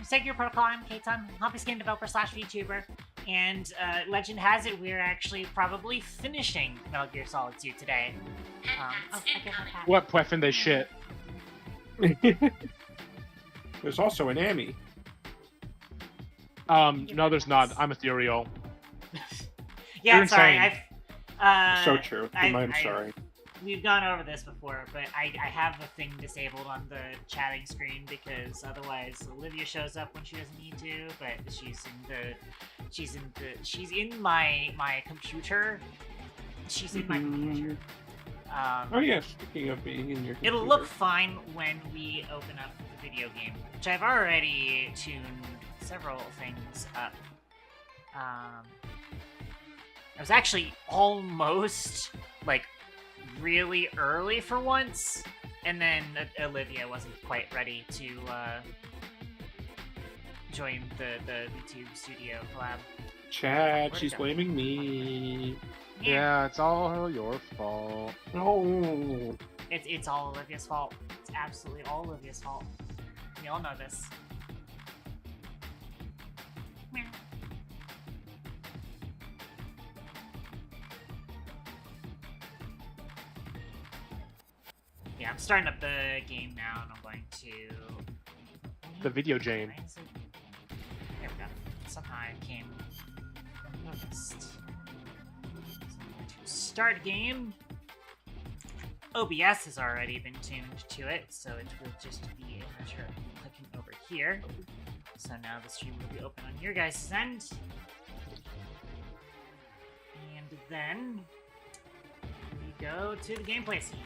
Secure Protocol, I'm K-Ton, hobbyist game developer / VTuber, and legend has it we're actually probably finishing Metal Gear Solid 2 today. I get my hat. What puffin they shit? There's also an Amy. No, there's not. I'm ethereal. Yeah, You're sorry. insane. So true. I'm sorry. We've gone over this before, but I have the thing disabled on the chatting screen because otherwise Olivia shows up when she doesn't need to. But she's in my computer. She's in my computer. Oh yeah, speaking of being in your computer. It'll look fine when we open up the video game, which I've already tuned several things up. I was actually almost like really early for once, and then Olivia wasn't quite ready to join the YouTube studio collab. Chad, she's blaming me. Yeah, it's all your fault. Oh. It's all Olivia's fault. It's absolutely all Olivia's fault. We all know this. Yeah, I'm starting up the game now, and I'm going to... The video game. There we go. Somehow I came unnoticed. So I'm going to start game. OBS has already been tuned to it, so it will just be a matter of clicking over here. So now the stream will be open on your guys' end. And then we go to the gameplay scene.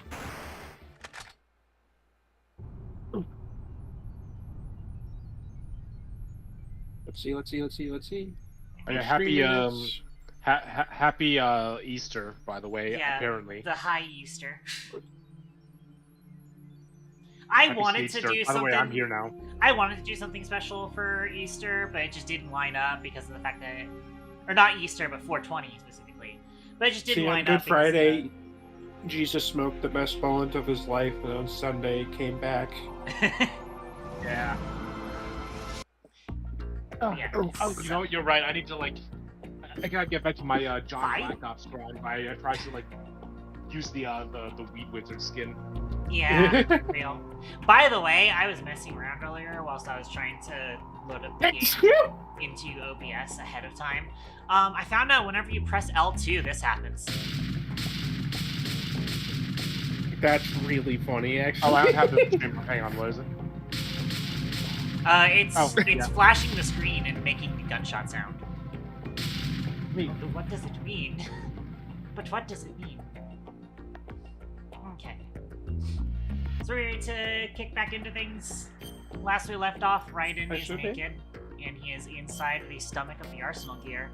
Let's see. Oh, yeah, happy Easter, by the way. Yeah, apparently. The high Easter. I Happy wanted Easter. to do By something. the way, I'm here now. I wanted to do something special for Easter, but it just didn't line up because of the fact that, or not Easter, but 420 specifically. But it just didn't line on up. Good Friday, Jesus smoked the best moment of his life, and on Sunday came back. Yeah. Yeah, You know, you're right. I need to I gotta get back to my John Fight? Black Ops grind. I tried to use the Weed Wizard skin. Yeah, real. By the way, I was messing around earlier whilst I was trying to load up the game into OBS ahead of time. I found out whenever you press L2, this happens. That's really funny, actually. Oh, I don't have the stream. Hang on, what is it? It's flashing the screen and making the gunshot sound. Me. What does it mean? But what does it mean? Okay. So we're ready to kick back into things. Last we left off, Raiden is naked, and he is inside the stomach of the Arsenal gear.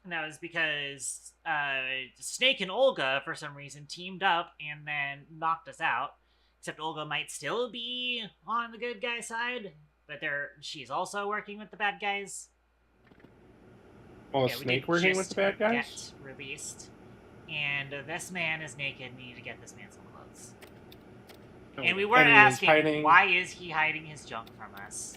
And that was because Snake and Olga, for some reason, teamed up and then knocked us out. Except Olga might still be on the good guy side, but she's also working with the bad guys. Oh, Snake working with the bad guys? Get released. And this man is naked. We need to get this man some clothes. And we were asking, why is he hiding his junk from us?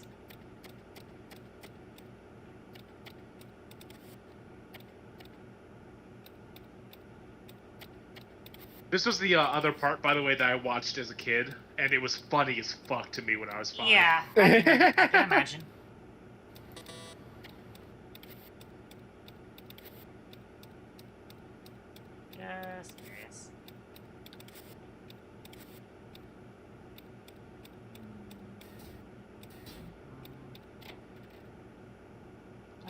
This was the other part, by the way, that I watched as a kid, and it was funny as fuck to me when I was 5. Yeah, I can imagine. Just curious.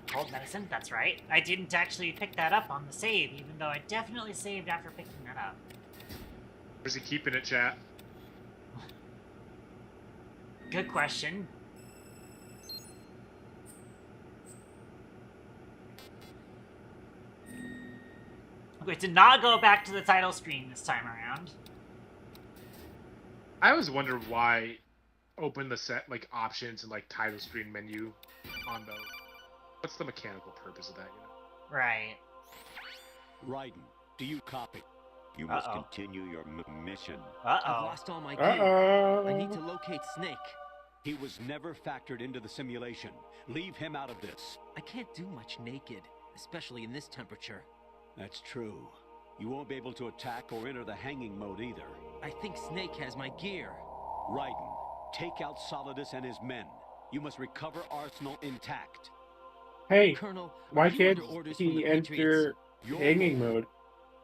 Cold medicine, that's right. I didn't actually pick that up on the save, even though I definitely saved after picking that up. Where's he keeping it, chat? Good question. Okay, to not go back to the title screen this time around. I always wonder why open the set options and title screen menu on those. What's the mechanical purpose of that? Right. Raiden, do you copy? You must continue your mission. I've lost all my gear. I need to locate Snake. He was never factored into the simulation. Leave him out of this. I can't do much naked, especially in this temperature. That's true. You won't be able to attack or enter the hanging mode either. I think Snake has my gear. Raiden, take out Solidus and his men. You must recover Arsenal intact. Hey, Colonel, why can't he enter hanging mode?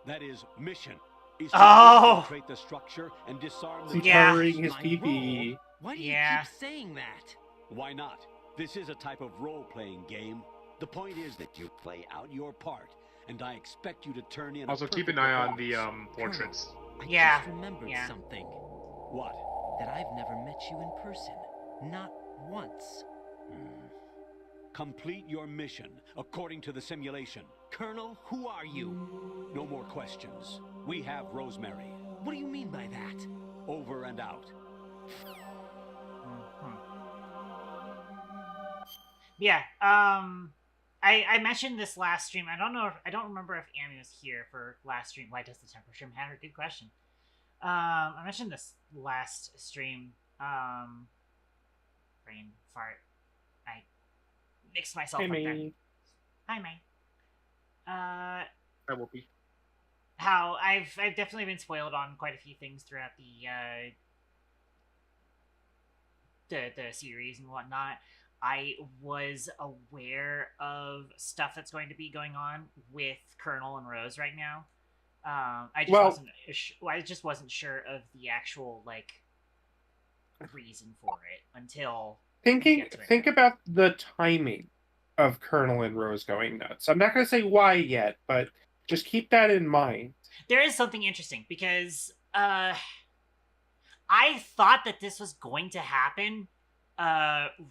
That is mission. Is to infiltrate the structure and disarm the covering his PP. Why do you keep saying that? Why not? This is a type of role-playing game. The point is that you play out your part, and I expect you to turn in. Also, keep an eye on the portraits. I just remembered something. What? That I've never met you in person. Not once. Complete your mission according to the simulation. Colonel, who are you? No more questions. We have Rosemary. What do you mean by that? Over and out. Yeah, I mentioned this last stream. I don't remember if Amy was here for last stream. Why does the temperature matter? Good question. I mentioned this last stream. Brain fart. I mixed myself up there. Hi, May. uh, I will be. how I've definitely been spoiled on quite a few things throughout the series and whatnot. I was aware of stuff that's going to be going on with Colonel and Rose right now. Well- I just wasn't sure of the actual like reason for it until we get to it. Think about the timing of Colonel and Rose going nuts. I'm not going to say why yet, but just keep that in mind. There is something interesting because I thought that this was going to happen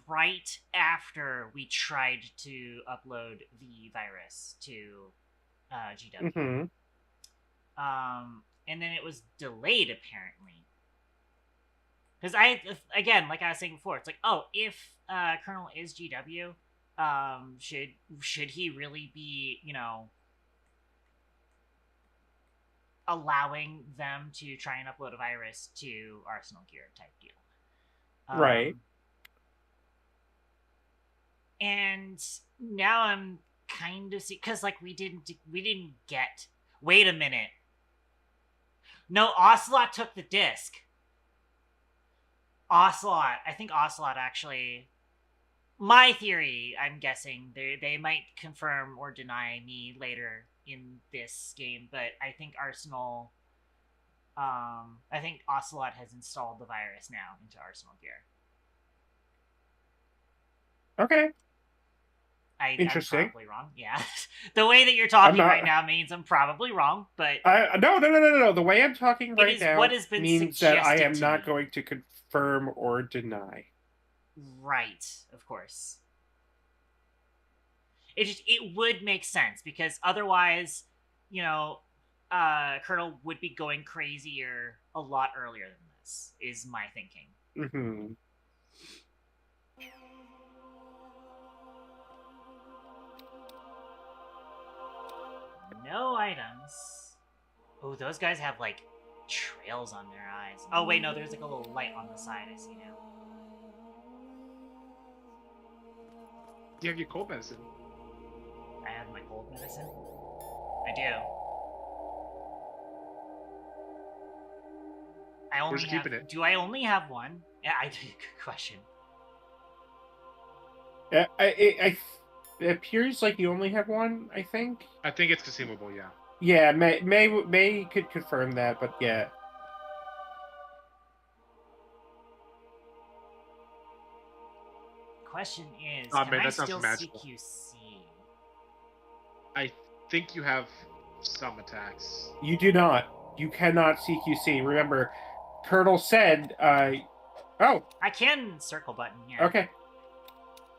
right after we tried to upload the virus to GW. Hmm. And then it was delayed apparently. Because again, like I was saying before, it's like, oh, if Colonel is GW, should he really be, allowing them to try and upload a virus to Arsenal Gear type deal? Right. And now I'm kind of because like we didn't get. Wait a minute. No, Ocelot took the disc. I think Ocelot actually. My theory, I'm guessing they might confirm or deny me later in this game, but I think I think Ocelot has installed the virus now into Arsenal Gear. Okay. Interesting. I'm probably wrong. Yeah, the way that you're talking right now means I'm probably wrong, but no. The way I'm talking right now what has been means that I am to not me. going to confirm or deny. Right, of course. It would make sense because otherwise, Colonel would be going crazier a lot earlier than this. Is my thinking. Mm-hmm. No items. Oh, those guys have like trails on their eyes. Oh wait, no, there's like a little light on the side. I see now. Do you have your cold medicine? I have my cold medicine. I do. Where's keeping it? Do I only have one? Yeah, good question. It appears like you only have one, I think. I think it's consumable, yeah. Yeah, May could confirm that, but yeah. Question is, Oh, can man, I that sounds still magical. CQC? I think you have some attacks. You do not. You cannot CQC. Remember, Colonel said, oh. I can circle button here. Okay.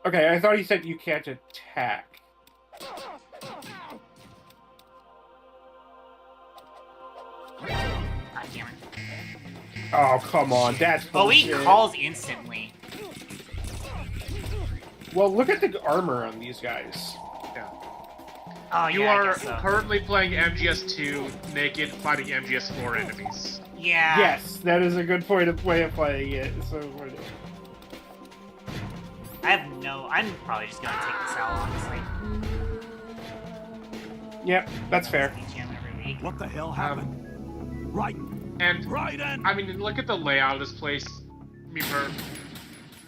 Okay, I thought he said you can't attack. God damn it. Oh, come on. That's he bullshit. calls instantly. Well, look at the armor on these guys. Yeah. Oh, You yeah, I are guess so. currently playing MGS2 naked, fighting MGS4 enemies. Yeah. Yes, that is a good way of playing it. So, I'm probably just gonna take this out, honestly. yep, that's fair. Every week. What the hell happened? And Raiden! I mean, look at the layout of this place.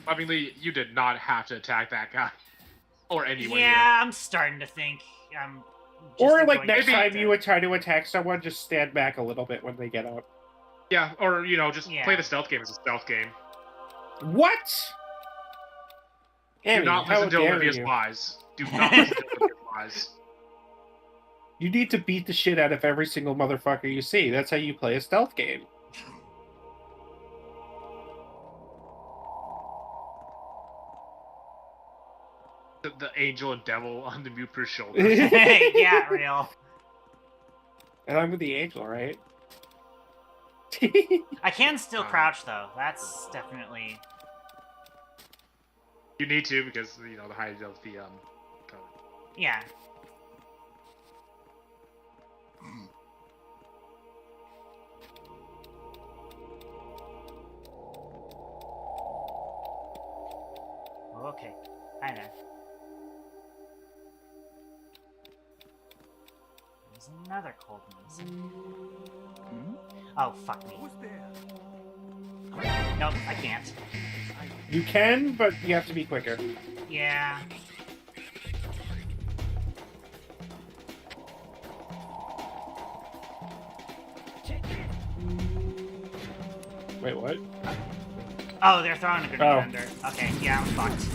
I mean, Lee, you did not have to attack that guy. Or anyone. Yeah, I'm starting to think I'm. Or, like, next time you would try to attack someone, just stand back a little bit when they get up. Yeah, or, just play the stealth game as a stealth game. What? Do not listen to Olivia's lies. Do not listen to Olivia's lies. You need to beat the shit out of every single motherfucker you see. That's how you play a stealth game. The angel and devil on the Muper's shoulder. Yeah, real. And I'm with the angel, right? I can still crouch though. That's definitely. You need to because the height of the code. Yeah. Okay. Hi there. There's another cold music. Oh, fuck me. Nope, I can't. You can, but you have to be quicker. Yeah. Wait, what? Oh, they're throwing a grenade Oh. under. Okay, yeah, I'm fucked.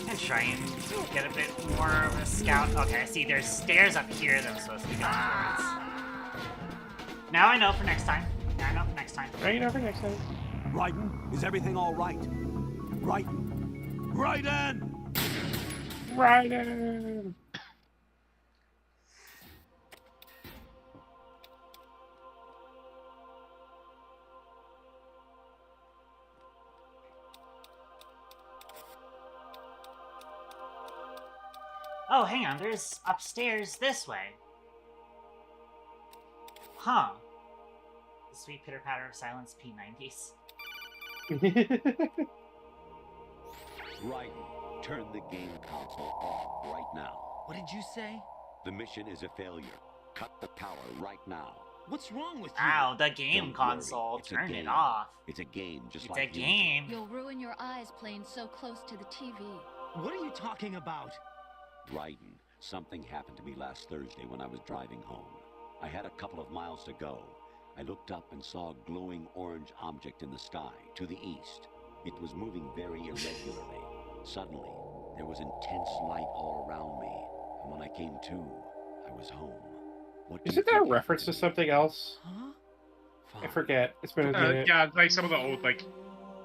I'm trying to get a bit more of a scout. Okay, I see there's stairs up here that I'm supposed to be going towards. Now I know for next time. Now I know for next time. Right, you know, for next time. Raiden, is everything all right? Raiden! Raiden! Raiden! Oh, hang on, there's upstairs this way. Huh. The sweet pitter-patter of silence P90s. Raiden, turn the game console off right now. What did you say? The mission is a failure. Cut the power right now. What's wrong with you? Ow, the game Don't console. worry, it's a Turn it game. off. It's a game just It's like a you. game. You'll ruin your eyes playing so close to the TV. What are you talking about? Raiden, something happened to me last Thursday when I was driving home. I had a couple of miles to go. I looked up and saw a glowing orange object in the sky to the east. It was moving very irregularly. Suddenly, there was intense light all around me, and when I came to, I was home. What do you Isn't that a think reference to happened? something else? Huh? I Fine. forget. It's been a minute. Yeah, like some of the old like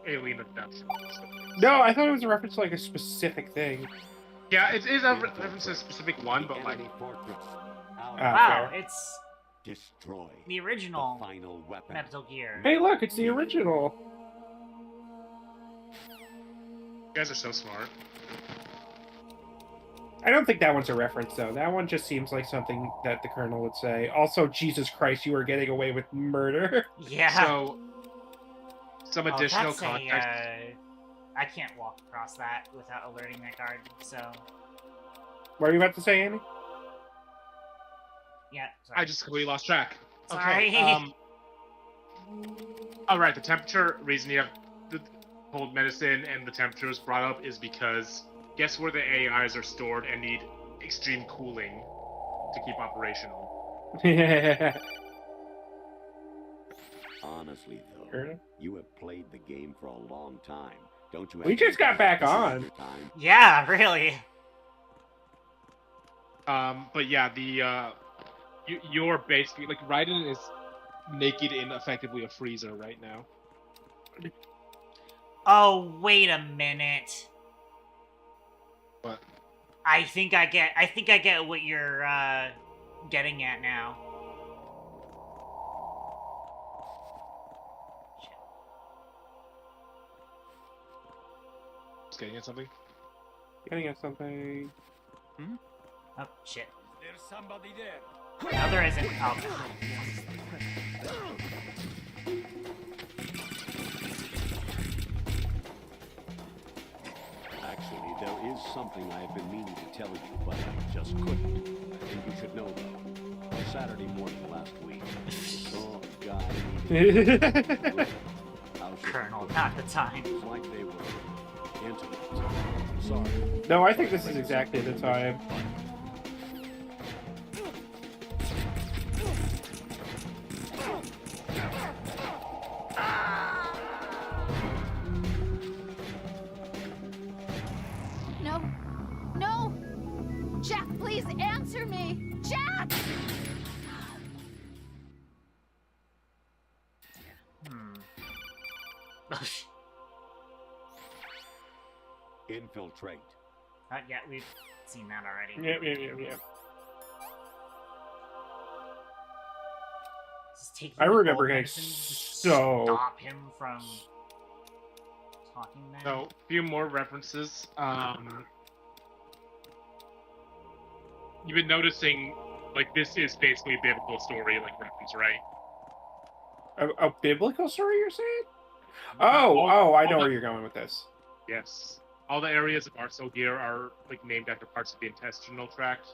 alien abduction stuff. No, I thought it was a reference to like a specific thing. Yeah, it is a reference to a specific one, but like Enemy fortress. Out. Wow, fair. it's Destroy the the original final weapon. Metal Gear. Hey, look, it's the original. you guys are so smart. I don't think that one's a reference, though. That one just seems like something that the Colonel would say. Also, Jesus Christ, you are getting away with murder. Yeah. So some Oh, additional that's context. I can't walk across that without alerting that guard, so... What are you about to say, Andy? Yeah, sorry. I just completely lost track. Sorry. Okay. All right. The temperature reason you have the cold medicine and the temperature is brought up is because guess where the AIs are stored and need extreme cooling to keep operational. Honestly, though, Colonel? you have played the game for a long time. Don't you? We have just got back this is on. your time? Yeah, really. But yeah, the you're basically like Raiden is naked in effectively a freezer right now. Oh, wait a minute. What? I think I get what you're, getting at now. Just getting at something. Getting at something. Oh, shit. There's somebody there. No, there isn't. Oh, God. Actually, there is something I have been meaning to tell you, but I just couldn't. And you should know, though. Saturday morning last week. Oh, God. Colonel, not the time. It was like they were intimate. I'm sorry. No, I think this is exactly the time. No! No! Jack, please answer me! Jack! Infiltrate. Not yet. We've seen that already. Yeah. Just taking I the remember gold getting medicine to so- stop him from talking. Then. So, a few more references. You've been noticing, like, this is basically a biblical story, like, reference, right? A biblical story, you're saying? Oh, I know where you're going with this. Yes. all the areas of Arsenal gear are like named after parts of the intestinal tract.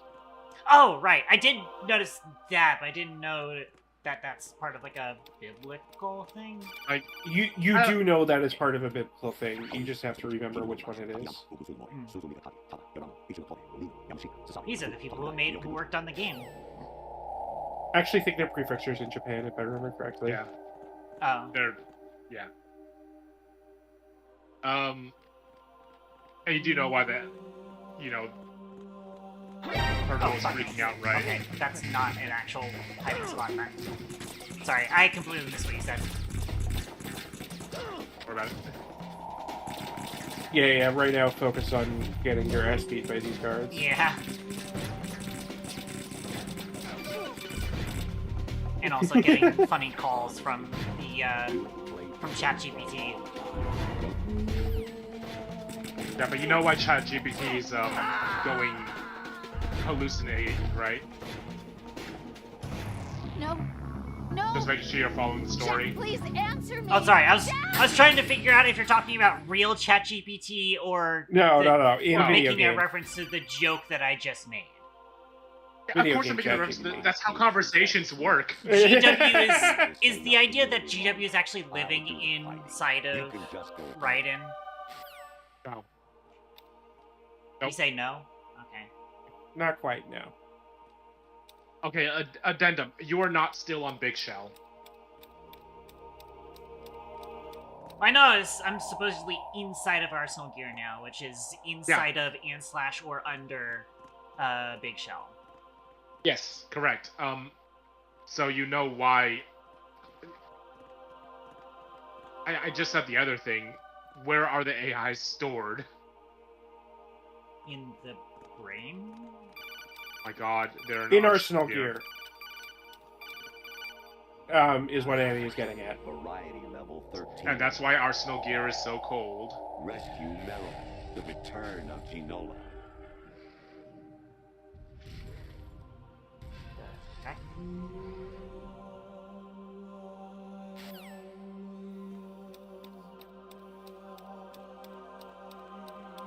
Oh, right. I did notice that, but I didn't know that that's part of like a biblical thing. Like You do know that is part of a biblical thing. You just have to remember which one it is. These are the people who worked on the game. I actually think they're prefectures in Japan, if I remember correctly. yeah, Oh. they're yeah. And you do know why that, you know, Colonel was freaking out, right? Okay, that's not an actual hiding spot then. Sorry, I completely missed what you said. What about it? Yeah, right now focus on getting your ass beat by these guards. Yeah. And also getting funny calls from the from ChatGPT. Yeah, but you know why ChatGPT is going hallucinating, right? No. No. Just making sure you're following the story. Jack, please answer me. Oh, sorry. I Jack! was trying to figure out if you're talking about real ChatGPT or No. In or video making game. a reference to the joke that I just made. Of Video course, game I'm making a reference to ChatGPT. that's how conversations work. GW is the idea that GW is actually living inside of Raiden. No. You Nope. say no? Okay. Not quite, no. Okay, addendum. You are not still on Big Shell. I know I'm supposedly inside of Arsenal Gear now, which is inside of and / or under Big Shell. Yes, correct. So you know why. I just said the other thing. Where are the AIs stored? In the brain? My God, they're In Arsenal Gear. Is what Annie is getting at. Variety level 13. And that's why Arsenal Gear is so cold. Rescue Meryl, the return of Ginola. Okay.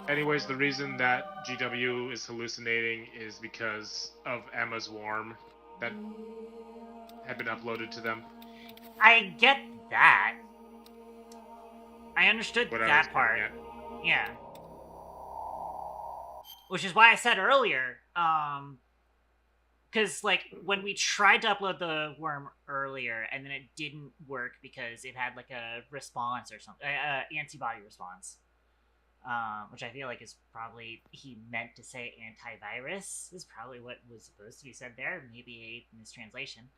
Anyways, the reason that GW is hallucinating is because of Emma's worm that had been uploaded to them. I get that. I understood What I was that getting part. at. Yeah. Which is why I said earlier, because like when we tried to upload the worm earlier and then it didn't work because it had like a response or something, antibody response, which I feel like is probably he meant to say antivirus is probably what was supposed to be said there, maybe a mistranslation.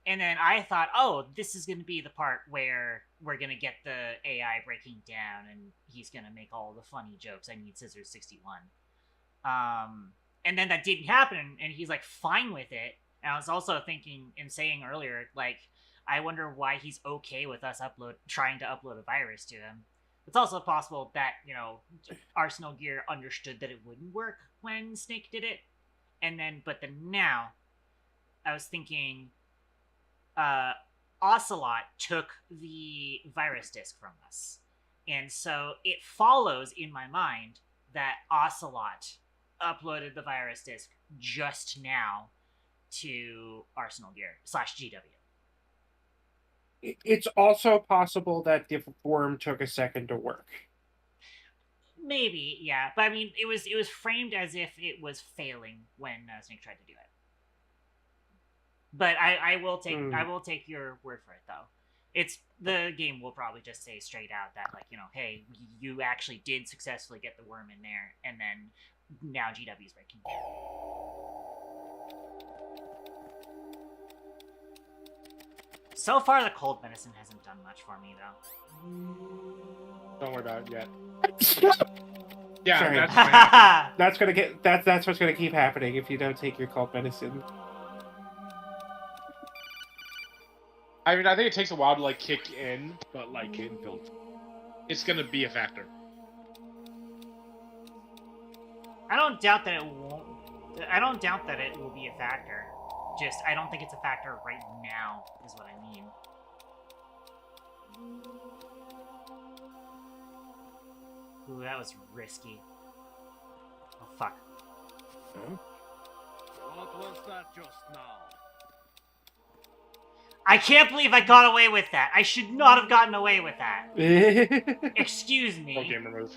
And then I thought, oh, this is going to be the part where we're going to get the AI breaking down and he's going to make all the funny jokes. I need Scissors 61. And then that didn't happen, and he's like fine with it. And I was also thinking and saying earlier, like, I wonder why he's okay with us trying to upload a virus to him. It's also possible that, you know, Arsenal Gear understood that it wouldn't work when Snake did it. But then now, I was thinking, Ocelot took the virus disk from us. And so it follows in my mind that Ocelot uploaded the virus disk just now to Arsenal Gear / GW. It's also possible that the worm took a second to work. Maybe, yeah. But I mean, it was framed as if it was failing when Snake tried to do it. But I will take your word for it though. The game will probably just say straight out that, like, you know, hey, you actually did successfully get the worm in there, and then now GW's breaking down. So far, the cold medicine hasn't done much for me though. Don't worry about it yet. Yeah, Sorry. that's gonna happen. That's what's gonna keep happening if you don't take your cold medicine. I mean, I think it takes a while to like kick in, but like it's gonna be a factor. I don't doubt that it won't. I don't doubt that it will be a factor. Just, I don't think it's a factor right now, is what I mean. Ooh, that was risky. Oh, fuck. What was that just now? I can't believe I got away with that. I should not have gotten away with that. Excuse No me. gamer move.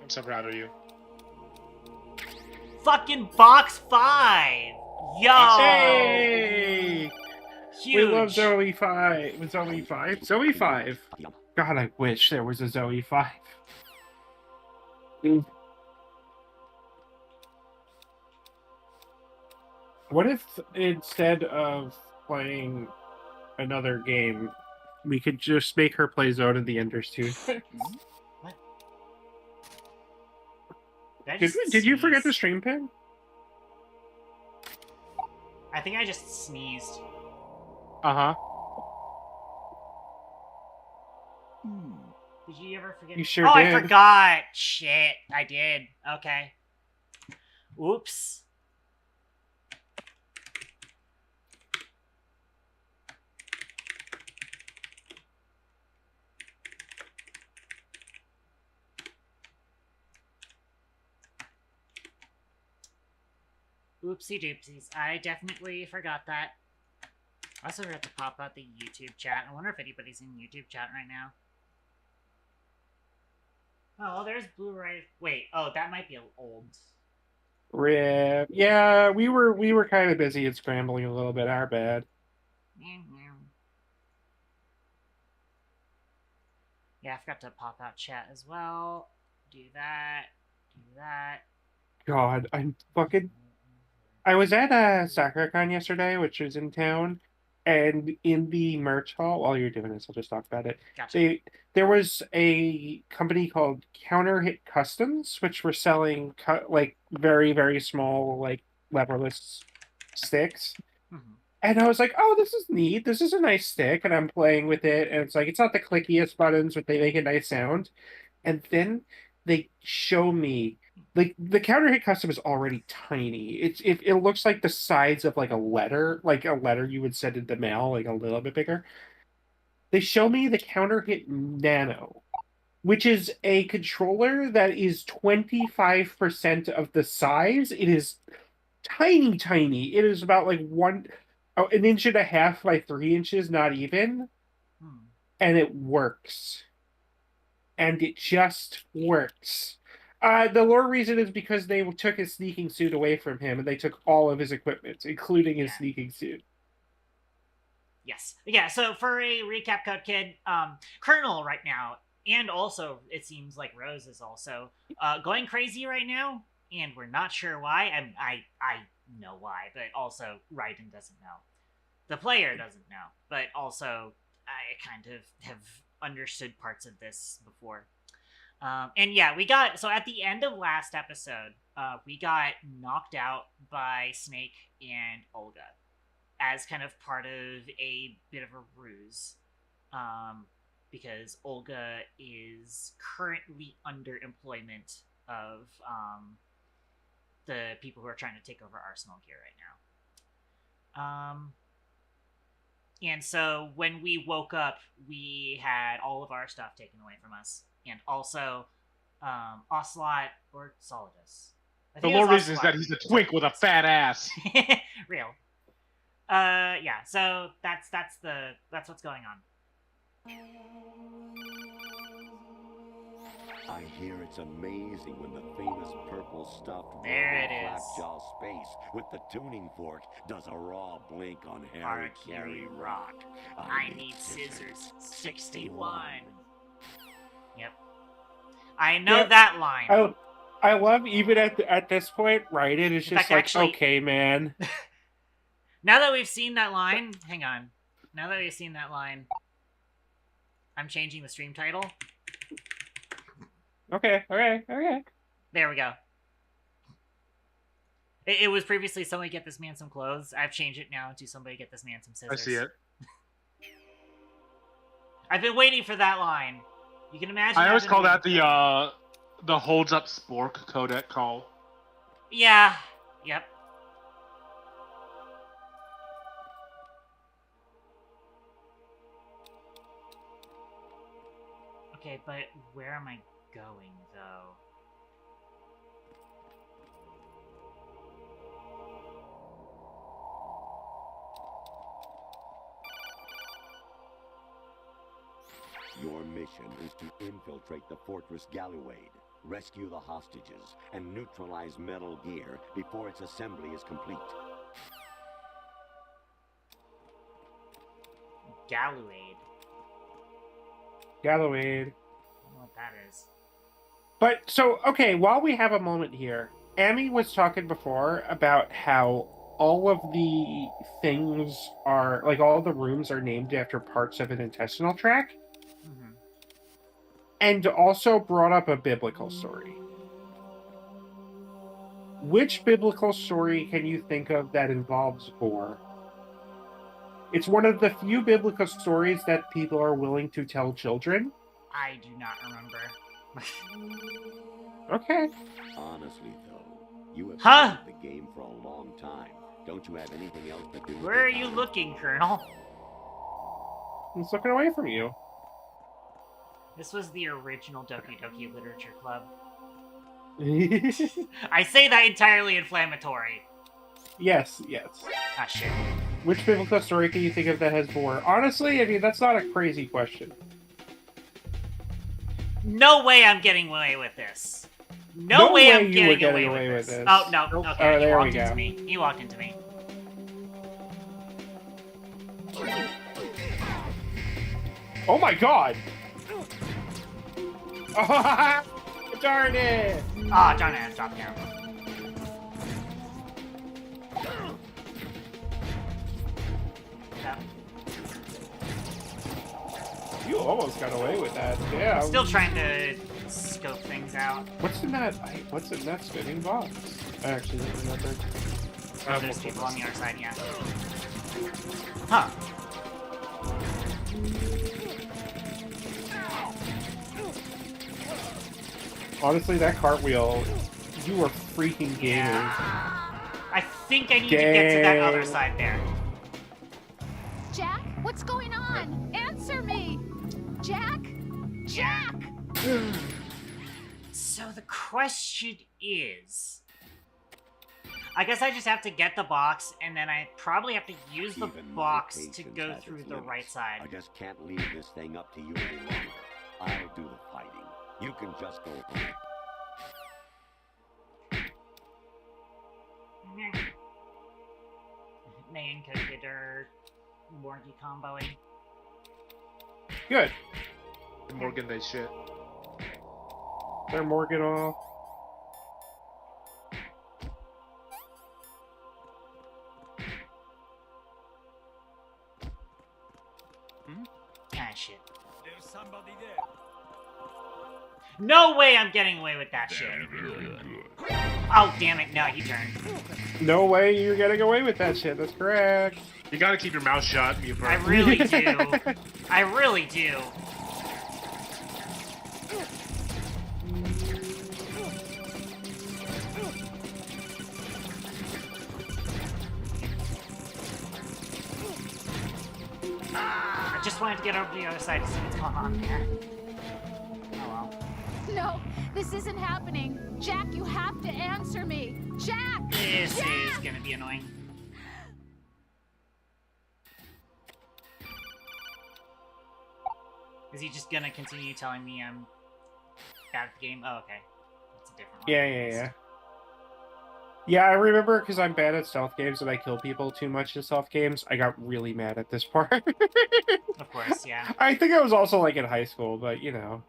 I'm so proud of you. Fucking box 5. Yo. Hey! Huge. We love Zoe 5. Was Zoe 5? Zoe 5. God, I wish there was a Zoe 5. What if instead of playing another game, we could just make her play Zone of the Enders 2? What? Did you forget the stream pin? I think I just sneezed. Uh-huh. Did you ever forget? You sure oh, did. I forgot. Shit, I did. Okay. Oops. Oopsie doopsies. I definitely forgot that. I also forgot to pop out the YouTube chat. I wonder if anybody's in YouTube chat right now. Oh, well, there's Blu-ray. Wait, oh, that might be old. Rip. Yeah, we were kind of busy and scrambling a little bit. Our bad. Yeah, I forgot to pop out chat as well. Do that. Do that. God, I was at SakuraCon yesterday, which was in town, and in the merch hall. While you're doing this, I'll just talk about it. Gotcha. There was a company called Counter Hit Customs, which were selling like very, very small, like leverless sticks. Mm-hmm. And I was like, oh, this is neat. This is a nice stick. And I'm playing with it. And it's like, it's not the clickiest buttons, but they make a nice sound. And then they show me, like, the counter hit custom is already tiny. It looks like the size of like a letter you would send in the mail, like a little bit bigger. They show me the counter hit nano, which is a controller that is 25% of the size. It is tiny, tiny. It is about like an inch and a half by 3 inches, not even. And it works. And it just works. The lore reason is because they took his sneaking suit away from him, and they took all of his equipment, including his sneaking suit. Yes. Yeah, so for a recap code kid, Colonel right now, and also it seems like Rose is also going crazy right now, and we're not sure why. I know why, but also Raiden doesn't know. The player doesn't know, but also I kind of have understood parts of this before. And yeah, so at the end of last episode, we got knocked out by Snake and Olga as kind of part of a bit of a ruse. Because Olga is currently under employment of the people who are trying to take over Arsenal Gear right now. And so when we woke up, we had all of our stuff taken away from us. And also, Ocelot or Solidus. The lore reason is that he's a twink with a fat ass. Real. Yeah, so that's what's going on. I hear it's amazing when the famous purple stuffed There it is. Flapjaw Space with the tuning fork does a raw blink on Harry Carey Rock. I need scissors 61. Yep. I know that line. I love even at this point, right? It is just fact, like, actually, okay, man. Now that we've seen that line, hang on. Now that we've seen that line, I'm changing the stream title. Okay. There we go. It was previously somebody get this man some clothes. I've changed it now to somebody get this man some scissors. I see it. I've been waiting for that line. You can imagine. I always call that the holds up spork codec call. Yeah. Yep. Okay, but where am I going, though? Your mission is to infiltrate the Fortress Galluade, rescue the hostages, and neutralize Metal Gear before its assembly is complete. Galluade. Galloway. I don't know what that is. But so okay, while we have a moment here, Amy was talking before about how all of the things are like all the rooms are named after parts of an intestinal tract, Mhm. and also brought up a biblical story. Which biblical story can you think of that involves gore? It's one of the few biblical stories that people are willing to tell children. I do not remember. Okay. Honestly, though, you have Huh? played the game for a long time. Don't you have anything else to do? with Where your are you time? looking, Colonel? He's looking away from you. This was the original Doki Doki Literature Club. Yes, I say that entirely inflammatory. yes. Ah, shit. Which biblical story can you think of that has gore? Honestly, I mean, that's not a crazy question. No way I'm getting away with this. No way I'm you were getting away with this. this. Oh, no. Nope. Okay, he there we walked go. into me. He walked into me. Oh my god! Darn it! Ah, oh, darn it, I dropped down. Yeah. You almost got away with that. Yeah. I'm still trying to scope things out. What's in that? What's in that spinning box? I actually don't remember. Oh, there's people on the other side, yeah. Huh. Honestly, that cartwheel, you were freaking gamers. I think I need to get to that other Dang. side there. Jack, what's going on? Answer me! Jack? Jack! So the question is... I guess I just have to get the box, and then I probably have to use the Even my box to patience go has through its the limits. right side. I just can't leave this thing up to you any longer. I'll do the fighting. You can just go home. Main computer Morgy comboing. Good. Morgan, they shit. They're Morgan off. Ah, shit. There's somebody there. No way I'm getting away with that shit. Oh, damn it. No, he turned. No way you're getting away with that shit. That's correct. You gotta keep your mouth shut, you I really do. I really do. I just wanted to get over to the other side to see what's going on there. Oh well. No, this isn't happening. Jack, you have to answer me. Jack! This is gonna be annoying. Is he just gonna continue telling me I'm bad at the game? Oh, okay. That's a different one. Yeah. Yeah, I remember because I'm bad at stealth games and I kill people too much in stealth games. I got really mad at this part. Of course, yeah. I think I was also like in high school, but you know.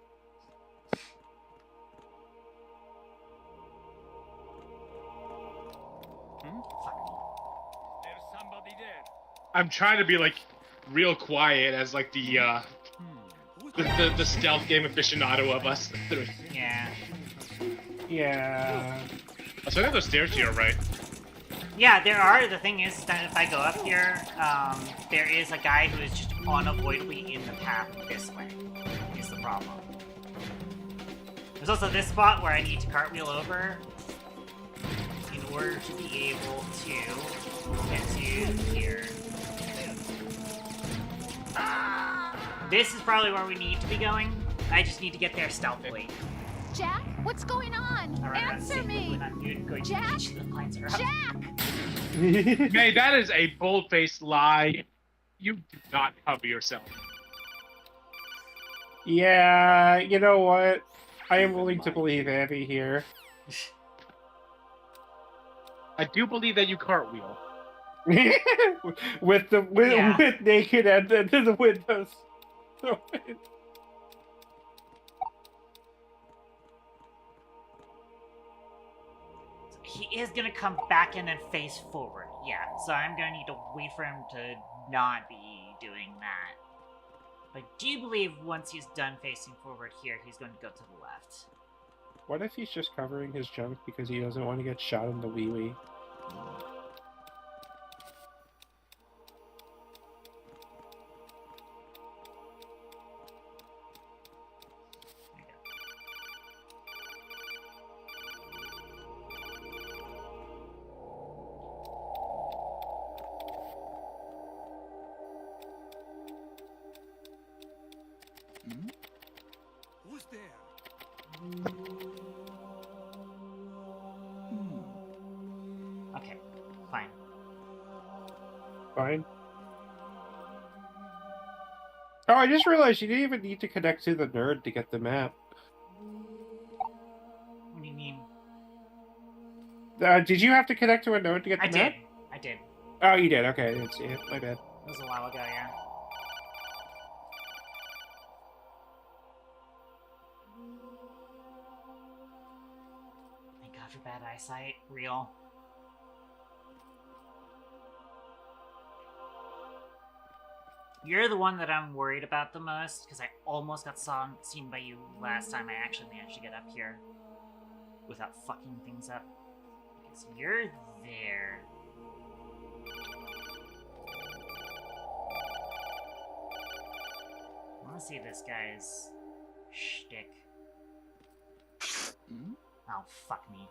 There's somebody there. I'm trying to be like real quiet as like the stealth game aficionado of us. Yeah. Yeah. So I think those stairs to your right. Yeah, there are. The thing is that if I go up here, there is a guy who is just unavoidably in the path this way. Is the problem. There's also this spot where I need to cartwheel over in order to be able to get to here. This is probably where we need to be going. I just need to get there stealthily. Jack, what's going on? Answer me! When I'm going to Jack? teach the clients are up. Jack! May, that is a bold-faced lie. You do not cover yourself. Yeah, you know what? I am willing to believe Abby here. I do believe that you cartwheel. with naked and the windows. He is gonna come back in and face forward, yeah. So I'm gonna need to wait for him to not be doing that. But I do believe once he's done facing forward here, he's going to go to the left. What if he's just covering his junk because he doesn't want to get shot in the wee-wee? Who's there? Okay, fine. Fine. Oh, I just realized you didn't even need to connect to the nerd to get the map. What do you mean? Did you have to connect to a node to get the map? I did. Oh, you did. Okay, I didn't see it. My bad. It was a while ago, yeah. Thank God for bad eyesight. Real. You're the one that I'm worried about the most, because I almost got seen by you last time I actually managed to get up here without fucking things up. Okay, so you're there. I want to see this guy's shtick. Oh, fuck me.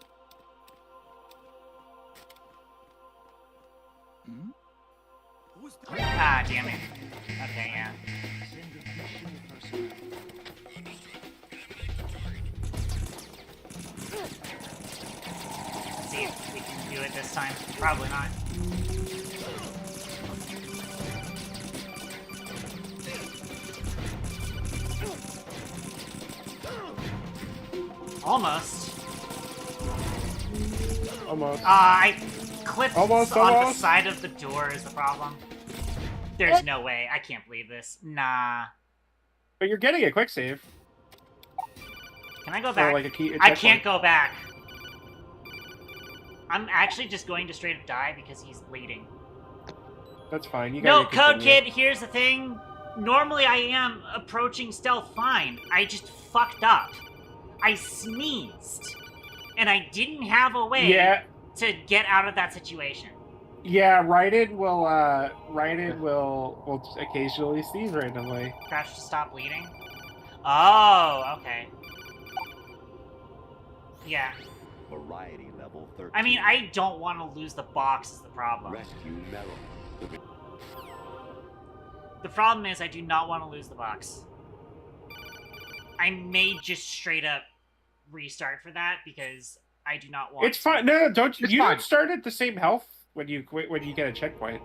Who's there? Ah, damn it. Okay, yeah. Let's see if we can do it this time. Probably not. Almost. Almost. I clipped Almost, on the almost. side of the door is the problem. There's no way. I can't believe this. Nah. But you're getting a quick save. Can I go Or back? like a key. I can't go back. I'm actually just going to straight up die because he's leading. That's fine. You No, got Code Kid, here's the thing. Normally I am approaching stealth fine. I just fucked up. I sneezed. And I didn't have a way Yeah. to get out of that situation. Yeah, Raiden will occasionally sneeze randomly. Crouch to stop bleeding? Oh, okay. Yeah. Variety level 13. I mean, I don't want to lose the box is the problem. Rescue Merrill. The problem is I do not want to lose the box. I may just straight up restart for that because I do not want It's fine. No, don't It's you fine. don't start at the same health when you get a checkpoint.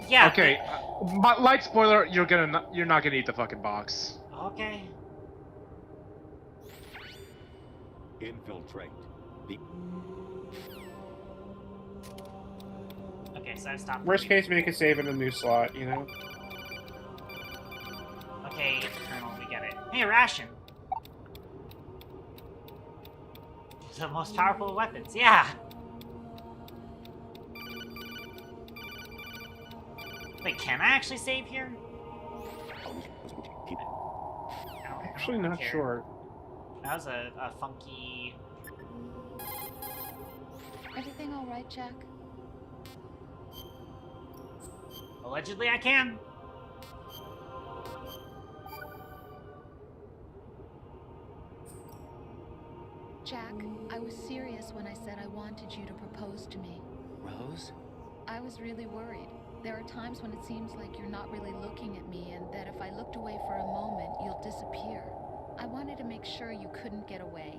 Yeah. Okay, but light spoiler, you're not gonna eat the fucking box. Okay. Infiltrate. The Okay, so I stopped. Worst case, make a save in a new slot. You know. Okay, Colonel, we get it. Hey, a ration. The most powerful weapons, yeah. Wait, can I actually save here? keep it. I don't Actually, not care. sure. That was a funky. Everything all right, Jack? Allegedly, I can. Jack, I was serious when I said I wanted you to propose to me. Rose? I was really worried. There are times when it seems like you're not really looking at me and that if I looked away for a moment, you'll disappear. I wanted to make sure you couldn't get away.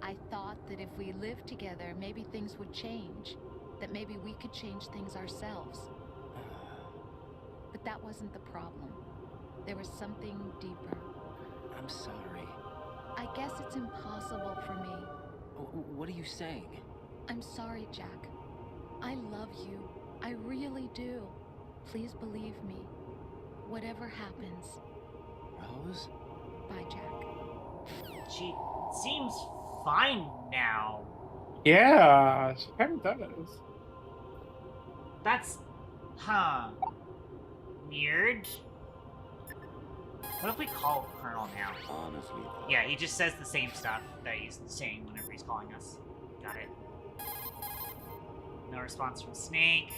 I thought that if we lived together, maybe things would change. That maybe we could change things ourselves. But that wasn't the problem. There was something deeper. I'm sorry. I guess it's impossible for me. What are you saying? I'm sorry, Jack. I love you. I really do. Please believe me. Whatever happens. Rose? Bye, Jack. She seems fine now. Yeah, she kind of does. That's... Huh. Weird. What if we call Colonel now? Honestly, though, Yeah, he just says the same stuff that he's saying whenever he's calling us. Got it. No response from Snake.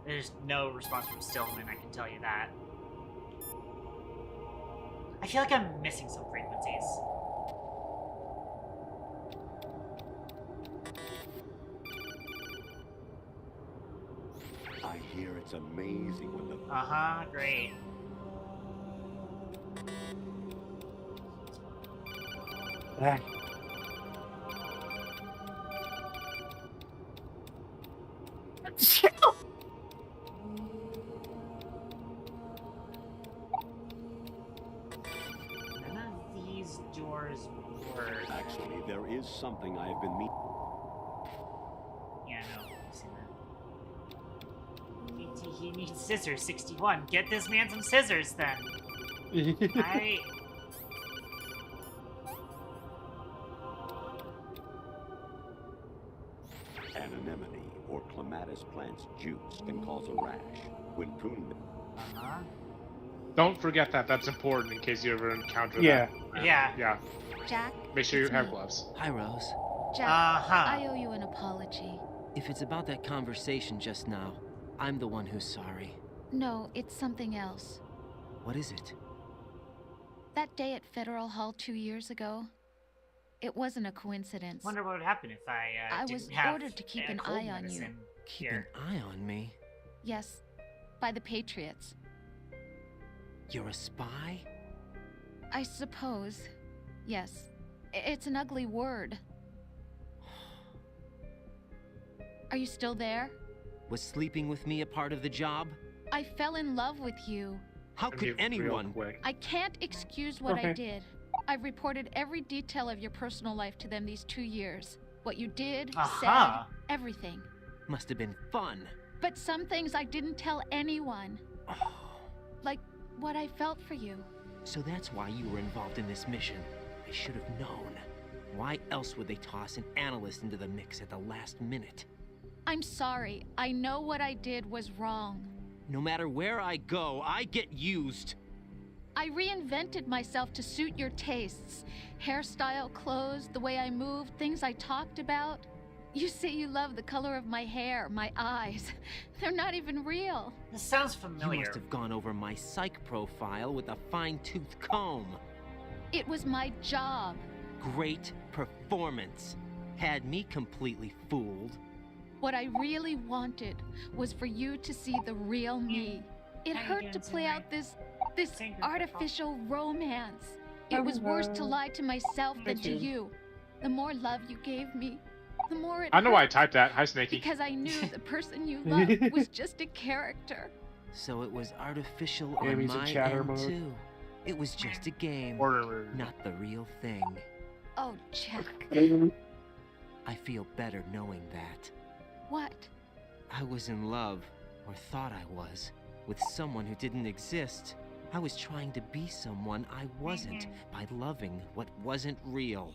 There's no response from Stillman, I can tell you that. I feel like I'm missing some frequencies. I hear it's amazing when the Uh-huh, great. Ah. None of these doors work. actually there is something I have been meaning. Yeah, no, I've seen that. He needs scissors, 61. Get this man some scissors, then. I... Anemone or clematis plant's juice can cause a rash. When pruning them, Uh-huh. Don't forget that. That's important in case you ever encounter Yeah. that. Yeah. Yeah. Jack? Make sure you it's have me. gloves. Hi, Rose. Jack, Uh-huh. I owe you an apology. If it's about that conversation just now, I'm the one who's sorry. No, it's something else. What is it? That day at Federal Hall 2 years ago, it wasn't a coincidence. Wonder what would happen if I I didn't was have ordered to keep an cold eye on you. medicine Keep here. an eye on me. Yes, by the Patriots. You're a spy? I suppose. Yes. It's an ugly word. Are you still there? Was sleeping with me a part of the job? I fell in love with you. How Gonna be could real anyone? quick. I can't excuse what I Okay. did. I've reported every detail of your personal life to them these 2 years. What you did, Uh-huh. said, everything. Must have been fun. But some things I didn't tell anyone. Oh, Like what I felt for you. so that's why you were involved in this mission. I should have known. Why else would they toss an analyst into the mix at the last minute? I'm sorry. I know what I did was wrong. No matter where I go, I get used. I reinvented myself to suit your tastes. Hairstyle, clothes, the way I moved, things I talked about. You say you love the color of my hair, my eyes. They're not even real. This sounds You familiar. must have gone over my psych profile with a fine-tooth comb. It was my job. Great performance. Had me completely fooled. What I really wanted was for you to see the real me. It How you hurt doing to play tonight? out this Same group, artificial romance. It was worse to lie to myself than to Thank you. you. The more love you gave me, the more it I know why I hurt. typed that. Hi, Snakey. Because I knew the person you loved was just a character. So it was artificial Yeah, on he's in my chatter end mode. too. It was just a game, Order. not the real thing. Oh, Jack. I feel better knowing that. What? I was in love, or thought I was, with someone who didn't exist. I was trying to be someone I wasn't by loving what wasn't real.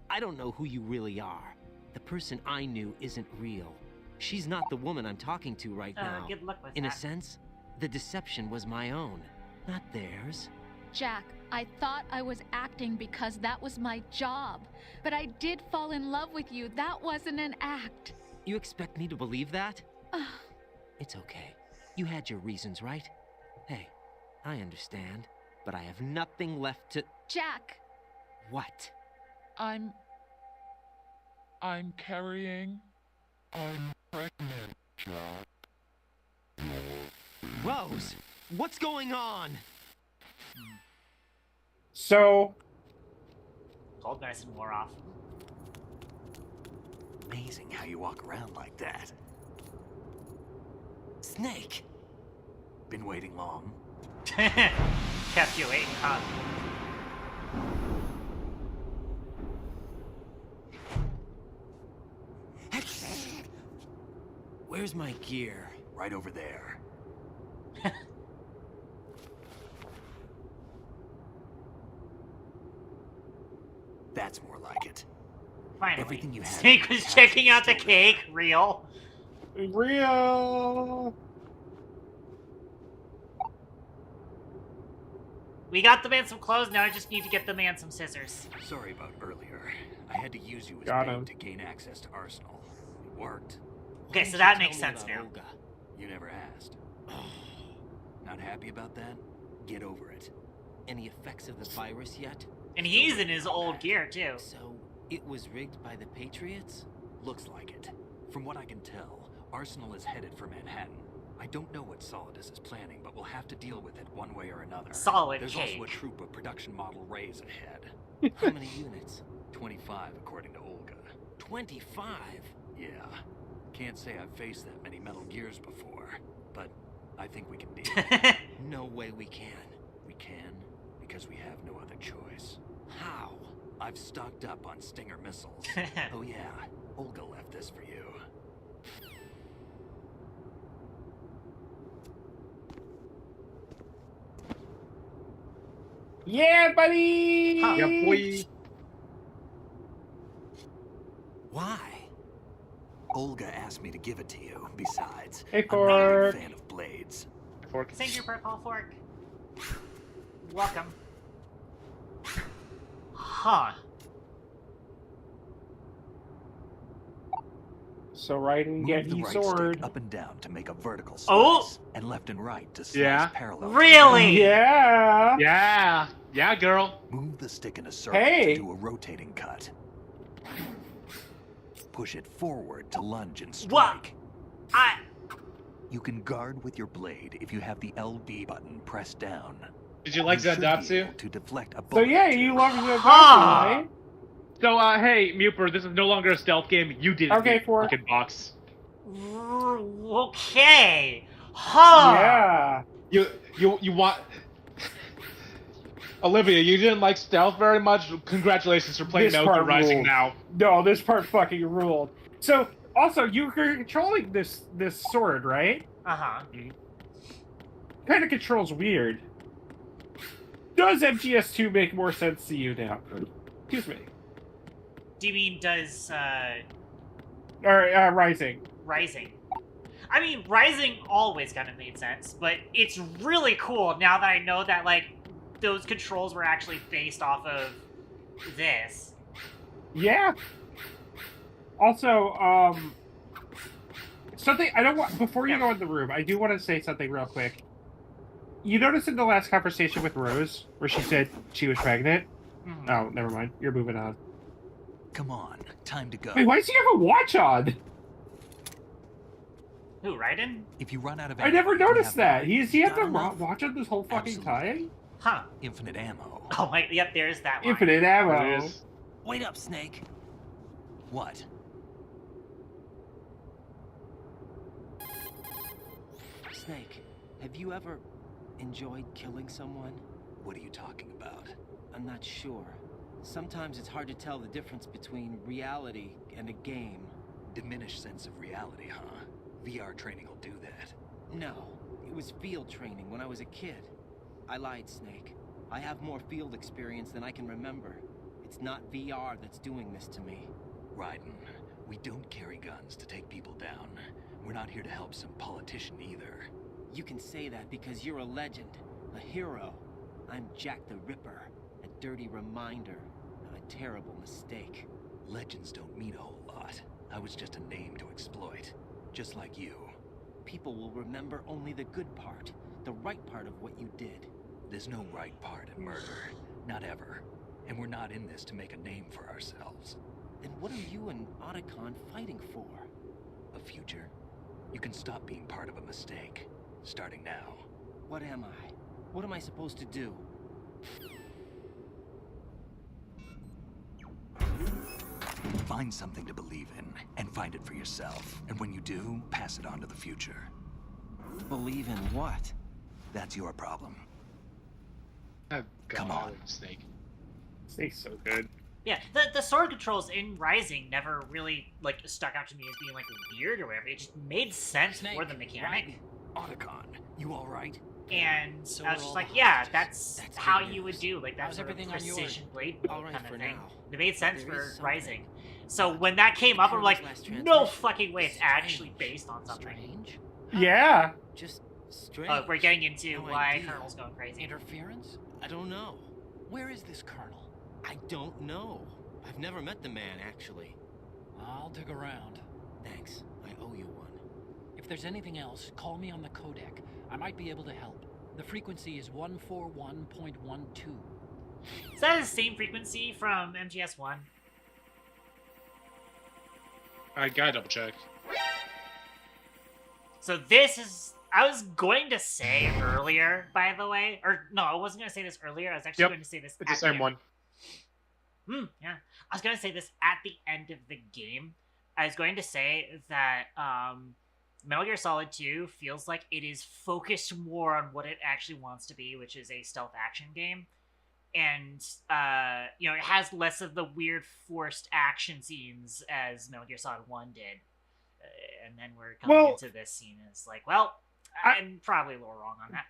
I don't know who you really are. The person I knew isn't real. She's not the woman I'm talking to right now. Good luck with In a that. sense, the deception was my own, not theirs. Jack, I thought I was acting because that was my job. But I did fall in love with you. That wasn't an act. You expect me to believe that? Ugh. It's okay. You had your reasons, right? Hey, I understand, but I have nothing left to... Jack! What? I'm carrying. I'm pregnant, Jack. Rose, what's going on? So, Cold medicine wore off. Amazing how you walk around like that. Snake! Been waiting long? Kept you waiting, huh? Where's my gear? Right over there. That's more like it. Finally. Everything you had Snake in was your checking pack out the is still there. cake. Real. real. We got the man some clothes, now I just need to get the man some scissors. Sorry about earlier. I had to use you as Got bait him. to gain access to Arsenal. It worked. Okay, Why so didn't that you makes tell me sense about now. Olga? You never asked. Not happy about that? Get over it. Any effects of the virus yet? And he's in his old gear, too. So, it was rigged by the Patriots? Looks like it. From what I can tell, Arsenal is headed for Manhattan. I don't know what Solidus is planning, but we'll have to deal with it one way or another. Solid There's cake. also a troop of production model Rays ahead. How many units? 25, according to Olga. 25? Yeah. Can't say I've faced that many Metal Gears before, but I think we can deal. No way we can. We can, because we have no other choice. How? I've stocked up on Stinger missiles. Oh yeah, Olga left this for you. Yeah, buddy. Huh. Yeah, boy. Why? Olga asked me to give it to you. Besides, Hey, I'm not a Fork. big fan of blades. Fork. Thank you, Purple Fork. Welcome. Huh. So right and get Move the ye right sword. stick up and down to make a vertical slice, Oh! and left and right to slice Yeah. parallel. to Really? Yeah. Yeah. Yeah, girl. Move the stick in a circle Hey. to do a rotating cut. Push it forward to lunge and What? strike. I. You can guard with your blade if you have the LB button pressed down. Did you like You should be Zandatsu? able to deflect a So bullet yeah, or two. you love the Huh. right? So, hey, Muper, this is no longer a stealth game. You did it. Okay, in Fork. fucking box. Okay. Huh. Yeah. You want... Olivia, you didn't like stealth very much? Congratulations for playing This Metal Gear part Rising ruled. now. No, this part fucking ruled. So also, you're controlling this sword, right? Uh-huh. Kind of controls weird. Does MGS2 make more sense to you now? Excuse me. Do you mean does, Or Rising. Rising? I mean, Rising always kind of made sense, but it's really cool now that I know that, like, those controls were actually based off of this. Yeah. Also, something I don't want before you go in the room. I do want to say something real quick. You noticed in the last conversation with Rose where she said she was pregnant? Mhm. Oh, never mind. You're moving on. Come on, time to go. Wait, why does he have a watch on? Who, Raiden? If you run out of I never ammo, you can noticed have that. mine. He had Got the enough? watch on this whole fucking Absolutely. time? Huh. Infinite ammo. Oh my, yep, there's that line. Infinite There it ammo. is. Wait up, Snake. What? Snake, have you ever enjoyed killing someone? What are you talking about? I'm not sure. Sometimes it's hard to tell the difference between reality and a game. Diminished sense of reality, huh? VR training will do that. No, it was field training when I was a kid. I lied, Snake. I have more field experience than I can remember. It's not VR that's doing this to me. Raiden, we don't carry guns to take people down. We're not here to help some politician either. You can say that because you're a legend, a hero. I'm Jack the Ripper, a dirty reminder of a terrible mistake. Legends don't mean a whole lot. I was just a name to exploit. Just like you. People will remember only the good part, the right part of what you did. There's no right part in murder. Not ever. And we're not in this to make a name for ourselves. Then what are you and Otacon fighting for? A future? You can stop being part of a mistake. Starting now. What am I? What am I supposed to do? Find something to believe in, and find it for yourself. And when you do, pass it on to the future. Believe in what? That's your problem. Oh, Come God, on. Snake. Snake's so good. Yeah, the sword controls in Rising never really like stuck out to me as being like weird or whatever. It just made sense for the mechanic. Otacon, you all right? And So I was we're just all like, yeah, hostages. that's That's how good you would news. do like that How's sort of everything on yours? precision blade All right kind of for thing. now. It made sense There for is something. Rising. So when that came up, I'm like, Colonel's last no transmission? fucking way, it's actually Strange. based on something. Strange? Yeah. Just strange. Oh, we're getting into No why idea. Colonel's going crazy. Interference? I don't know. Where is this colonel? I don't know. I've never met the man, actually. I'll dig around. Thanks. I owe you one. If there's anything else, call me on the codec. I might be able to help. The frequency is 141.12. Is that the same frequency from MGS1? I gotta double check. So this is... I was going to say earlier, by the way. Or, no, I wasn't going to say this earlier. I was actually Yep, going to say this It's the at same end. one. Yeah. I was going to say this at the end of the game. I was going to say that Metal Gear Solid 2 feels like it is focused more on what it actually wants to be, which is a stealth action game. And, you know, it has less of the weird forced action scenes as Metal Gear Solid 1 did. And then we're coming into this scene, and it's like, well, I'm probably a little wrong on that.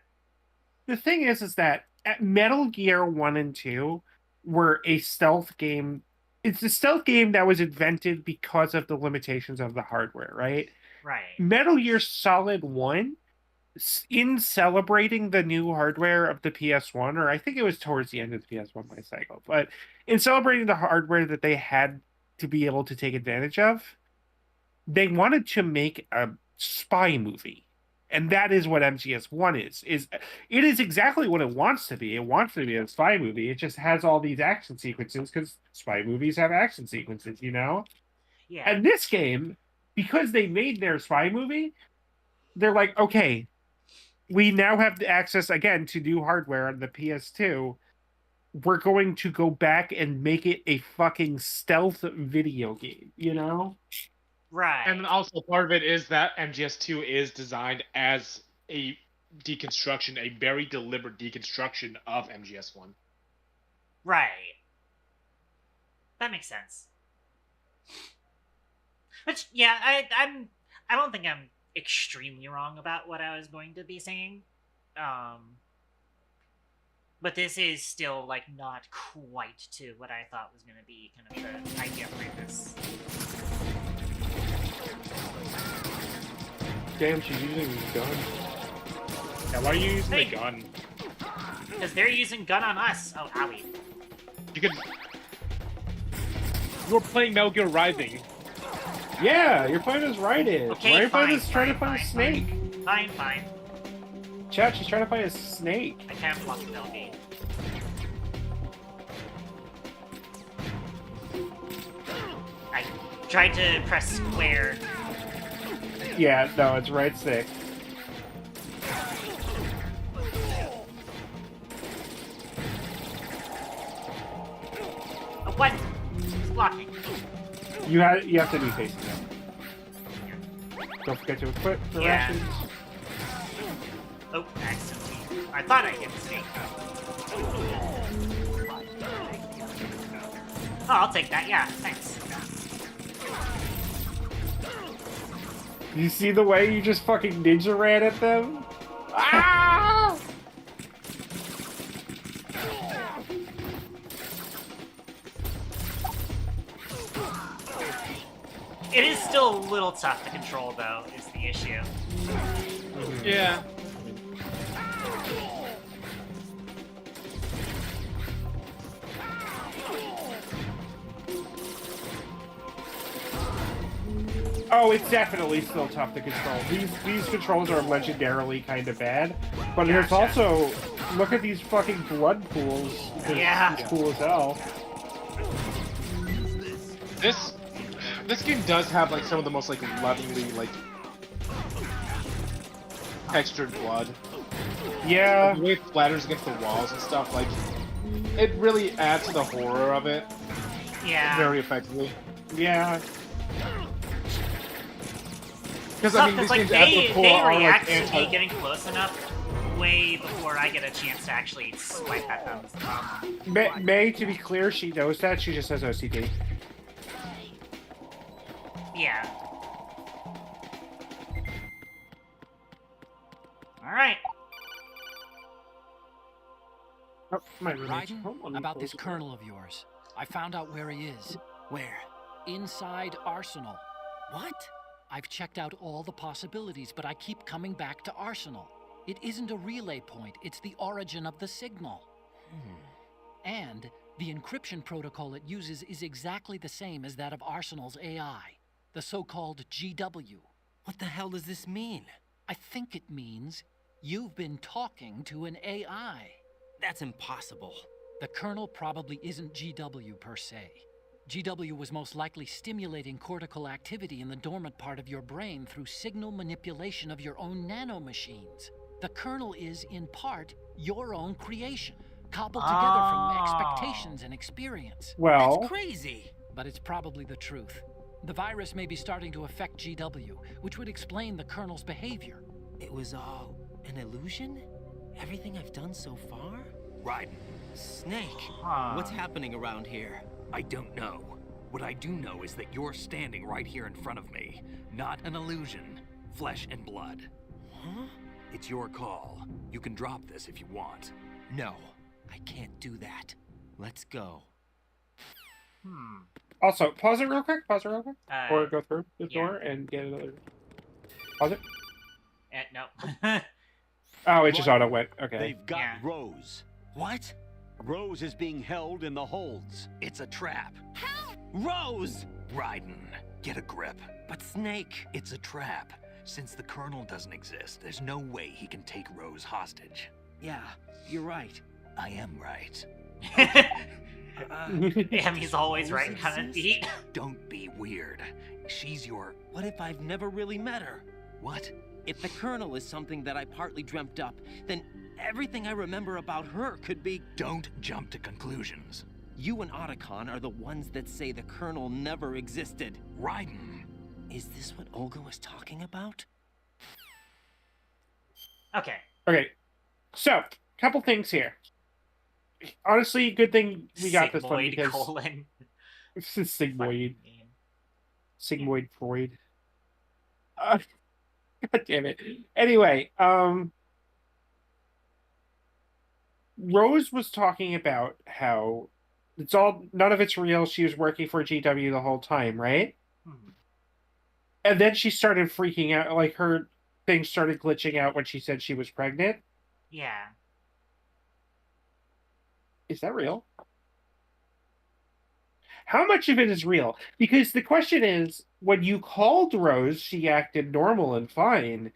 The thing is that Metal Gear 1 and 2 were a stealth game. It's a stealth game that was invented because of the limitations of the hardware, right? Right. Metal Gear Solid 1, in celebrating the new hardware of the PS1, or I think it was towards the end of the PS1 life cycle, but in celebrating the hardware that they had to be able to take advantage of, they wanted to make a spy movie. And that is what MGS1 is. It is exactly what it wants to be. It wants to be a spy movie. It just has all these action sequences because spy movies have action sequences, you know? Yeah. And this game, because they made their spy movie, they're like, okay, we now have the access again to new hardware on the PS2. We're going to go back and make it a fucking stealth video game, you know? Right. And also part of it is that MGS2 is designed as a deconstruction, a very deliberate deconstruction of MGS1. Right. That makes sense. Which, yeah, I don't think I'm extremely wrong about what I was going to be saying. But this is still, like, not quite to what I thought was going to be kind of the idea for this. Damn, she's using a gun. Yeah, why are you using Hey. the gun? Because they're using gun on us. Oh, owie. You could. You're playing Metal Gear Rising. Yeah, you're playing as Raiden. Okay, fine, is trying to fine, find a fine, snake. Fine. Chat, she's trying to find a snake. I can't block the game. I tried to press square. Yeah, no, it's right stick. Oh, what? It's blocking. You have to be facing them. Don't forget to equip the Yeah. rations. Oh, accidentally. I thought I hit the snake. Oh, I'll take that. Yeah, thanks. You see the way you just fucking ninja ran at them? Ah! It is still a little tough to control, though, is the issue. Yeah. Oh, it's definitely still tough to control. These controls are legendarily kind of bad, but there's Gotcha. also look at these fucking blood pools. Yeah. It's cool as hell. This game does have like some of the most like lovingly like textured blood. Yeah. The way it splatters against the walls and stuff, like it really adds to the horror of it Yeah. very effectively. Yeah. Because Tough, I mean, 'cause, these like, games at they the core are react like to me getting close enough way before I get a chance to actually swipe at them. May, to be clear, she knows that. She just has OCD. Yeah. Alright. Oh, my roommate's Raiden, home. about this colonel of yours. I found out where he is. Where? Inside Arsenal. What? I've checked out all the possibilities, but I keep coming back to Arsenal. It isn't a relay point, it's the origin of the signal. And the encryption protocol it uses is exactly the same as that of Arsenal's AI, the so-called GW. What the hell does this mean? I think it means you've been talking to an AI. That's impossible. The kernel probably isn't GW per se. GW was most likely stimulating cortical activity in the dormant part of your brain through signal manipulation of your own nanomachines. The kernel is, in part, your own creation, cobbled together from expectations and experience. Well, That's crazy. But it's probably the truth. The virus may be starting to affect GW, which would explain the kernel's behavior. It was all an illusion? Everything I've done so far? Raiden, Snake, Huh. what's happening around here? I don't know. What I do know is that you're standing right here in front of me. Not an illusion. Flesh and blood. Huh? It's your call. You can drop this if you want. No, I can't do that. Let's go. also, pause it real quick. Pause it real quick. Or Uh, go through the yeah. door and get another. Pause it. no. Oh, it just auto went. Okay. They've got Yeah. Rose. What? Rose is being held in the holds. It's a trap. Rose! Raiden, get a grip. But Snake... It's a trap. Since the Colonel doesn't exist, there's no way he can take Rose hostage. Yeah, you're right. I am right. Damn, he's always Rose right kind of exists? beat. Don't be weird. She's your... What if I've never really met her? What? If the Colonel is something that I partly dreamt up, then everything I remember about her could be... Don't jump to conclusions. You and Otacon are the ones that say the Colonel never existed. Raiden. Is this what Olga was talking about? Okay. Okay. So, couple things here. Honestly, good thing we got this one Sigmoid because colon. this is Sigmoid. Name. Sigmoid Freud. God damn it. Anyway, Rose was talking about how none of it's real. She was working for GW the whole time, right? And then she started freaking out, like her thing started glitching out when she said she was pregnant. Yeah. Is that real? How much of it is real? Because the question is, when you called Rose, she acted normal and fine.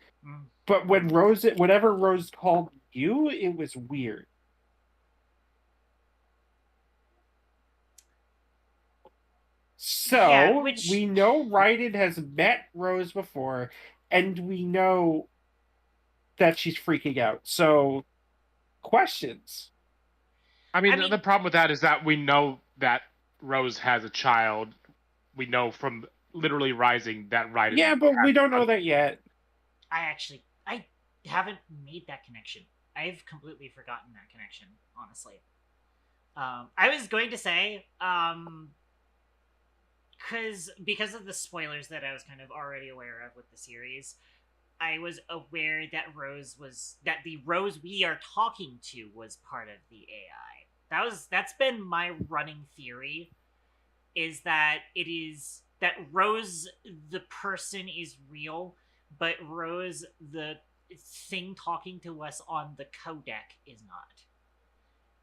But when whenever Rose called you, it was weird. So, Yeah, we know Raiden has met Rose before, and we know that she's freaking out. So, questions. I mean, the problem with that is that we know that Rose has a child. We know from literally Rising that Raiden... Yeah, but we don't know that yet. I haven't made that connection. I've completely forgotten that connection, honestly. I was going to say, because of the spoilers that I was kind of already aware of with the series, I was aware that the Rose we are talking to was part of the AI. That's been my running theory, is that Rose the person is real, but Rose the thing talking to us on the codec is not.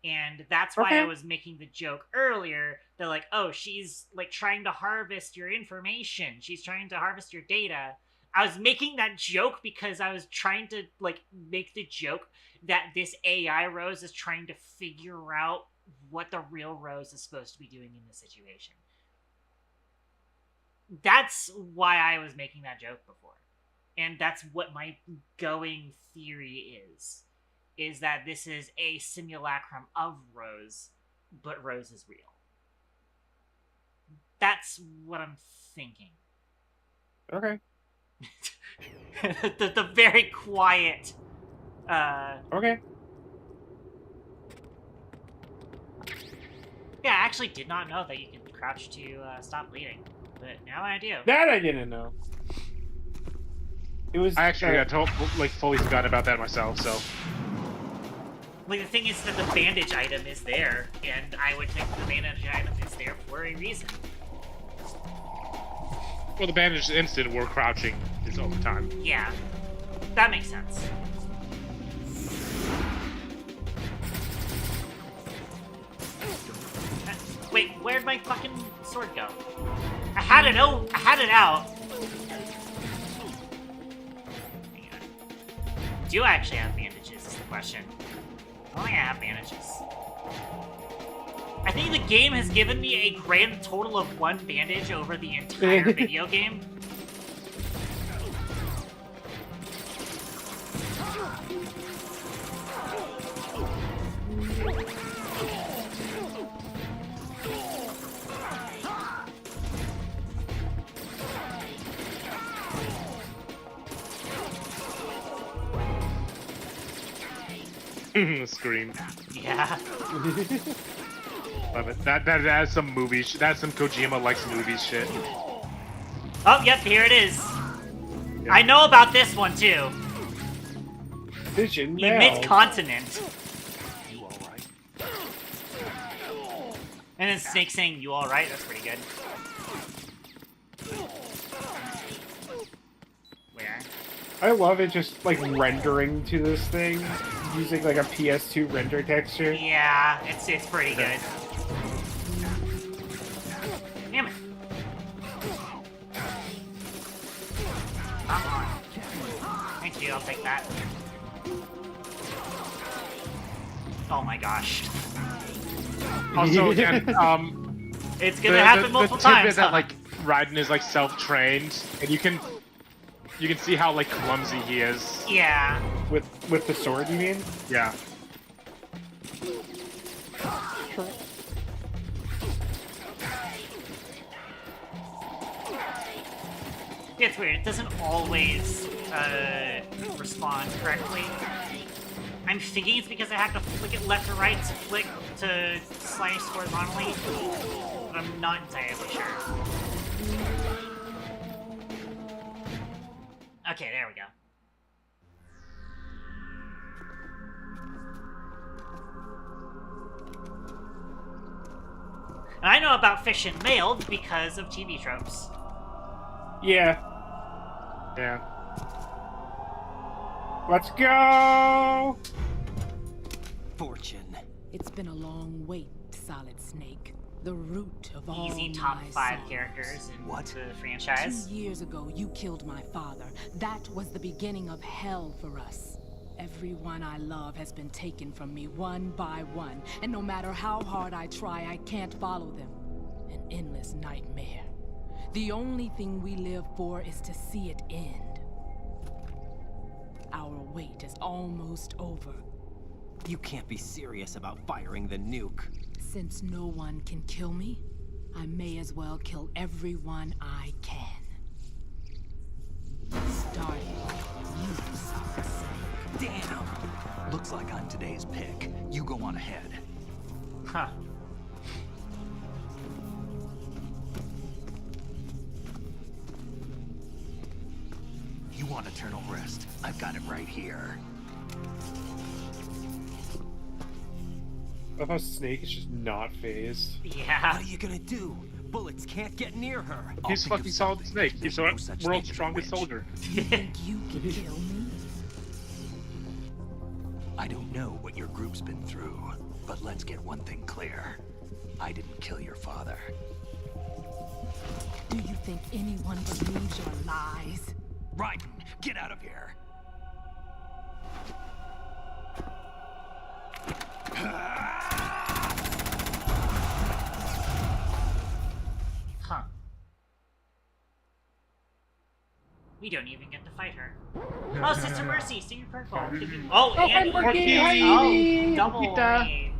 And that's why I was making the joke earlier that, like, oh, she's, like, trying to harvest your information. She's trying to harvest your data. I was making that joke because I was trying to, like, make the joke that this AI Rose is trying to figure out what the real Rose is supposed to be doing in this situation. That's why I was making that joke before. And that's what my going theory is that this is a simulacrum of Rose, but Rose is real. That's what I'm thinking. Okay. the very quiet. Okay. Yeah, I actually did not know that you can crouch to stop bleeding, but now I do. That I didn't know. It was. I actually fully forgot about that myself. So Like, the thing is that the bandage item is there, and I would think the bandage item is there for a reason. well, the bandage is instant where crouching is over time. Yeah, that makes sense. Wait, where'd my fucking sword go? I had it out. I had it out. Hang on. Do I actually have bandages? Is the question. I don't think I have bandages. I think the game has given me a grand total of 1 bandage over the entire video game. Scream. Yeah. Love it. That's some movie. That's some Kojima likes movies shit. Oh, yep, here it is. Yeah. I know about this one too. Vision now. Mid-continent. You alright? And then Snake saying, "You alright?" That's pretty good. Where? I love it just like rendering to this thing using like a PS2 render texture. Yeah, it's pretty good. Damn it. Come on. Thank you, I'll take that. Oh my gosh. Also, again, It's gonna happen multiple times. That like Raiden is like self-trained, and you can see how like clumsy he is. Yeah. With the sword, you mean? Yeah. Sure. It's weird. It doesn't always respond correctly. I'm thinking it's because I have to flick it left or right to flick to slice horizontally, but I'm not entirely sure. Okay, there we go. And I know about fish and mailed because of TV tropes. Yeah. Yeah. Let's go! Fortune. It's been a long wait, Solid Snake. The root of all Easy top my 5 sorrows. characters in What? the franchise. 2 years ago, you killed my father. That was the beginning of hell for us. Everyone I love has been taken from me one by one, and no matter how hard I try, I can't follow them. An endless nightmare. The only thing we live for is to see it end. Our wait is almost over. You can't be serious about firing the nuke. Since no one can kill me, I may as well kill everyone I can. Starting with you, Solid Snake. Damn! Looks like I'm today's pick. You go on ahead. Huh. You want eternal rest? I've got it right here. I love how Snake is just not phased. Yeah. What are you gonna do? Bullets can't get near her. I'll He's think of fucking Solid something. Snake. He's the There's no such world's thing as a strongest witch. soldier. You think you can kill me? I don't know what your group's been through, but let's get one thing clear. I didn't kill your father. Do you think anyone believes your lies? Raiden, get out of here! Huh. We don't even get to fight her. Oh, Sister Mercy, Senior Purple. Oh, and Morky, Oh, hi. double Kita. raid.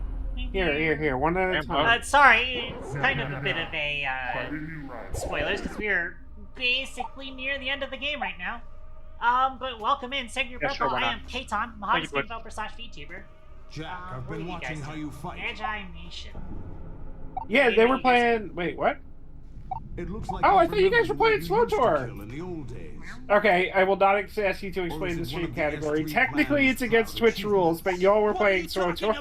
Here. One at a time. Sorry, it's kind of a bit of a spoilers because we are basically near the end of the game right now. But welcome in, Segment Yeah, sure, Purple. why I not? am Katon, Thank Mahogany you, game developer / VTuber. Jack, I've what been are you watching guys how doing? you fight. Magi Nation. Yeah, they were playing. Wait, what? It looks like Oh, I you've thought you guys were remembered playing what you Slow used to Tour. kill in the old days. Okay, I will not ask you to Or explain is the it one stream of the category. S3 Technically, plan's it's against proud Twitch rules, but y'all were playing Slow Tour.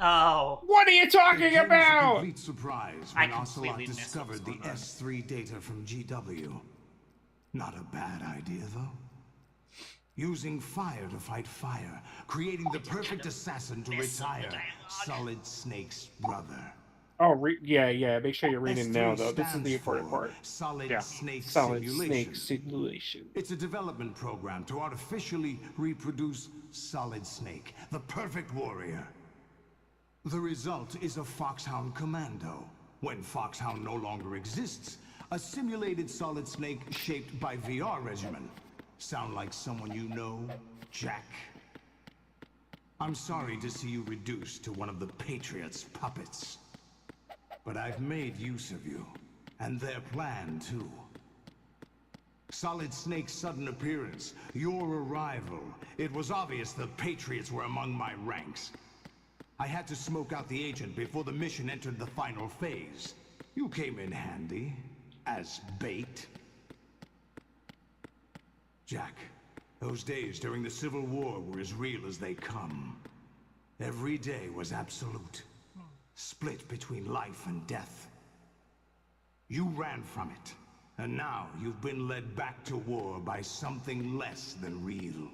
Oh. What are you It talking came as a about? complete surprise I when Ocelot completely missed discovered what the was going on. S3 data from GW. Not a bad idea, though. Using fire to fight fire, creating the perfect assassin to miss some of the retire dialogue. Solid Snake's brother. Oh, yeah. Make sure you're reading S3 now, though. This is stands the important for part. Solid Yeah. Snake Solid Simulation. Snake Simulation. It's a development program to artificially reproduce Solid Snake, the perfect warrior. The result is a Foxhound Commando. When Foxhound no longer exists, a simulated Solid Snake shaped by VR regimen. Sound like someone you know, Jack? I'm sorry to see you reduced to one of the Patriots' puppets. But I've made use of you, and their plan too. Solid Snake's sudden appearance, your arrival. It was obvious the Patriots were among my ranks. I had to smoke out the agent before the mission entered the final phase. You came in handy, as bait. Jack, those days during the Civil War were as real as they come. Every day was absolute. Split between life and death. You ran from it, and now you've been led back to war by something less than real.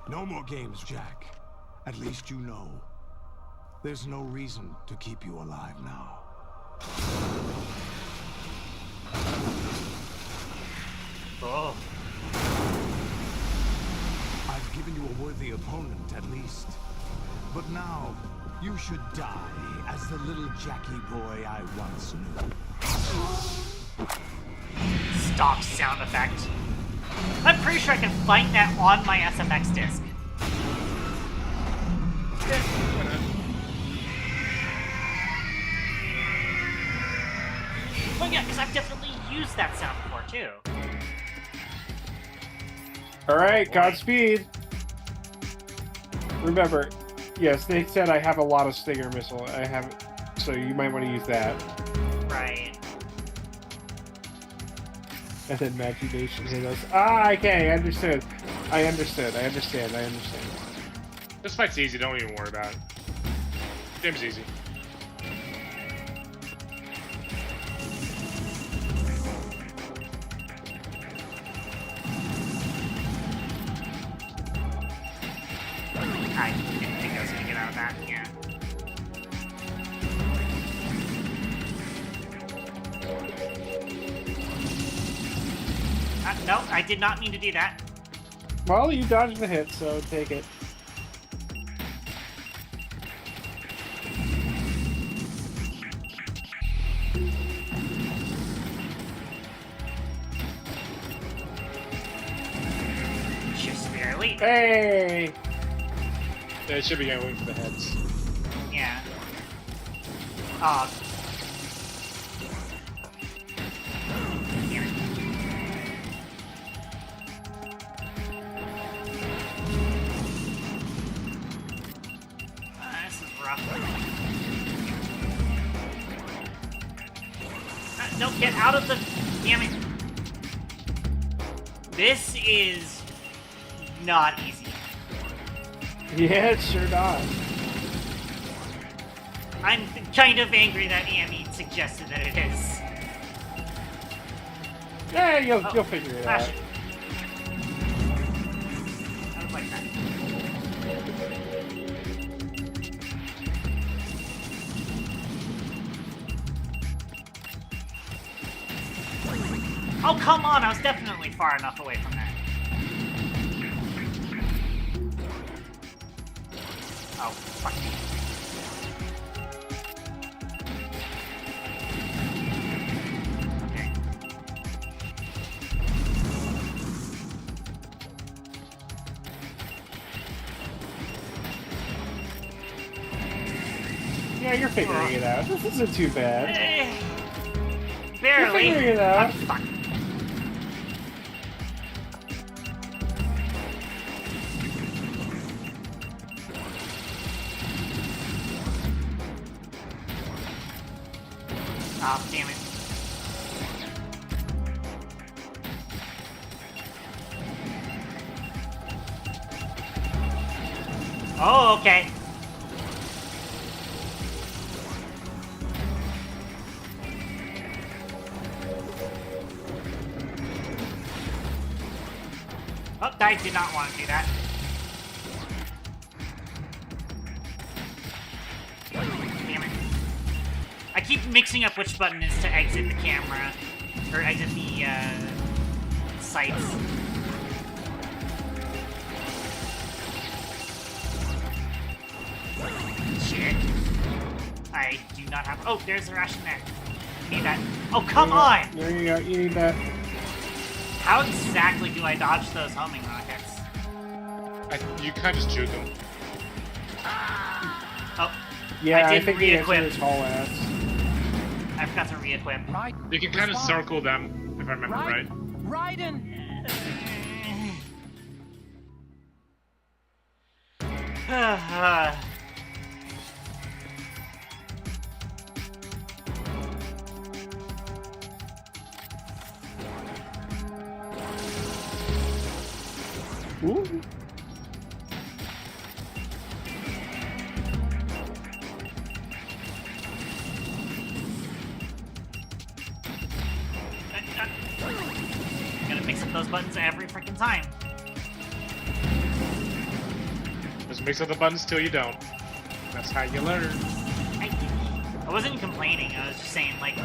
No more games, Jack. At least you know. There's no reason to keep you alive now. Oh. I've given you a worthy opponent, at least. But now, you should die as the little Jackie boy I once knew. Stop sound effect. I'm pretty sure I can find that on my SFX disc. Well, yeah, because I've definitely used that sound before, too. Alright, Godspeed. Remember, yes, they said I have a lot of Stinger missile. I have, so you might want to use that. Right. And then Imagination hit us. Ah, okay, I understood. I understand. This fight's easy, don't even worry about it. Game's easy. I didn't think I was gonna get out of that, yeah. No, I did not mean to do that. Well, you dodged the hit, so take it. Just barely. Hey! They should be going for the heads. Yeah. Oh. Damn it. This is rough. No, get out of the... Damn it. This is not easy. Yeah, it's sure not. I'm kind of angry that Amy suggested that it is. Yeah, you'll figure it out. Flash it. I don't like that. Oh, come on! I was definitely far enough away from that. Oh, fuck me. Yeah, you're figuring it out. This isn't too bad. Barely. You're figuring it out. Oh, fuck. Oh, damn it. Oh, okay. Oh, I did not want to do that. Damn it. I keep mixing up which button is to exit the camera. Or exit the, sights. Shit. I do not have... Oh, there's the ration there. Need that. Oh, come on! There you go. You need that. How exactly do I dodge those homing rockets? You kind of just shoot them. Oh, Yeah, I did think the answer re-equip. is haul ass. I forgot to re-equip. You can kind of circle them, if I remember right. Raiden! Ooh. I'm gonna mix up those buttons every freaking time. Just mix up the buttons till you don't. That's how you learn. I wasn't complaining, I was just saying, like...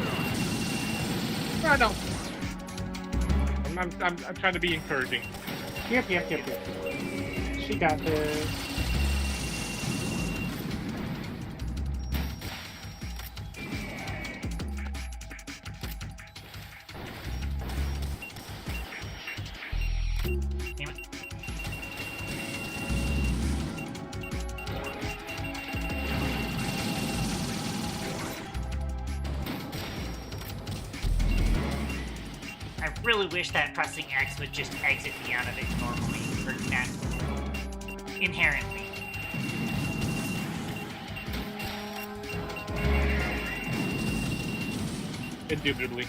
No. I'm trying to be encouraging. Yep. She got this. Damn it. I really wish that pressing X would just exit me out of it normally, or not inherently. Indubitably.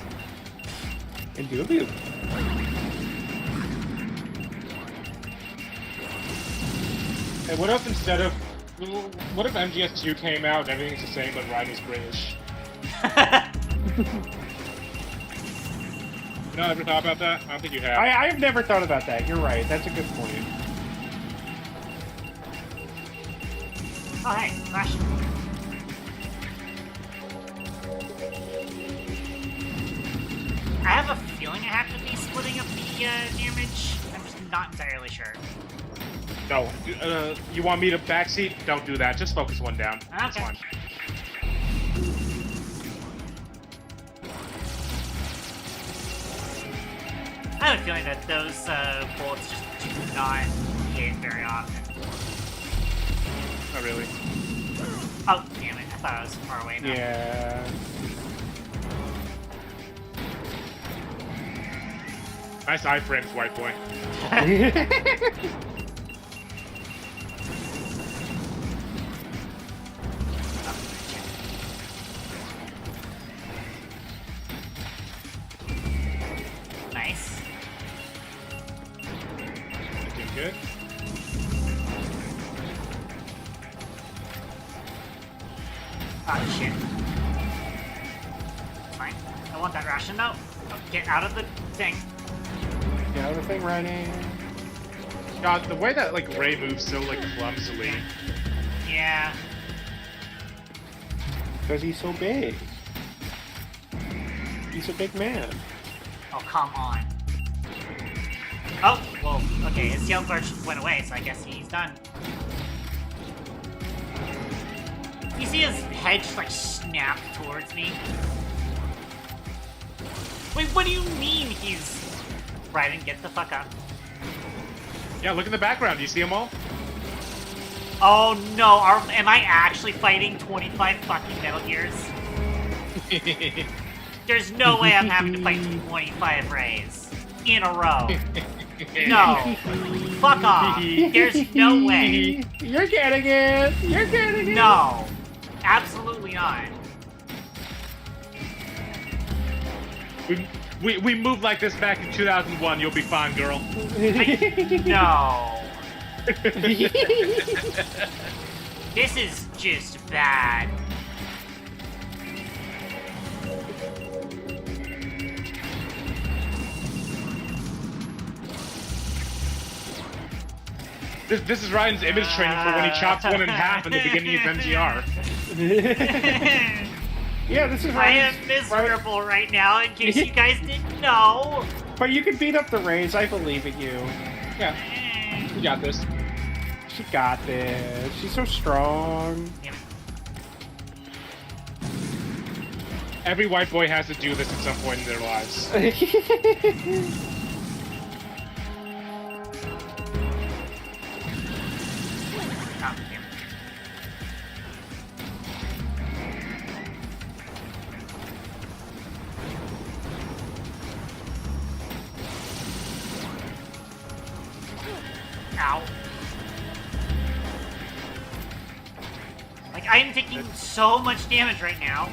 Indubitably. Hey, what if instead of... What if MGS2 came out and everything's the same but Raiden's British? You ever thought about that? I don't think you have. I've never thought about that. You're right. That's a good point. Oh, hey, Ration. I have a feeling I have to be splitting up the damage. I'm just not entirely sure. No, you want me to backseat? Don't do that. Just focus one down. That's Okay. fine. I have a feeling that those bullets just do not hit very often. Not really. Oh, damn it. I thought I was far away now. Yeah. Nice iframes, white boy. Nice. Looking good. Oh, shit. Fine. I want that ration now. Oh, get out of the thing. Get out of the thing, running. God, the way that like Ray moves so like clumsily. Yeah. Because he's so big. He's a big man. Oh, come on. Oh, well, okay, his yellow bar just went away, so I guess he's done. You see his head just, like, snap towards me? Wait, what do you mean he's... Raiden, get the fuck up. Yeah, look in the background. Do you see them all? Oh no, am I actually fighting 25 fucking Metal Gears? There's no way I'm having to fight 25 Rays in a row. No. Fuck off. There's no way. You're getting it. You're getting it. No. Absolutely not. We moved like this back in 2001. You'll be fine, girl. No. This is just bad. This is Ryan's image training for when he chops one in half in the beginning of MGR. Yeah, this is I am miserable right now, in case you guys didn't know. But you can beat up the Rays. I believe in you. Yeah, you got this. She got this. She's so strong. Yeah. Every white boy has to do this at some point in their lives. Oh, damn. Ow. Like, I'm taking so much damage right now.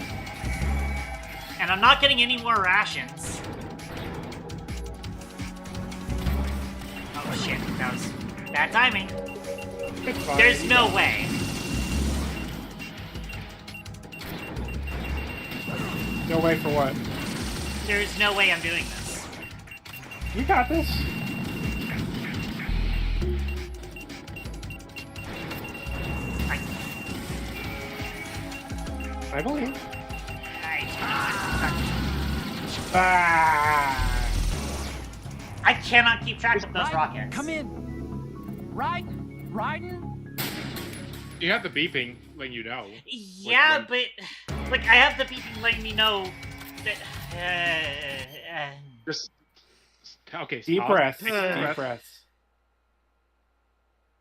And I'm not getting any more rations. Oh shit, that was bad timing. There's no way. No way for what? There's no way I'm doing this. You got this. I believe. Ah! I cannot keep track of those rockets. Come in. Riding? You have the beeping letting you know. Yeah, but like I have the beeping letting me know that. Just okay. Deep stop. breaths. Take a Deep breath. breaths.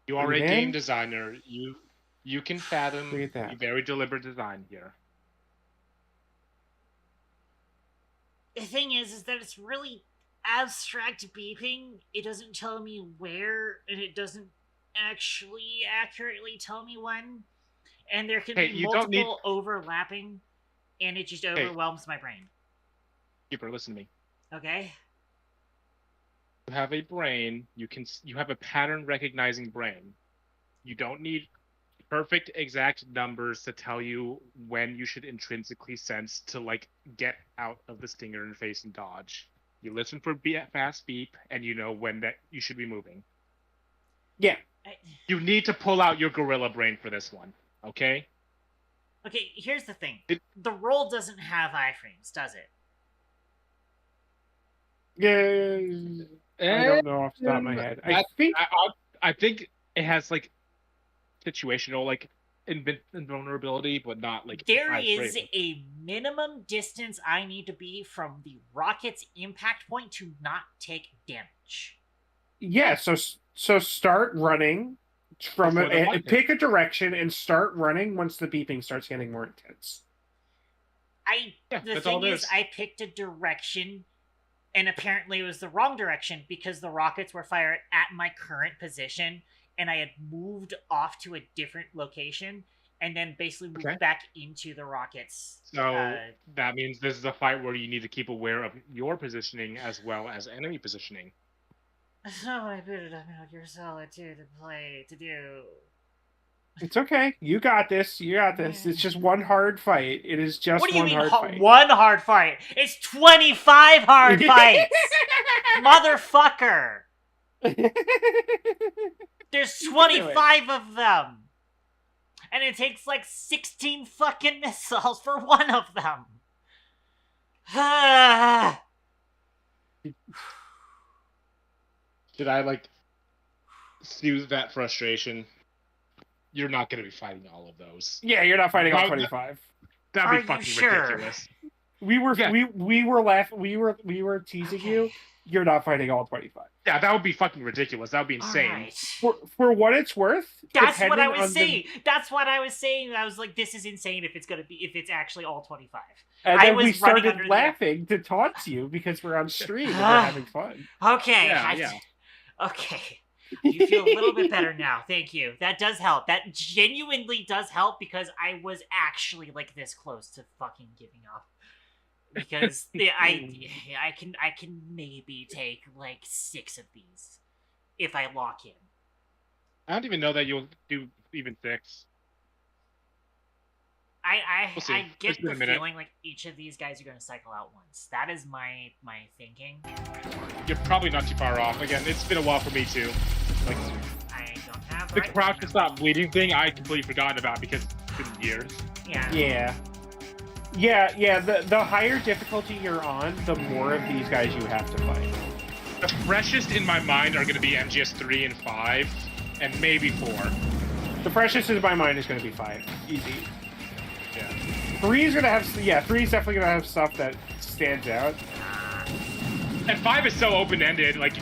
You are a Breathe game in. designer. You can fathom Breathe out. a very deliberate design here. The thing is that it's really abstract beeping. It doesn't tell me where, and it doesn't actually accurately tell me when. And there can Hey, be you don't need- multiple overlapping, and it just overwhelms my brain. Keeper, listen to me. Okay? You have a brain. You have a pattern recognizing brain. You don't need perfect exact numbers to tell you when you should intrinsically sense to like get out of the stinger interface and dodge. You listen for fast beep, and you know when that you should be moving. Yeah. You need to pull out your gorilla brain for this one, okay? Okay, here's the thing. The roll doesn't have iframes, does it? Yeah. I don't know off the top of my head. I think it has like situational like invulnerability, but not like There is a minimum distance I need to be from the rocket's impact point to not take damage. Yeah, so start running from Before the a, light pick a direction and start running once the beeping starts getting more intense. The that's all thing it is, is. I picked a direction, and apparently it was the wrong direction because the rockets were fired at my current position, and I had moved off to a different location, and then basically moved back into the rockets. So that means this is a fight where you need to keep aware of your positioning as well as enemy positioning. So I booted up Metal Gear Solid 2 to do. It's okay. You got this. You got this. It's just one hard fight. It is just What do you one mean hard fight. one hard fight? It's 25 hard fights! Motherfucker! There's 25 of them! And it takes like 16 fucking missiles for one of them! Did I like soothe that frustration? You're not going to be fighting all of those. Yeah, you're not fighting all 25. That'd be fucking ridiculous. We were laughing. We were teasing you. You're not fighting all 25. Yeah, that would be fucking ridiculous. That would be insane. Alright. For what it's worth, That's what I depending was on saying. That's what I was saying. I was like, this is insane if it's actually all 25. And I then was we running started under the- laughing to taunt you because we're on stream and we're having fun. Okay. Yeah. Okay. You feel a little bit better now. Thank you. That does help. That genuinely does help because I was actually like this close to fucking giving up. Because I can maybe take like 6 of these if I lock in. I don't even know that you'll do even 6. We'll see. I get Just in a the minute. feeling like each of these guys are going to cycle out once. That is my thinking. You're probably not too far off. Again, it's been a while for me too. Like I don't have the right crouch to now. stop bleeding thing, I completely forgotten about because it's been years. Yeah. Yeah. The higher difficulty you're on, the more of these guys you have to fight. The freshest in my mind are going to be MGS 3 and 5, and maybe 4. The freshest in my mind is going to be 5. Easy. Yeah. 3 is going to have... Yeah, 3 is definitely going to have stuff that stands out. And 5 is so open-ended, like,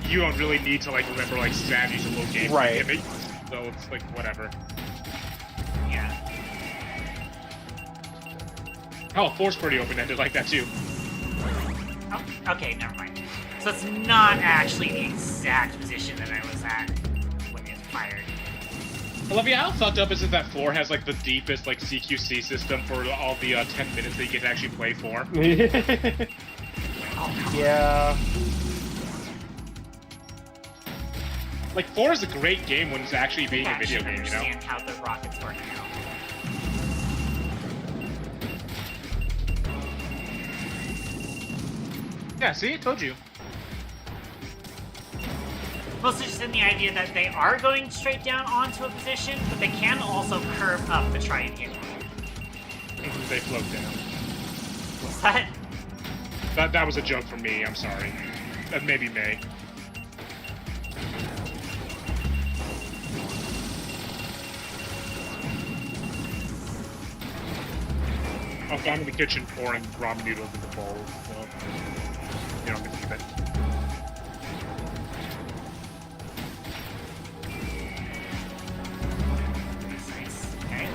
you don't really need to, like, remember, like, strategies and little games. Right. So it's, like, whatever. Yeah. Oh, 4's pretty open-ended like that, too. Oh, okay, never mind. So it's not actually the exact position that I was at when it fired. Olivia, how fucked up is it that 4 has, like, the deepest, like, CQC system for all the 10 minutes that you get to actually play for? Yeah. Like, 4 is a great game when it's actually being a video game, you know? Understand how the rockets work now. Yeah, see? I told you. Mostly just in the idea that they are going straight down onto a position, but they can also curve up to try and hit one. They float down. What's that? That was a joke from me, I'm sorry. Maybe May. I'm down in the kitchen pouring ramen noodles in the bowl, so you don't get to keep it. Nice. Okay.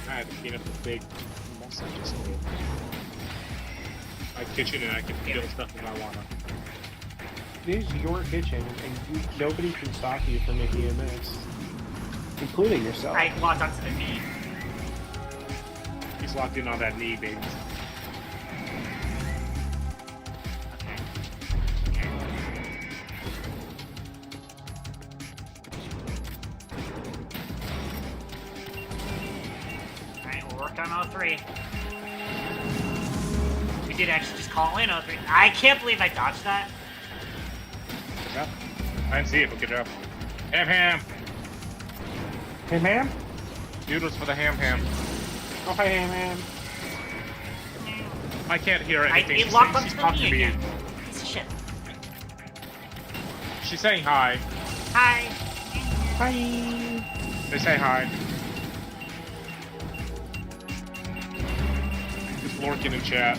I had to clean up the big mess I just made. My kitchen, and I can kill stuff if I wanna. It is your kitchen, and nobody can stop you from making a mess. Including yourself. I locked onto the knee. He's locked in on that knee, baby. Alright, we'll work on all 3. We did actually just call in all 3. I can't believe I dodged that. Yeah. I didn't see it, but get it up. Ham ham! Ham ham? Noodles for the ham ham. Oh, hi, ham ham. I can't hear anything It she's locked saying. onto She's the talking knee to me. again. Piece of shit. She's saying hi. Hi. Hi. They say hi. Just lurking in chat.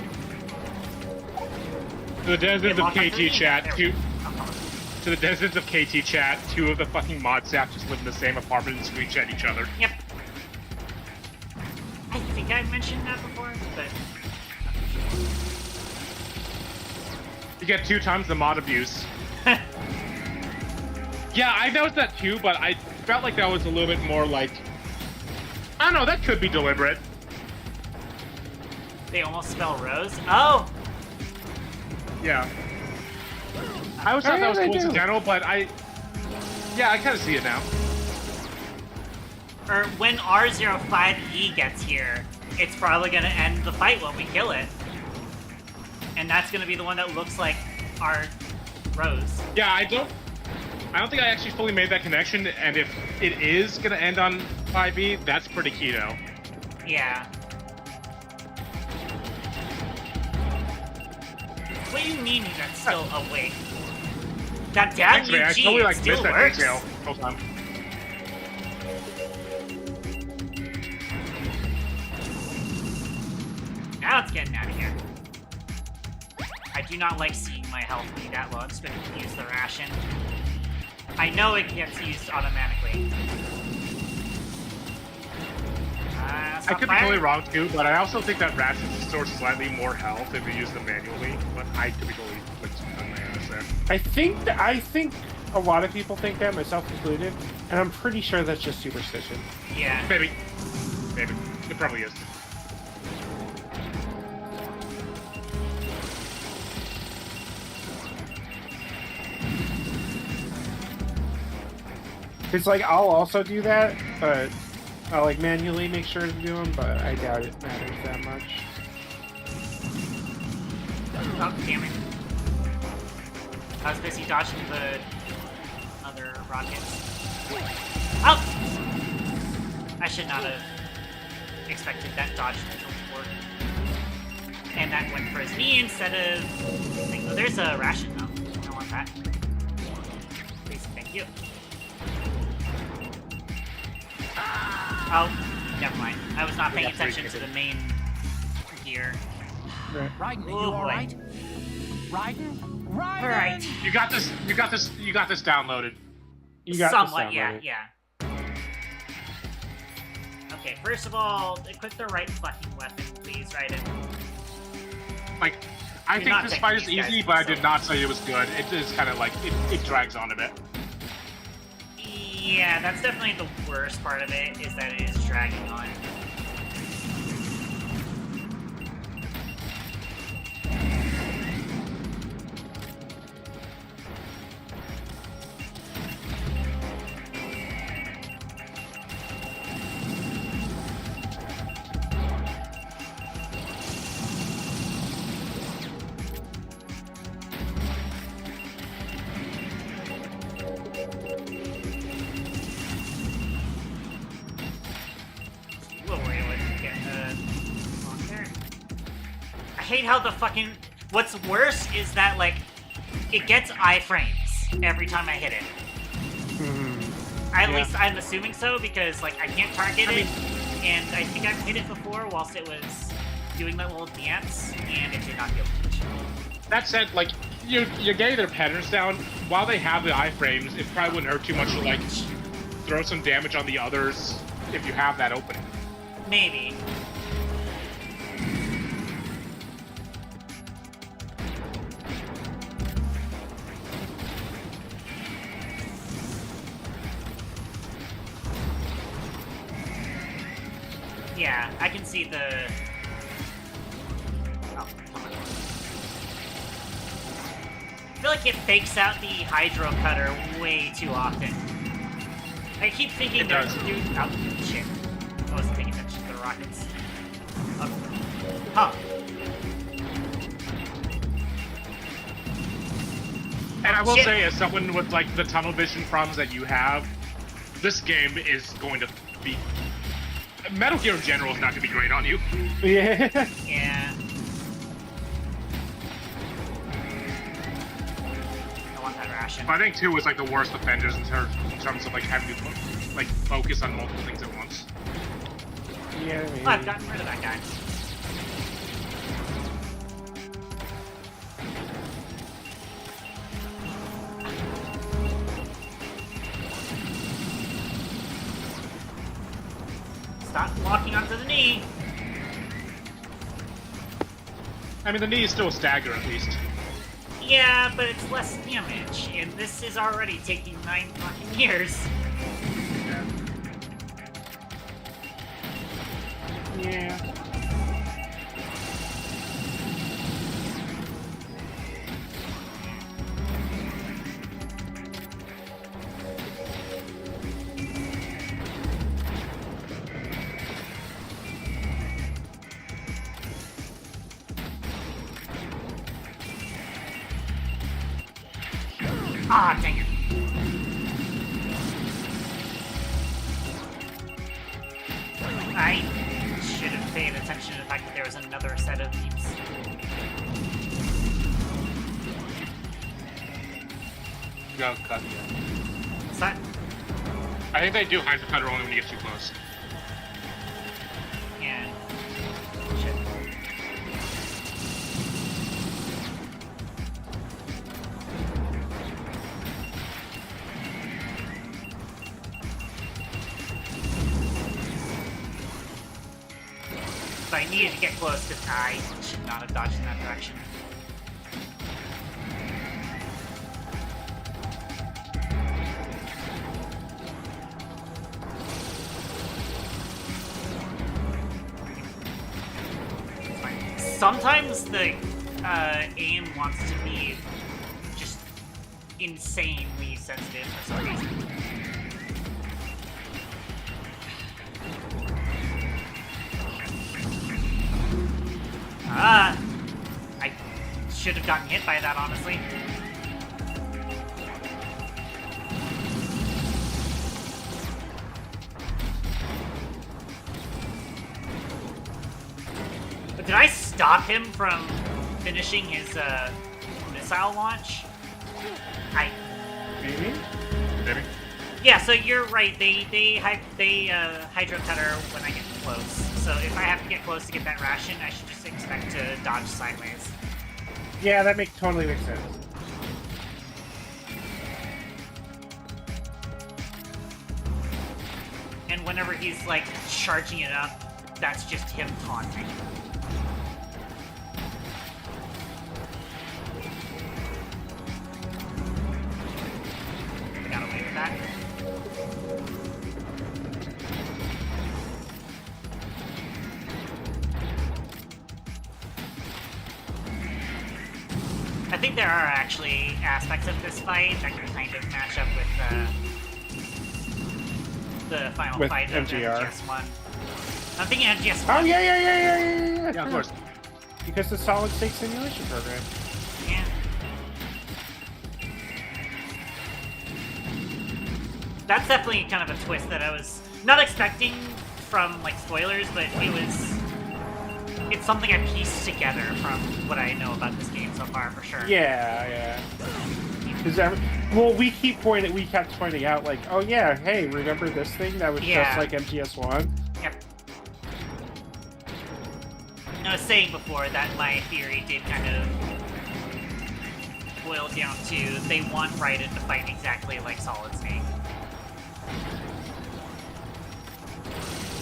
To the denizens of KT chat, to the denizens of KT chat, 2 of the fucking mod staff just live in the same apartment and screech at each other. Yep. I think I mentioned that before, but You get 2 times the mod abuse. Yeah, I noticed that too, but I felt like that was a little bit more like... I don't know, that could be deliberate. they almost spell rose. Oh! Yeah. I always thought that was they do. coincidental, but yeah, I kind of see it now. Or when R05E gets here, it's probably going to end the fight when we kill it. And that's going to be the one that looks like our rose. Yeah, I don't think I actually fully made that connection, and if it is gonna end on 5e, that's pretty keto. Yeah. What do you mean that's still awake? That damn Thanks, man. I UG totally like still missed that works. detail. Hold on. Now it's getting out of here. I do not like seeing my health be that low. I'm just going to use the ration. I know it gets used automatically. I could be totally wrong too, but I also think that rations restore slightly more health if you use them manually. But I could be totally on my ass there. I think a lot of people think that, myself included, and I'm pretty sure that's just superstition. Yeah. Maybe. It probably is. It's like, I'll also do that, but I'll like manually make sure to do them, but I doubt it matters that much. Oh, damn it. I was busy dodging the other rockets. Oh! I should not have expected that dodge to work. And that went for his knee instead of... Oh, there's a ration though. I don't want that. Please, thank you. Oh, never mind. I was not paying attention to the main gear. Raiden, are you Oh, boy. alright? Raiden? Raiden! Alright. You got this downloaded. You got Somewhat, this yeah, downloaded. yeah. Okay, first of all, equip the right fucking weapon, please, Raiden. Like, I You're think not this taking fight is these guys easy, but I so- did not say it was good. It is kind of like, it drags on a bit. Yeah, that's definitely the worst part of it, is that it is dragging on. We'll wait to get on there. I hate how the fucking... What's worse is that, like, it gets iframes every time I hit it. At least I'm assuming so, because, like, I can't target it, and I think I've hit it before whilst it was doing that little dance, and it did not feel much. That said, like, you're getting their patterns down. While they have the iframes, it probably wouldn't hurt too much to, like, throw some damage on the others if you have that open. Maybe. Yeah, I can see the... Oh, come on. I feel like it fakes out the hydro cutter way too often. I keep thinking It they're does. doing... Oh, shit. I wasn't paying attention to the rockets. Oh. Huh. And I will Shit. say, as someone with, like, the tunnel vision problems that you have, this game is going to be... Metal Gear in general is not going to be great on you. Yeah. Yeah. I want that ration. I think 2 is, like, the worst offenders in terms of, like, having to, like, focus on multiple things at once. Yeah, maybe. Oh, I've gotten rid of that guy. Stop walking onto the knee. I mean, the knee is still a stagger, at least. Yeah, but it's less damage, and this is already taking 9 fucking years. Yeah. Ah, dang it. I should have paid attention to the fact that there was another set of these. Go cut, yeah. What's that? I think they do hydro cutter only when you get too close. Yeah. Shit. I needed to get close because I should not have dodged in that direction. Sometimes the aim wants to be just insanely sensitive for some reason. I should have gotten hit by that, honestly. But did I stop him from finishing his missile launch? Maybe? Maybe. Yeah, so you're right. They hydro cutter when I get close. So if I have to get close to get that ration, I should just expect to dodge sideways. Yeah, that totally makes sense. And whenever he's like charging it up, that's just him taunting. Got away with that. I think there are actually aspects of this fight that can kind of match up with the final With fight of MGR. MGS1. I'm thinking MGS1. Oh, yeah. Yeah, of course. Because the solid state simulation program. Yeah. That's definitely kind of a twist that I was not expecting from, like, spoilers, but it's something I pieced together from what I know about this game so far, for sure. Yeah. Because we kept pointing out, like, oh yeah, hey, remember this thing that was just like MGS1? Yep. I was saying before that my theory did kind of boil down to they want Raiden to fight exactly like Solid Snake.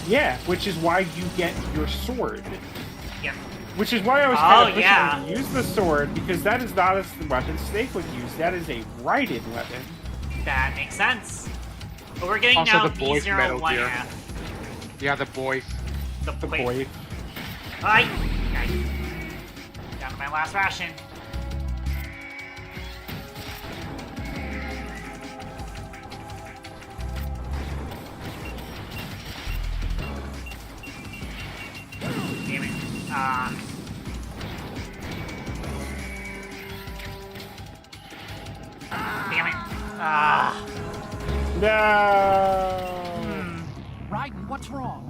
Yeah, which is why you get your sword. Yep. Which is why I was kind of pushing yeah. him to use the sword, because that is not a weapon Snake would use. That is a Raiden weapon. That makes sense. But we're getting Also now the boy from Metal B01 Gear. half. Yeah, the boy. The The boy. boy. Aye. Down to my last ration. Damn it. Damn it. No! Raiden, what's wrong?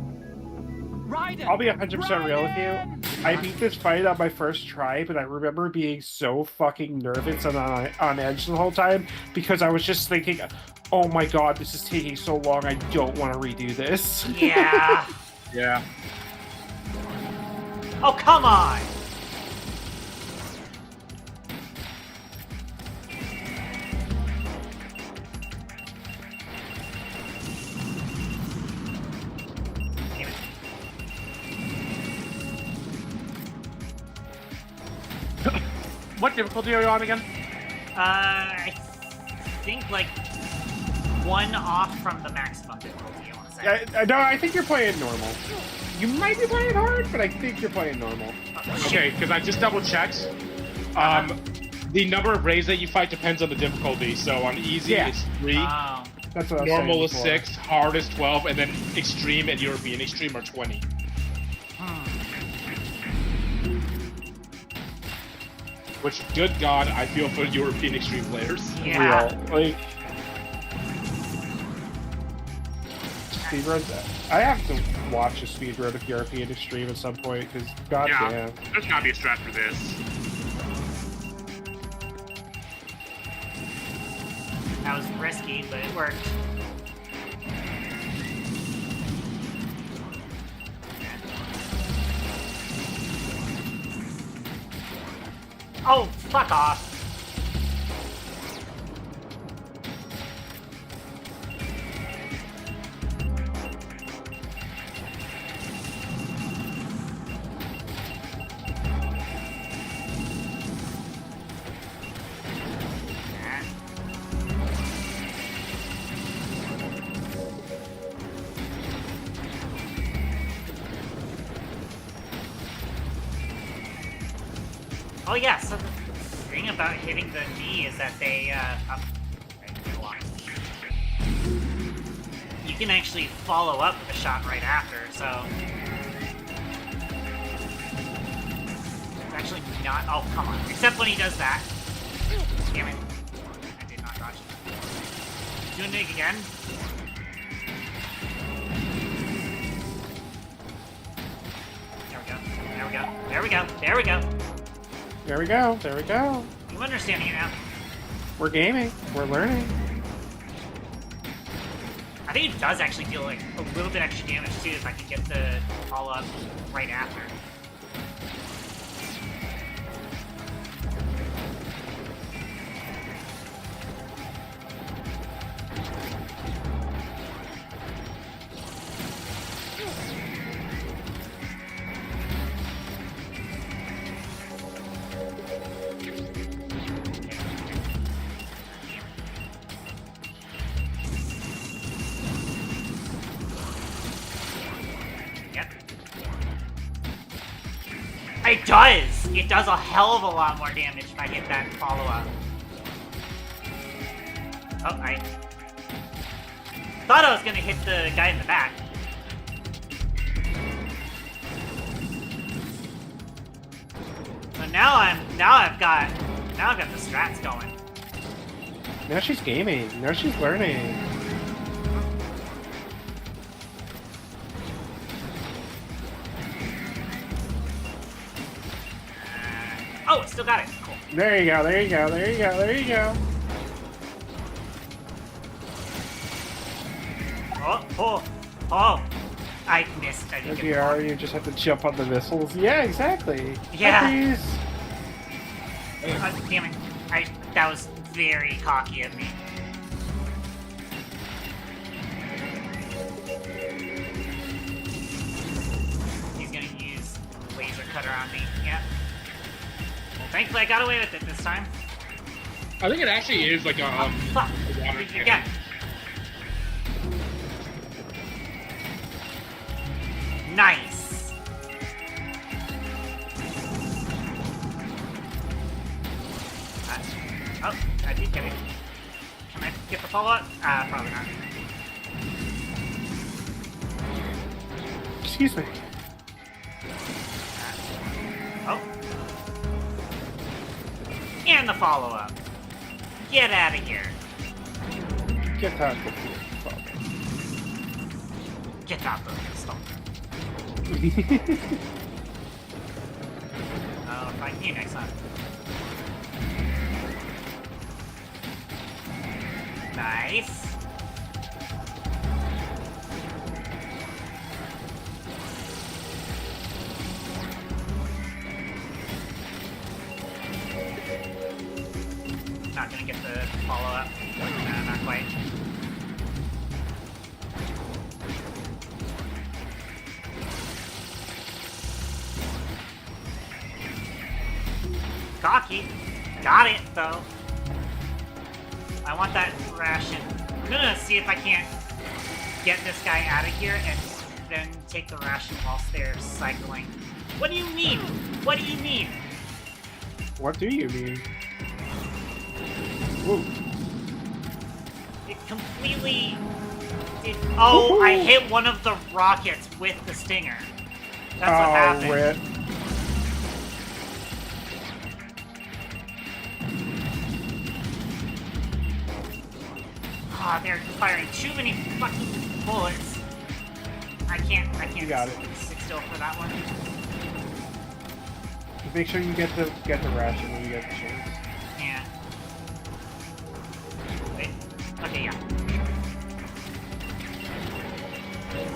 Raiden! I'll be 100% real with you. I beat this fight on my first try, but I remember being so fucking nervous and on edge the whole time because I was just thinking, oh my god, this is taking so long, I don't want to redo this. Yeah. Yeah. Oh, come on! Damn it. What difficulty are you on again? I think like one off from the maximum difficulty, I want to say. No, I think you're playing normal. You might be playing hard, but I think you're playing normal. Okay, because I just double checked. The number of raids that you fight depends on the difficulty. So on easy, it's 3. Oh. That's what I was Normal saying is before. 6, hard is 12, and then extreme and European extreme are 20. Which, good God, I feel for European extreme players. Yeah. Real. Like, speedruns. I have to watch a speedrun of European Extreme at some point because goddamn. There's gotta be a strat for this. That was risky, but it worked. Oh, fuck off. Oh yeah, so the thing about hitting the knee is that they, you can actually follow up with a shot right after, so... It's actually not... Oh, come on. Except when he does that. Damn it. I did not dodge it. Doing it again? There we go. There we go. There we go. There we go. There we go. I'm understanding it now. We're gaming. We're learning. I think it does actually deal like a little bit extra damage too if I can get the follow-up right after. It does! It does a hell of a lot more damage if I hit that follow-up. Oh, I thought I was gonna hit the guy in the back. So now I've got the strats going. Now she's gaming. Now she's learning. Oh, still got it. Cool. There you go. There you go. There you go. There you go. Oh! I missed. I didn't If get you the are, block. you just have to jump on the missiles. Yeah, exactly. Yeah. Please. Damn it. That was very cocky of me. He's gonna use laser cutter on me. Yeah. Well, thankfully I got away with it this time. I think it actually is like a Fuck. a water You cannon. got Nice. Oh, I did get it. Can I get the follow-up? Probably not. Excuse me. Oh. And the follow-up. Get out of here. Get out of here. Get out of here, stop. I'll find you next time. Nice. Not gonna get the follow-up. Nah, not quite. Cocky. Got it, though. I want that ration. I'm gonna see if I can't get this guy out of here and then take the ration whilst they're cycling. What do you mean? What do you mean? What do you mean? Woo. It completely... Oh, I hit one of the rockets with the stinger. That's what happened. Rip. Ah, they're firing too many fucking bullets. I can't You got it. sit still for that one. Make sure you get the ration when you get the chance. Yeah. Wait. Okay, yeah.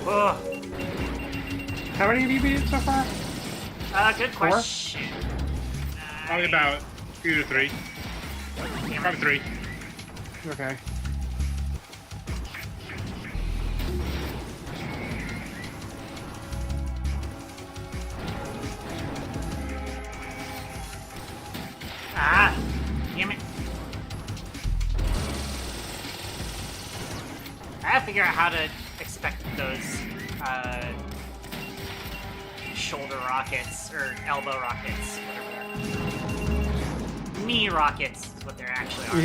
Ugh. How many have you beaten so far? Good question. Probably about 2 to 3. Probably 3. Okay. Ah! Damn it. I gotta figure out how to expect those, shoulder rockets, or elbow rockets, whatever they're. knee rockets is what they're actually are.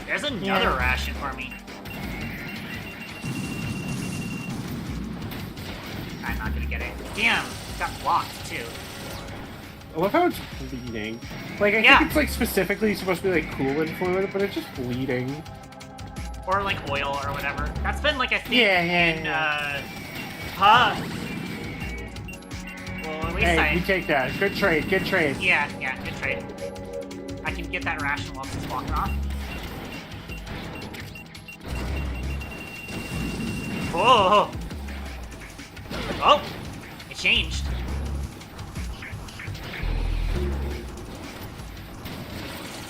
There's another ration for me. I'm not gonna get it. Damn, it got blocked too. I love how it's bleeding. Like, I think it's like specifically supposed to be like coolant fluid, but it's just bleeding. Or like oil or whatever. That's been like a thing in well, at least hey, you take that. Good trade, good trade. Yeah, good trade. I can get that ration while it's walking off. Whoa! Oh! It changed.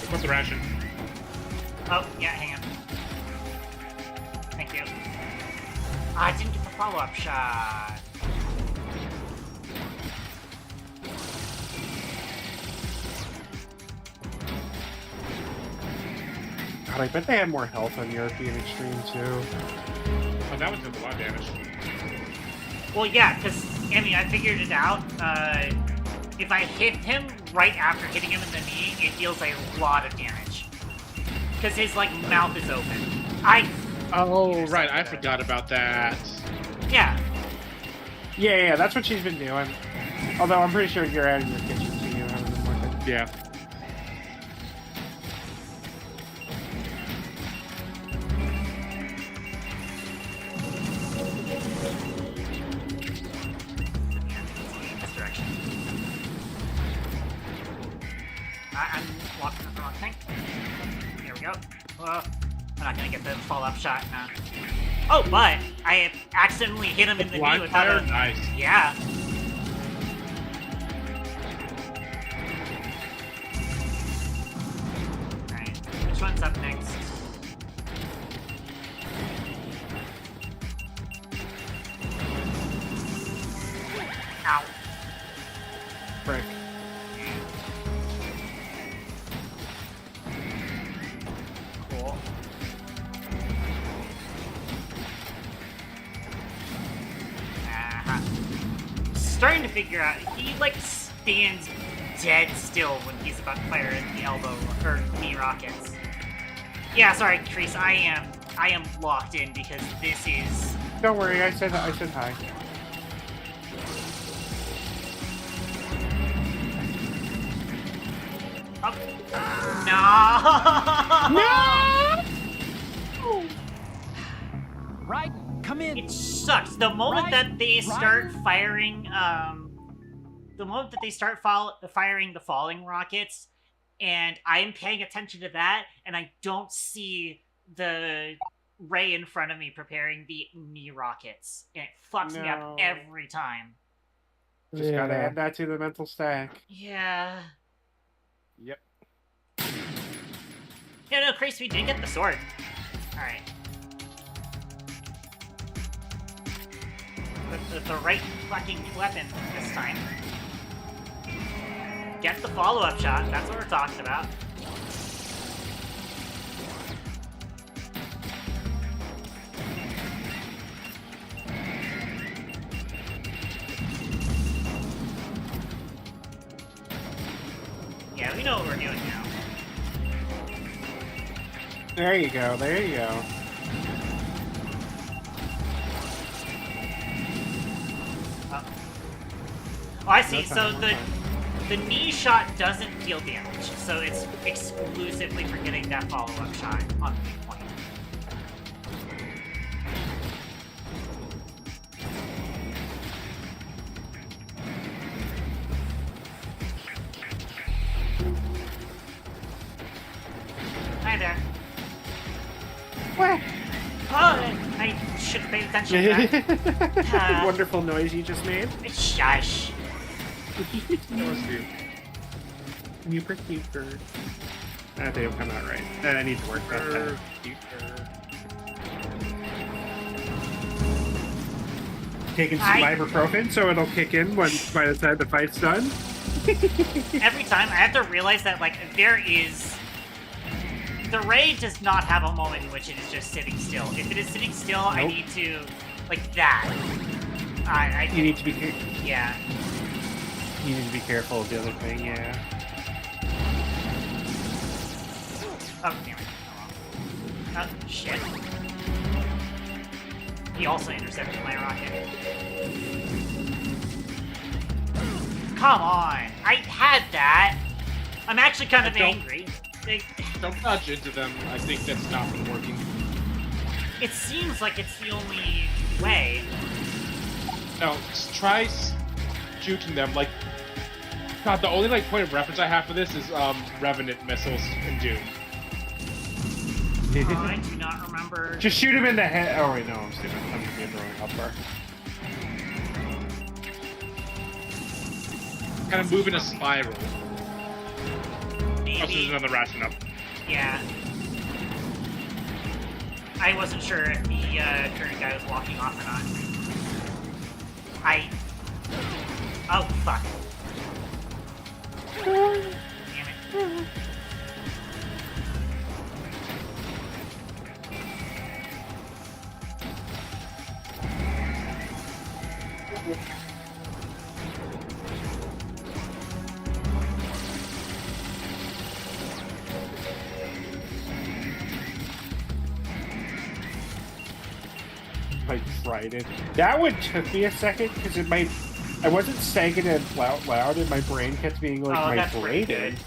What's the ration? Oh, yeah, hang on. Thank you. I didn't get the follow-up shot. God, I bet they had more health on European Extreme, too. Oh, that one took a lot of damage. Well, yeah, because, I mean, I figured it out. If I hit him right after hitting him in the knee, it deals a lot of damage. Because his, like, mouth is open. Oh, right, I forgot about that. Yeah. Yeah, that's what she's been doing. Although I'm pretty sure you're out of your kitchen, so you haven't been working. Yeah. This direction. I'm walking the wrong thing. Here we go. I'm not gonna get the follow-up shot now. Oh, but I accidentally hit him in the knee with fire? that. Nice. Yeah. Alright, which one's up next? Ow. Frick. Cool. Starting to figure out, he like stands dead still when he's about to fire in the elbow or knee rockets. Yeah, sorry, Kreese, I am locked in because this is. Don't worry, I said hi. No! No! Right, come in. It sucks. The moment that they start firing, the moment that they start firing the falling rockets, and I'm paying attention to that, and I don't see the Ray in front of me preparing the knee rockets, and it fucks me up every time. Just gotta add that to the mental stack. Yeah. Yep. Yeah, no, Kreese, we did get the sword. Alright. The right fucking weapon this time. Get the follow-up shot, that's what we're talking about. Yeah, we know what we're doing now. There you go, there you go. Oh, I see. So the knee shot doesn't deal damage, so it's exclusively for getting that follow-up shot on the point. Hi there. What? Oh, I should have paid attention to that. Wonderful noise you just made. Shush. That was cute. You pretty bird. I think it'll come out right. I need to work that. Taking some ibuprofen so it'll kick in by the time the fight's done. Every time I have to realize that like there is. The Ray does not have a moment in which it is just sitting still. If it is sitting still, I need to like that. You need to be yeah. You need to be careful of the other thing, yeah. Oh, damn it. Oh, well. Oh, shit. He also intercepted my rocket. Come on! I had that! I'm actually kind of angry. Don't dodge into them. I think that's not been working. It seems like it's the only way. No, just try shooting them. Like, God, the only like point of reference I have for this is Revenant missiles in Doom. I do not remember. Just shoot him in the head. Oh wait, no, I'm stupid. I'm just being throwing up there. Kind of move in a spiral. Maybe. Oh, so there's another ration up. Yeah. I wasn't sure if the current guy was walking off or not. Oh, fuck. Damn it. I tried it. That one took me a second because it might. I wasn't saying it out loud, and my brain kept being like that's pretty vibrated. good.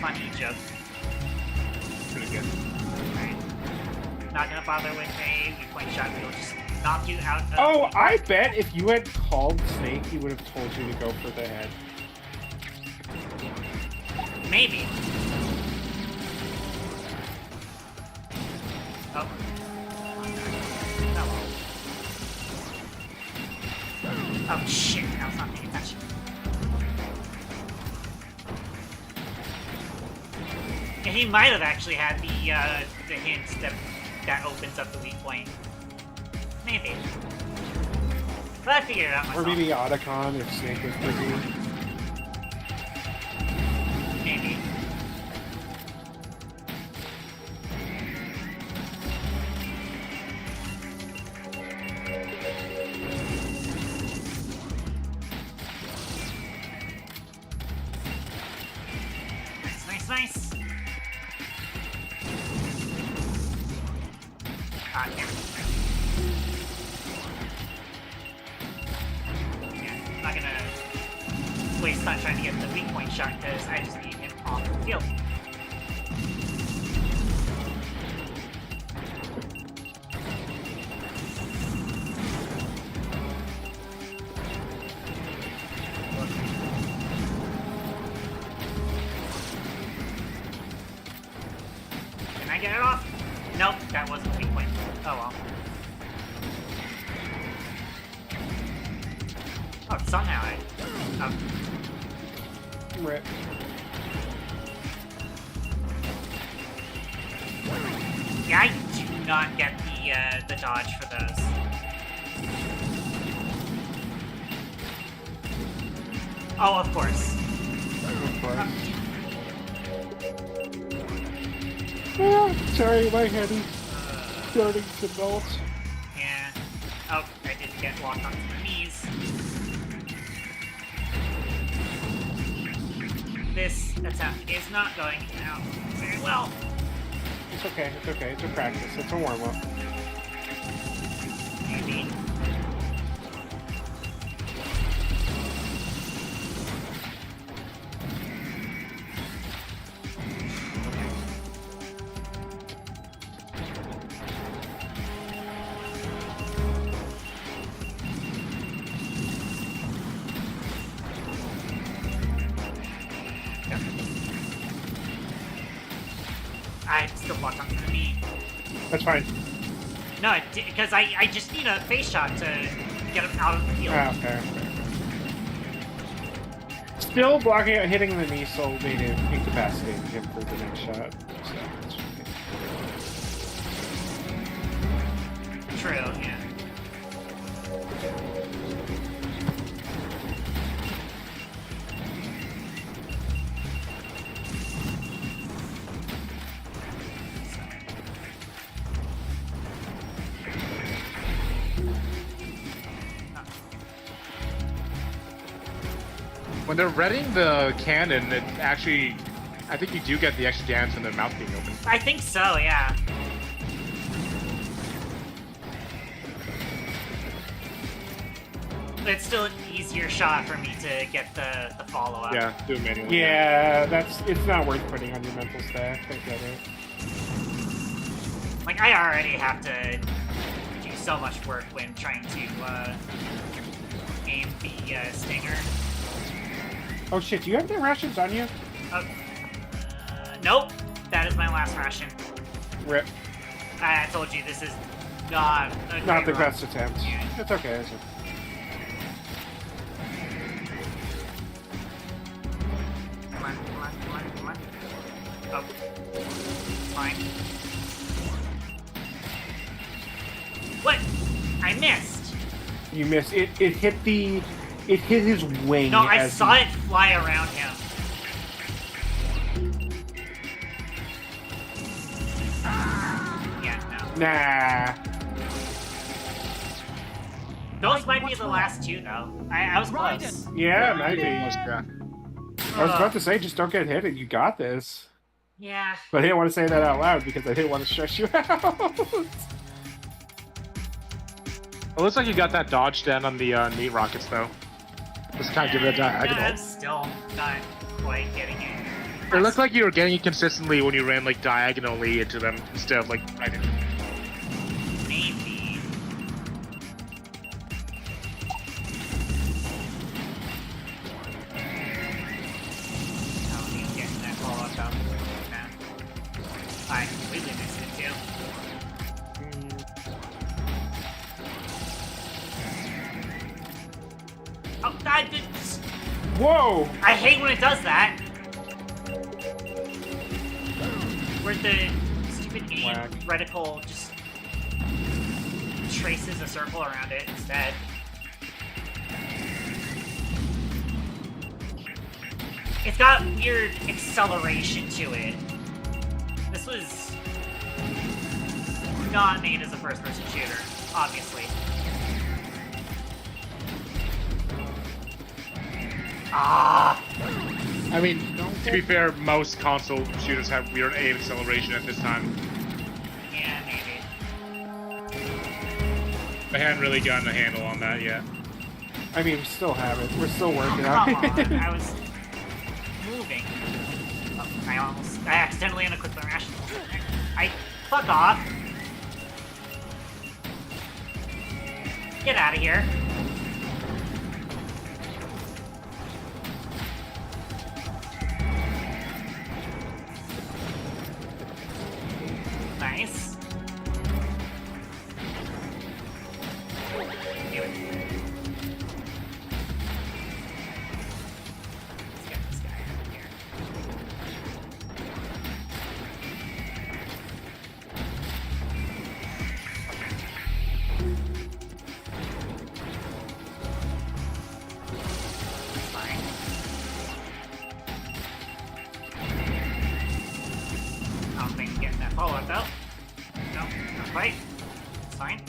Funny joke. Pretty good. Alright. Not gonna bother with a weak-point shot. We'll just knock you out of... Oh, I bet if you had called Snake, he would have told you to go for the head. Maybe. Oh. Oh shit, I was not paying attention. And he might have actually had the hint that opens up the weak point. Maybe. But I figured it out myself. Or maybe Otacon if Snake was busy. Maybe. Nice. Ah, damn it. Yeah, I'm not gonna waste time trying to get the weak point shot because I just need him off the field. Get it off? Nope, that wasn't a weak point. Oh well. Oh, somehow I... Oh. Rip. Yeah, I do not get the dodge for those. Oh, of course. Of course. Oh, sorry, my head is starting to melt. Yeah. Oh, I didn't get locked onto my knees. This attempt is not going out very well. It's okay, it's okay. It's a practice. It's a warm-up. Maybe. I'm still blocked onto the knee. That's fine. No, because I just need a face shot to get him out of the field. Ah, okay. Still blocking out, hitting the knee, so made it incapacitating him for the next shot. So it's okay. True, yeah. When they're readying the cannon, it actually I think you do get the extra damage from the mouth being open. I think so, yeah. But it's still an easier shot for me to get the follow-up. Yeah, do it manually. Yeah, it's not worth putting on your mental stat. I get it. Like, I already have to do so much work when trying to aim the stinger. Oh shit, do you have any rations on you? Nope. That is my last ration. Rip. I told you, this is not a Not great the run. best attempt. Yeah. It's okay. It's okay. Come on, come on, come on, come on. Oh. Fine. What? I missed. You missed. It hit the... It hit his wing. No, I as saw he- it fly around him. Yeah, no. Nah. Those might be the last two, though. I was close. Yeah, maybe. Yeah. I was about to say, just don't get hit and you got this. Yeah. But I didn't want to say that out loud because I didn't want to stress you out. It looks like you got that dodge down on the neat rockets, though. Just kind of give it a diagonal. I'm still not quite getting it. It looked like you were getting it consistently when you ran, like, diagonally into them instead of, like, right in. Maybe. Oh, he's getting that follow-up though. No. I completely missed it too. Oh, I did. Whoa! I hate when it does that. Where the stupid aim Whack. reticle just traces a circle around it instead. It's got weird acceleration to it. This was not made as a first-person shooter, obviously. Ah! I mean, to be fair, most console shooters have weird aim acceleration at this time. Yeah, maybe. I hadn't really gotten a handle on that yet. I mean, we still have it. We're still working Come on it. on, I was moving. Oh, I accidentally unequipped the ration. Fuck off. Get out of here. Nice. Damn it. Let's get this guy out of here. Fine. I don't think I'm getting that follow-up though. No, not quite. It's fine.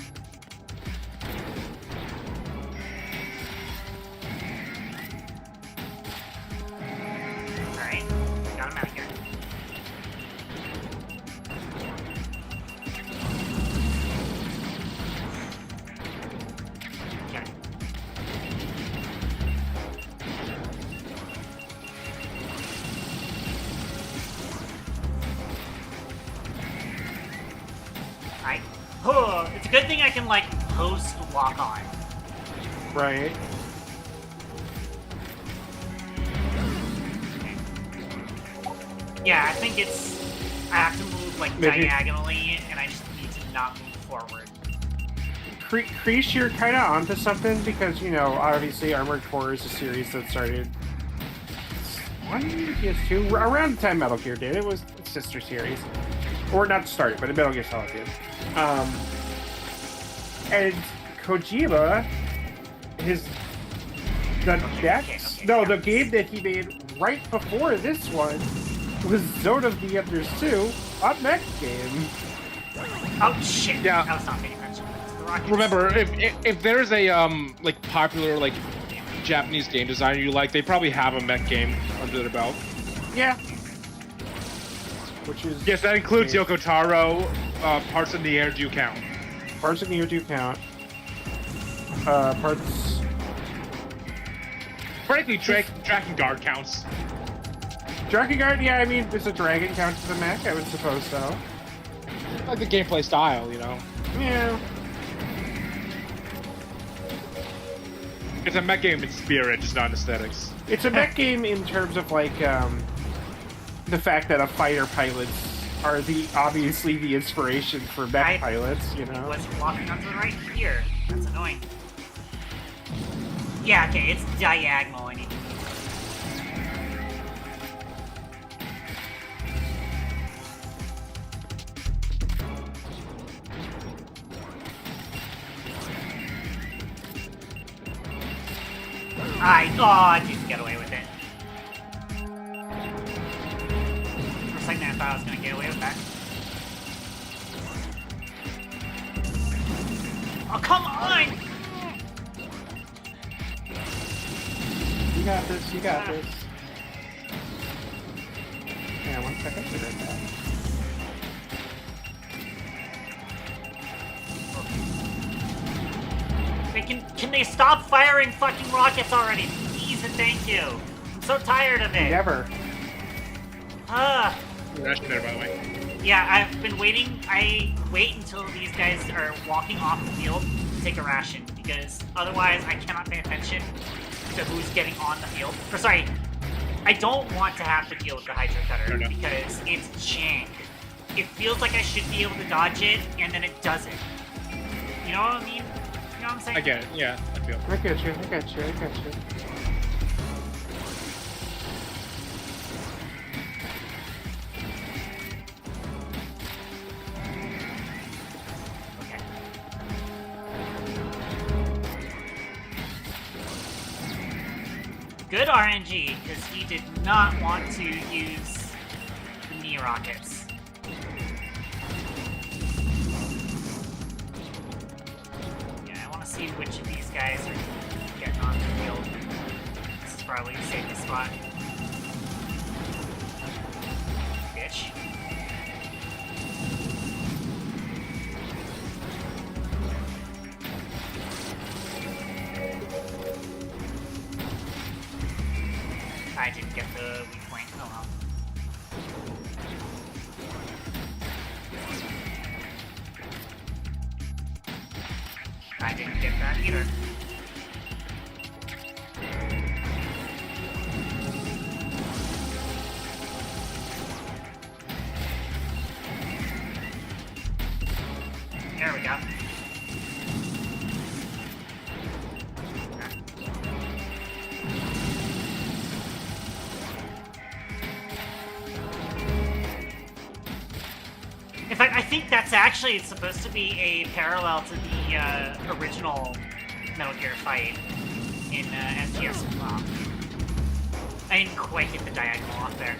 Alright, got him out of here. Okay. It's a good thing I can, like, post lock on. Right. Yeah, I think it's... I have to move, like, Maybe- diagonally, and I just need to not move forward. Kreesh, you're kind of onto something because, you know, obviously Armored Core is a series that started on PS2 around the time Metal Gear did. It was its sister series, or not started, but Metal Gear Solid did. And Kojima, the game that he made right before this one was Zone of the Enders 2, a mech game. Oh, shit. Yeah. I was not paying attention. The rockets. Remember, if there's a like popular like Japanese game designer you like, they probably have a mech game under their belt. Yeah. which is... Yes, that includes Yoko Taro. Parts in the air do count. Parts in the air do count. Parts... Frankly, Tracking Guard counts. Dragon Guard, yeah, I mean, does a dragon count as a mech? I would suppose so. Like the gameplay style, you know? Yeah. It's a mech game in spirit, just not in aesthetics. It's a mech game in terms of, like, the fact that fighter pilots are obviously the inspiration for mech pilots, you know? Was walking onto the right here. That's annoying. Yeah, okay, it's diagonal. I need to move. I didn't get away with it. For a second I thought I was gonna get away with that. Oh, come on! You got this, you got this. Yeah, 1 second, be right back. Can they stop firing fucking rockets already? Please and thank you. I'm so tired of it. Never. Ration there, by the way. Yeah, I've been waiting. I wait until these guys are walking off the field to take a ration, because otherwise I cannot pay attention to who's getting on the field. Or sorry, I don't want to have to deal with the Hydro Cutter because it's jank. It feels like I should be able to dodge it, and then it doesn't. You know what I mean? You know what I'm saying? I get it, yeah, I feel it. I got you, I got you, I got you. Good RNG, because he did not want to use the knee rockets. Yeah, I want to see which of these guys are getting on the field. This is probably the safest spot. Bitch. I didn't get the weak point. Oh well. I didn't get that either. There we go. In fact, I think that's actually supposed to be a parallel to the original Metal Gear fight in STS. Wow. I didn't quite get the diagonal off there.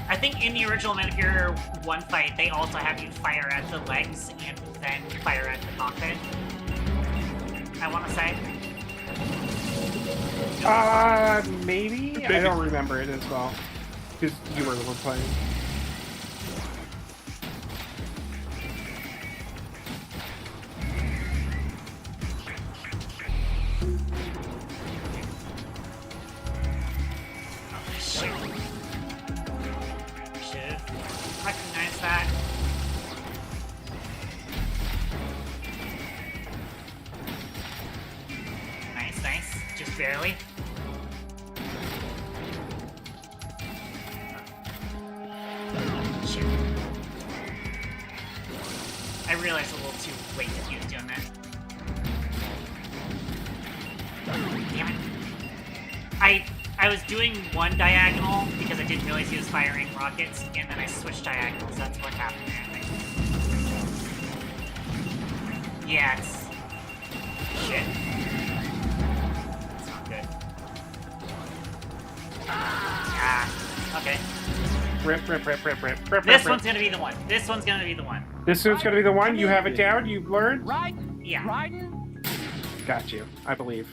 I think in the original Metal Gear 1 fight, they also have you fire at the legs and then fire at the cockpit. I want to say. Maybe? I don't remember it as well. Because you were the one playing. Oh, shoot. Should've recognized that. Nice, nice. Just barely. Shoot. I realized a little too late that he was doing that. Damn it. I was doing one diagonal because I didn't realize he was firing rockets, and then I switched diagonals. That's what happened there, I think. Yeah, it's... Shit. That's not good. Ah, okay. Rip. This one's gonna be the one. This one's gonna be the one. This one's gonna be the one? You have it down? You've learned? Right? Yeah. Riding? Got you. I believe.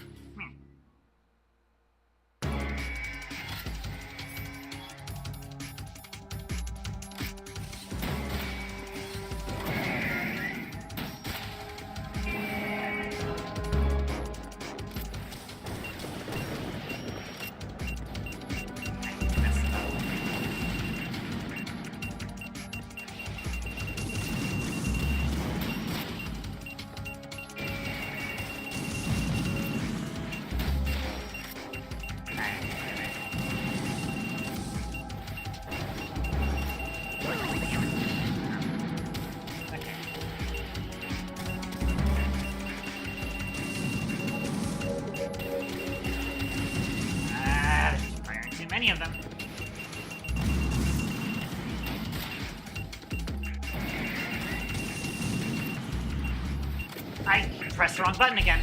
many of them. I pressed the wrong button again.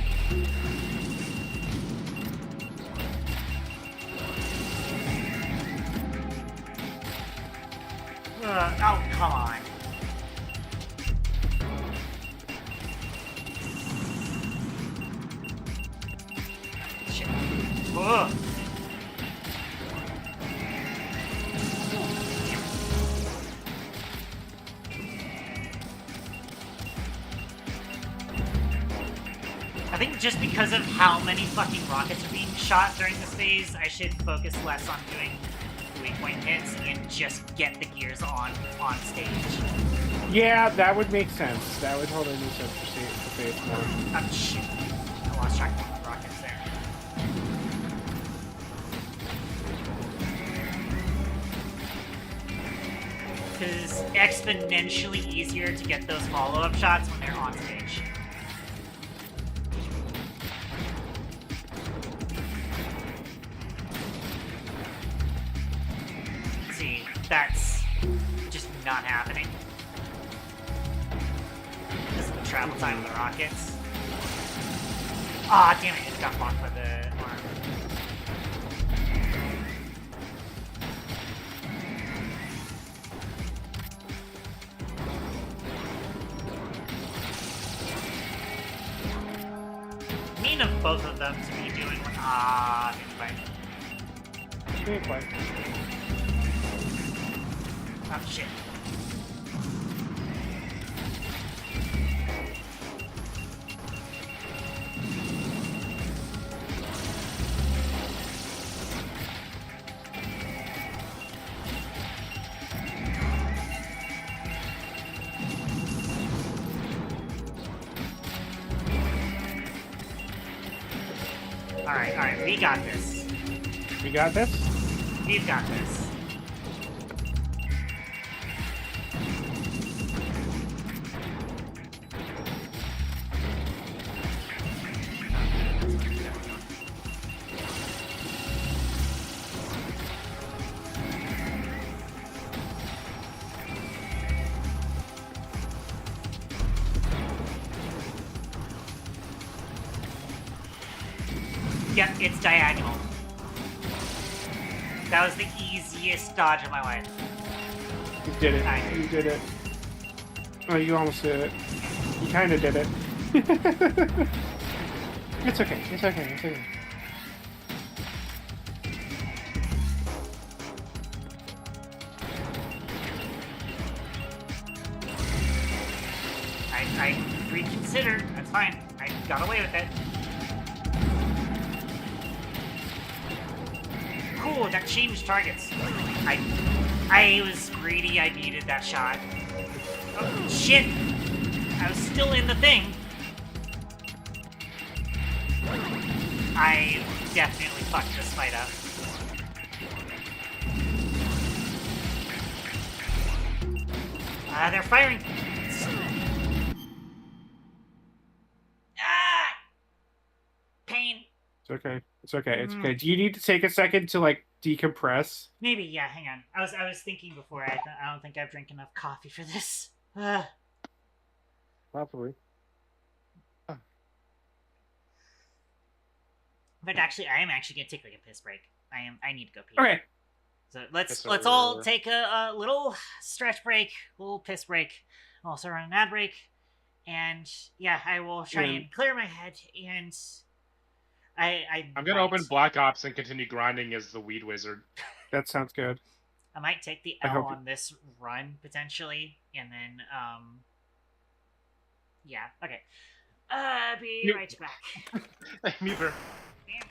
Oh, come on. Shit. Ugh. I think just because of how many fucking rockets are being shot during this phase, I should focus less on doing weak point hits and just get the gears on stage. Yeah, that would make sense. That would totally make sense for phase more. Oh shit. I lost track of the rockets there. Because exponentially easier to get those follow-up shots when they're on stage. See, that's just not happening. This is the travel time of the rockets. Ah, damn it, it got blocked by the arm. Mean of both of them to be doing. Ah, Didn't quite. Oh shit. Alright, we got this. We got this? We've got this. Yep, it's diagonal. That was the easiest dodge of my life. You did it. Kinda. You did it. Oh, you almost did it. You kind of did it. It's okay. It's okay. It's okay. I reconsidered. That's fine. I got away with it. Cool, that changed targets. I was greedy. I needed that shot. Oh, shit! I was still in the thing. I definitely fucked this fight up. They're firing. Ah! Pain. It's okay. It's okay. It's okay. Do you need to take a second to like decompress? Maybe, yeah. Hang on. I was thinking before. I don't think I've drank enough coffee for this. Probably. But actually, I am actually gonna take like a piss break. I need to go pee. Okay. So let's all take a little stretch break, a little piss break. I'll also run an ad break, and yeah, I will try and clear my head. And I'm gonna open Black Ops and continue grinding as the Weed Wizard. That sounds good. I might take the L on this run potentially, and then yeah, okay. Be right back. Neither. Damn.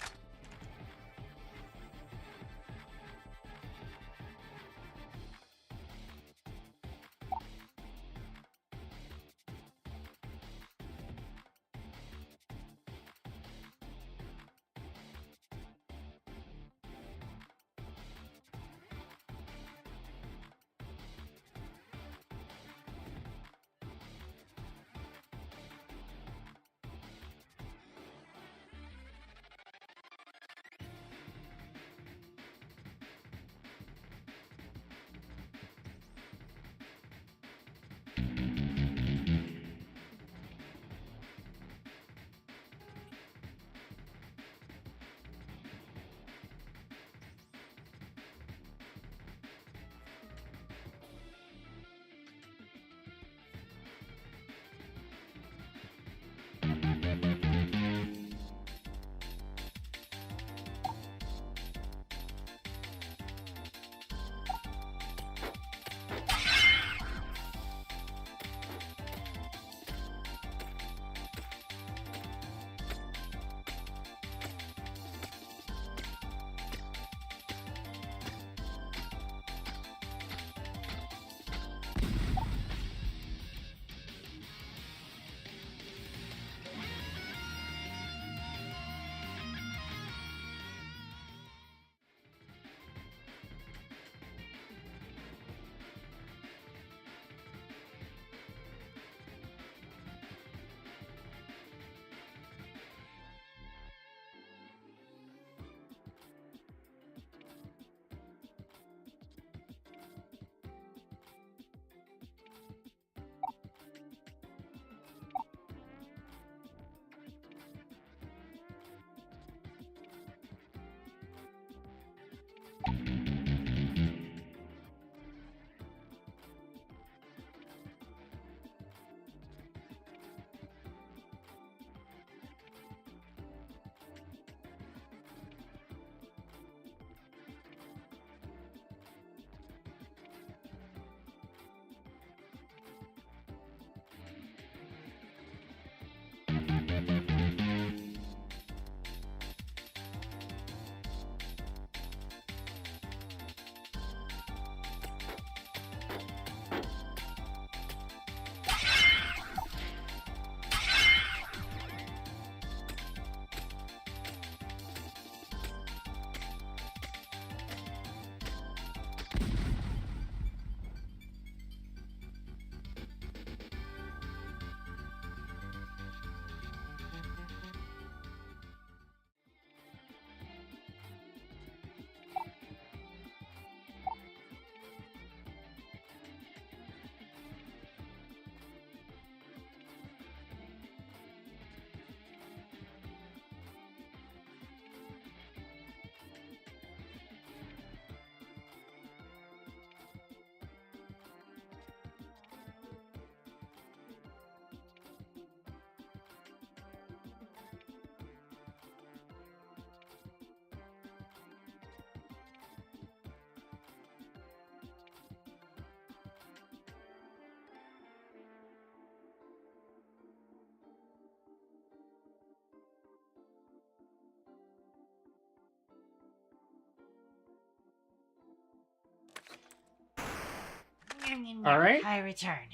All right. I return.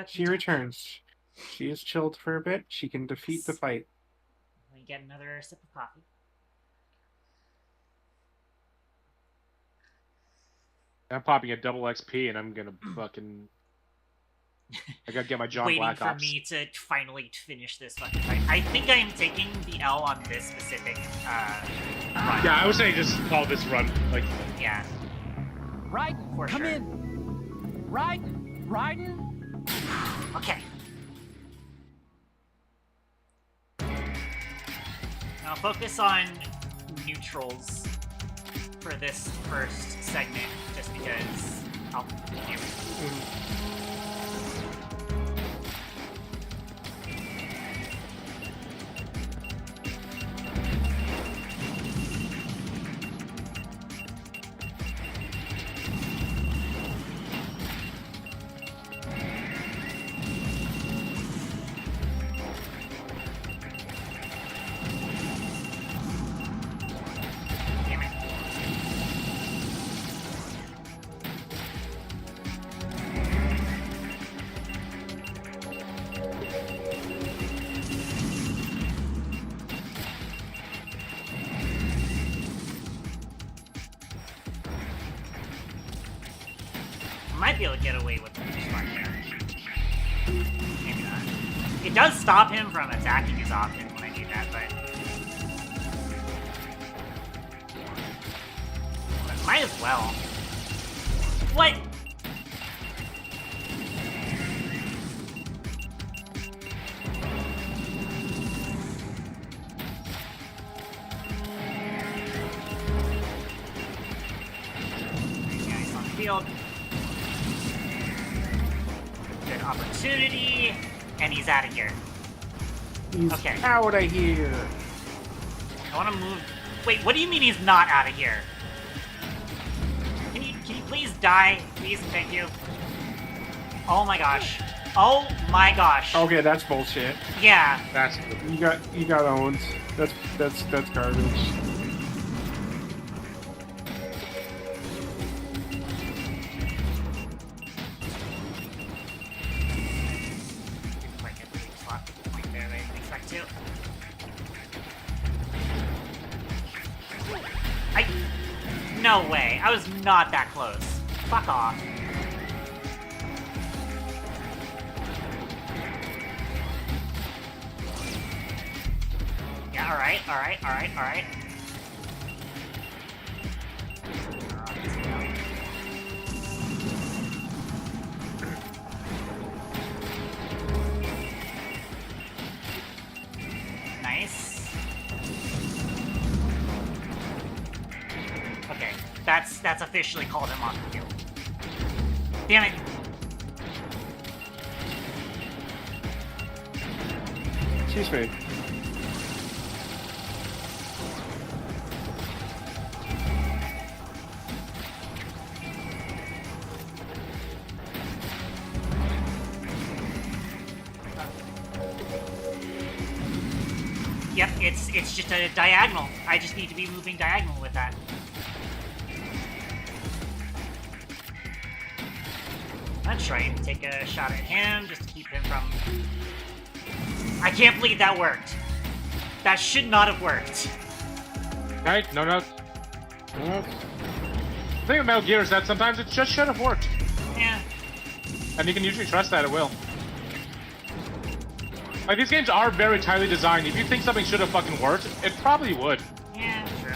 She returns. She is chilled for a bit. She can defeat the fight. Let me get another sip of coffee. I'm popping a double XP and I'm gonna fucking. I gotta get my John Waiting Black for Ops. me to finally finish this fucking fight. I think I am taking the L on this specific run. Yeah, I would say just call this run. Like, yeah. Raiden, For come sure. in. Raiden. Okay. Now focus on neutrals for this first segment, just because I'll do it. Damn it. Might be able to get away with the smart here. Maybe not. It does stop him from attacking as often when I do that, but might as well. What? Nice on the field. Good opportunity, and he's out of here. He's Okay. out of here. I want to move. Wait, what do you mean he's not out of here? Can you please die, please? Thank you. Oh my gosh. Oh my gosh. Okay, that's bullshit. Yeah. that's You got owned. That's garbage. Didn't quite get the weak spot point there that I didn't expect to. No way. I was not that close. Fuck off. Yeah, alright. Nice. Okay, that's officially called him off the field. Damn it. Excuse me. Yep, it's just a diagonal. I just need to be moving diagonal with that. Let's try and take a shot at him just to keep him from... I can't believe that worked. That should not have worked. right. No. Well, The thing with Metal Gear is that sometimes it just should have worked, Yeah. and you can usually trust that it will. Like, these games are very tightly designed. If you think something should have fucking worked, it probably would. Yeah, true.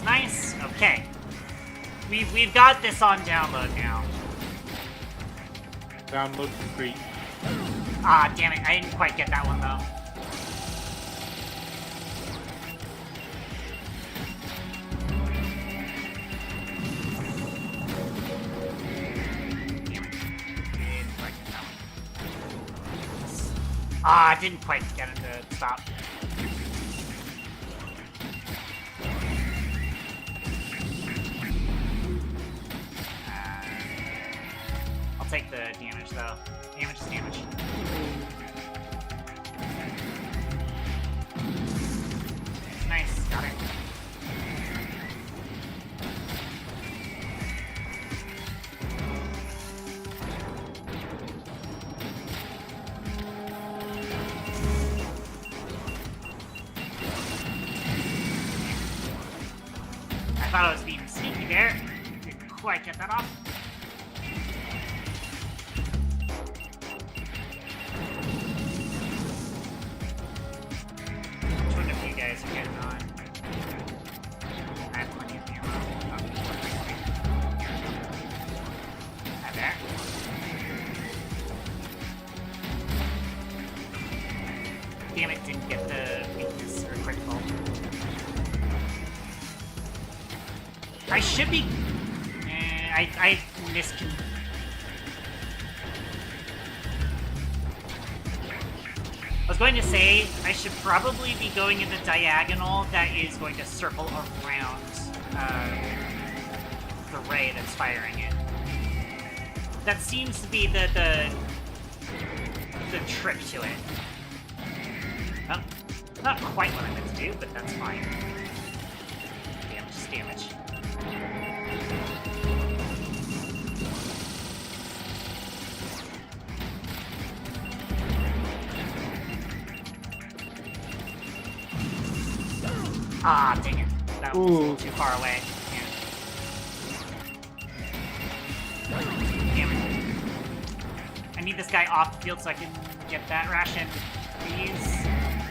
Nice. Okay. We've got this on download now. Download complete. Ah, damn it. I didn't quite get that one, though. Damn it. Didn't quite get that one. Ah, I didn't quite get him to stop. I'll take the damage, though. thought I was being sneaky there. Didn't quite get that off. Which one of you guys are getting on? I have plenty of ammo. Hi there. Damn it, didn't get the weakness or critical. I should be... I miscon... I was going to say, I should probably be going in the diagonal that is going to circle around the ray that's firing it. That seems to be the trick to it. Oh, not quite what I meant to do, but that's fine. Damage is damage. Ah, dang it. That was a little too far away. Yeah. Damn it. I need this guy off the field so I can get that ration. Please.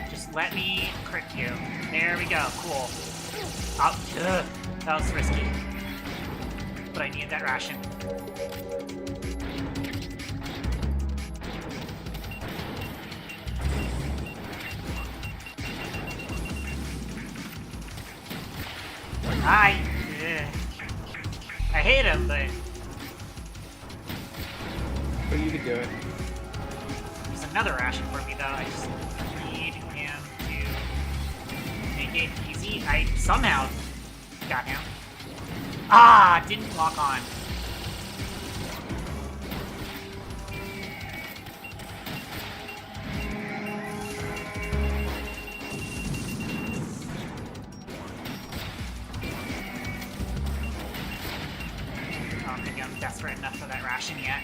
Just let me crit you. There we go. Cool. Oh, ugh. That was risky. But I needed that ration. I hate him, but... But you can do it. There's another ration for me, though. I just need him to make it easy. I somehow got him. Ah! Didn't lock on. I don't think I'm desperate enough for that ration yet.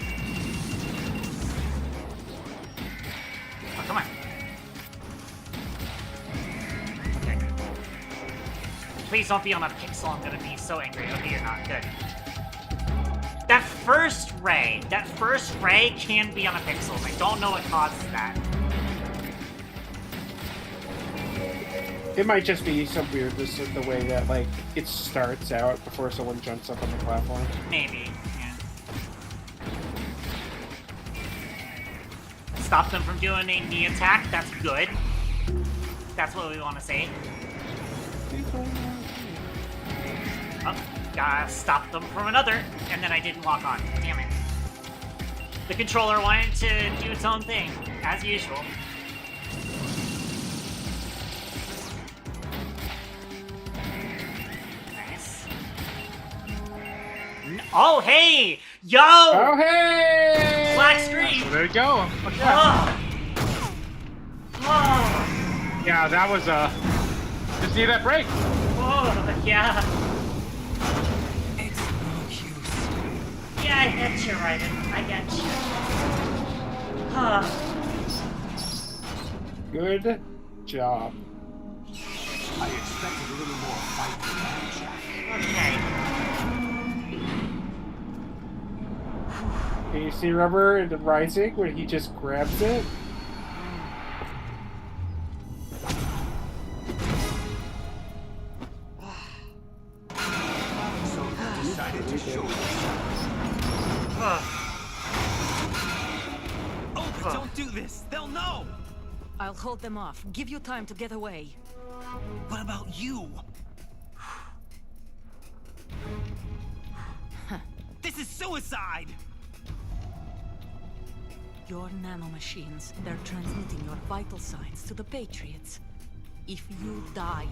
Oh, come on. Okay. Please don't be on a pixel. I'm gonna be so angry. Okay, you're not. Good. That first ray can be on a pixel. I don't know what causes that. It might just be some weirdness in the way that, like, it starts out before someone jumps up on the platform. Maybe, yeah. Stop them from doing a knee attack. That's good. That's what we want to say. Oh, gotta stop them from another, and then I didn't lock on. Damn it. The controller wanted to do its own thing, as usual. Nice. Oh, hey! Yo! Oh, hey! Black screen! So there you go. Look at that. Oh. Yeah, that was just need that break. Oh, yeah. It's no use. Yeah, I get you, Raiden. I get you. Good job. I expected a little more fight from that, Jack. Okay. Can you see Rubber in the Rising when he just grabs it? So you decided to show Oh, don't do this! They'll know! I'll hold them off. Give you time to get away. What about you? This is suicide! Your nanomachines, they're transmitting your vital signs to the Patriots. If you die,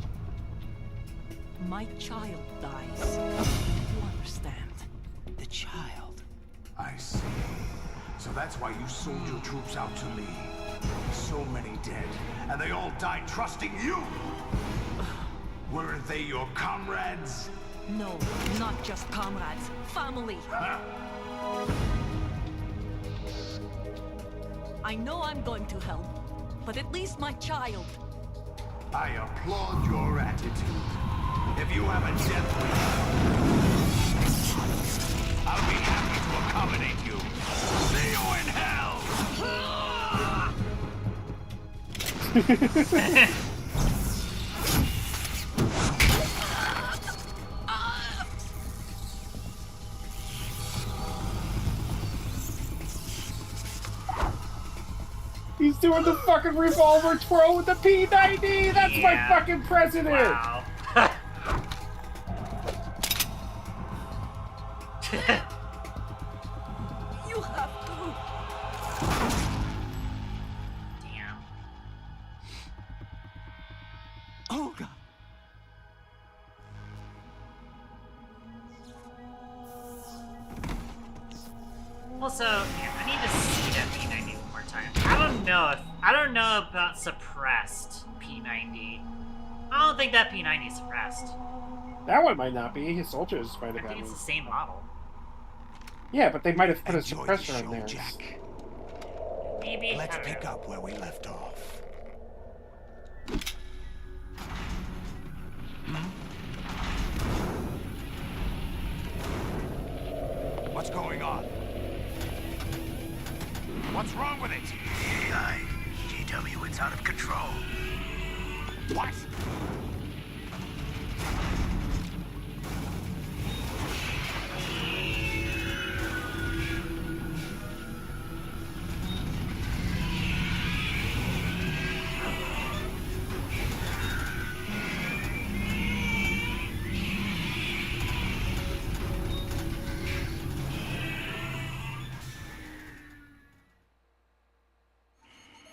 my child dies. You understand? The child. I see. So that's why you sold your troops out to me. So many dead, and they all died trusting you! Weren't they your comrades? No, not just comrades. Family. I know I'm going to help, but at least my child. I applaud your attitude. If you have a death wish, I'll be happy to accommodate you. See you in hell! He's doing the fucking revolver twirl with the P90! That's my fucking president! Wow. You have to. Damn. Oh, God. Also, yeah, I need to see that P90 one more time. I don't know about suppressed P90. I don't think that P90 is suppressed. That one might not be. His soldiers might I have think had it's one. the same model. Yeah, but they might have put a Enjoy the suppressor on show, there. Jack. Maybe. Let's I don't pick know. up where we left off. What's going on? What's wrong with it? AI, GW, it's out of control. What?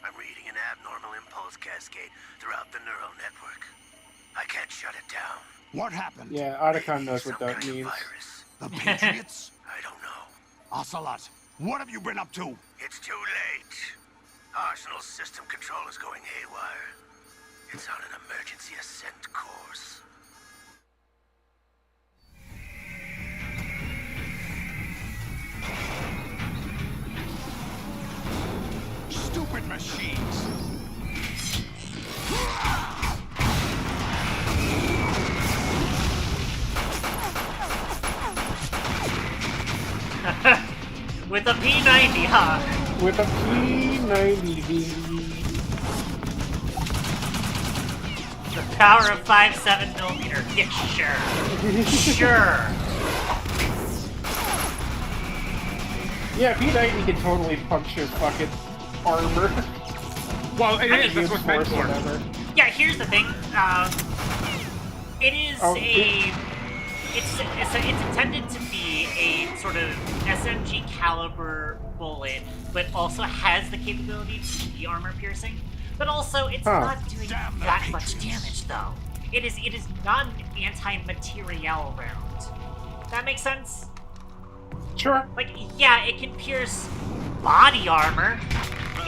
I'm reading an abnormal impulse cascade throughout the neural network. I can't shut it down. What happened? Yeah, Otacon knows Some what that kind of means. virus. The Patriots? I don't know. Ocelot, what have you been up to? It's too late. Arsenal's system control is going haywire. It's on an emergency ascent course. Stupid machines! With a P90, huh? With a P90. The power of 5.7mm. Yeah, sure. Sure. Yeah, P90 can totally puncture fucking armor. Well, it is. That's Use what's meant force, for. whatever. Yeah, here's the thing. It is it's intended to be a sort of SMG caliber bullet, but also has the capability to be armor piercing. But also, it's not doing that much damage, though. It is not an anti-materiel round. That makes sense? Sure. Like, yeah, it can pierce body armor.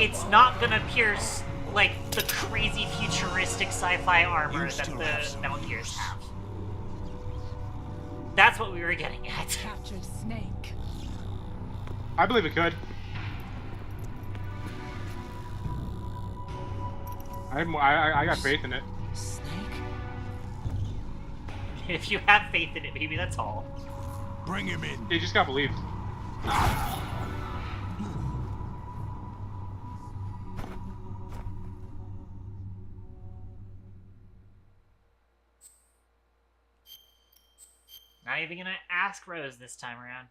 It's not gonna pierce, like, the crazy futuristic sci-fi armor that the Metal Gears have. That's what we were getting at. Captured Snake. I believe it could. I got faith in it. If you have faith in it, maybe that's all. Bring him in. You just gotta believe. Not even gonna ask Rose this time around.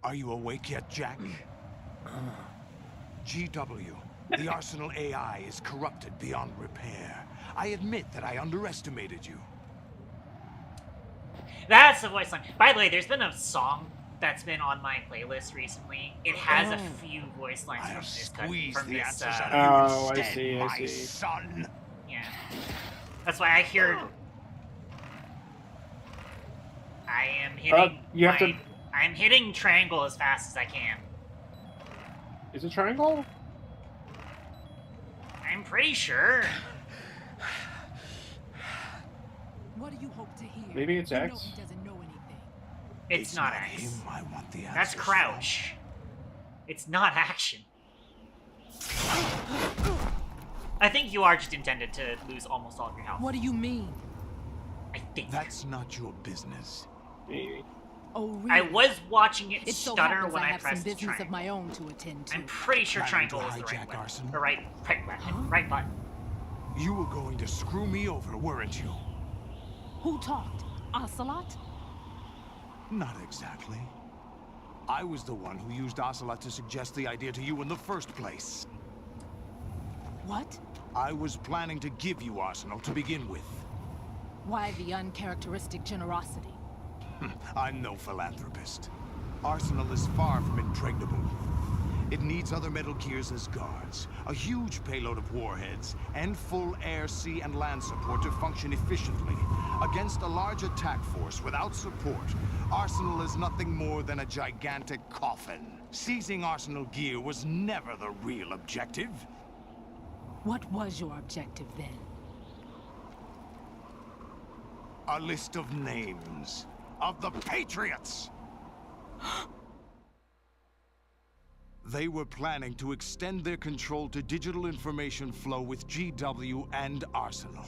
Are you awake yet, Jack? GW, the Arsenal AI is corrupted beyond repair. I admit that I underestimated you. That's the voice line. By the way, there's been a song that's been on my playlist recently. It has a few voice lines from this Oh, I see, I see. Son. Yeah. That's why I hear. I am hitting. you have to. I'm hitting triangle as fast as I can. Is it triangle? I'm pretty sure. What do you hope to hear? Maybe it's You know X. he doesn't know anything. It's not X. him I want the That's answers crouch. It's not action. I think you are just intended to lose almost all of your health. What do you mean? I think. That's not your business. Maybe. Oh, really? I was watching it It so stutter happens when I I have some pressed business triangle. of my own to attend to. I'm pretty sure Planning triangle to is the right hijack button. Arsenal? The right weapon. Right button. You were going to screw me over, weren't you? Who talked? Ocelot? Not exactly. I was the one who used Ocelot to suggest the idea to you in the first place. What? I was planning to give you Arsenal to begin with. Why the uncharacteristic generosity? I'm no philanthropist. Arsenal is far from impregnable. It needs other Metal Gears as guards, a huge payload of warheads, and full air, sea, and land support to function efficiently. Against a large attack force without support, Arsenal is nothing more than a gigantic coffin. Seizing Arsenal gear was never the real objective. What was your objective then? A list of names of the Patriots! They were planning to extend their control to digital information flow with GW and Arsenal.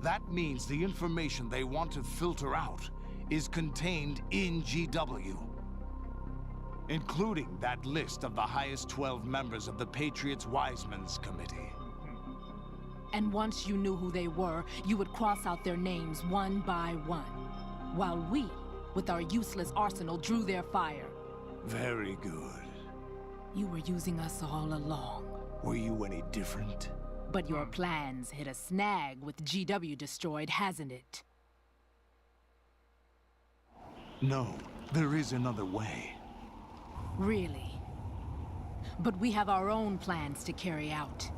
That means the information they want to filter out is contained in GW, including that list of the highest 12 members of the Patriots Wiseman's Committee. And once you knew who they were, you would cross out their names one by one, while we, with our useless arsenal, drew their fire. Very good. You were using us all along. Were you any different? But your plans hit a snag with GW destroyed, hasn't it? No, there is another way. Really? But we have our own plans to carry out.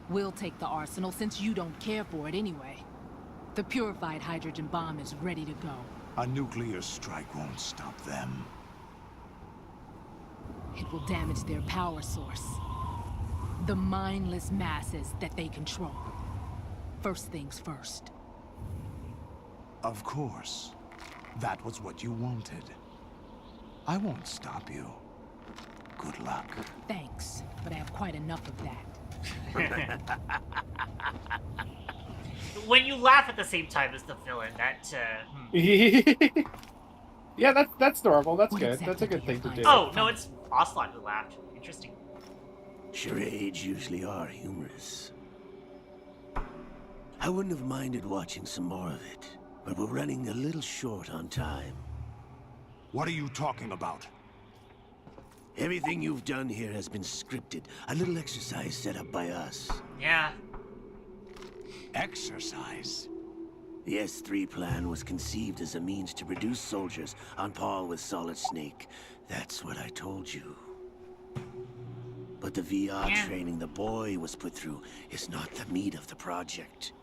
We'll take the arsenal since you don't care for it anyway. The purified hydrogen bomb is ready to go. A nuclear strike won't stop them. It will damage their power source. The mindless masses that they control. First things first. Of course. That was what you wanted. I won't stop you. Good luck. Thanks, but I have quite enough of that. When you laugh at the same time as the villain, that Yeah, that's normal. That's What good. exactly That's a good do you thing to find do. Oh, no, it's Ocelot who laughed. Interesting. Charades usually are humorous. I wouldn't have minded watching some more of it, but we're running a little short on time. What are you talking about? Everything you've done here has been scripted. A little exercise set up by us. Yeah. Exercise? The S3 plan was conceived as a means to produce soldiers on par with Solid Snake. That's what I told you. But the VR training the boy was put through is not the meat of the project.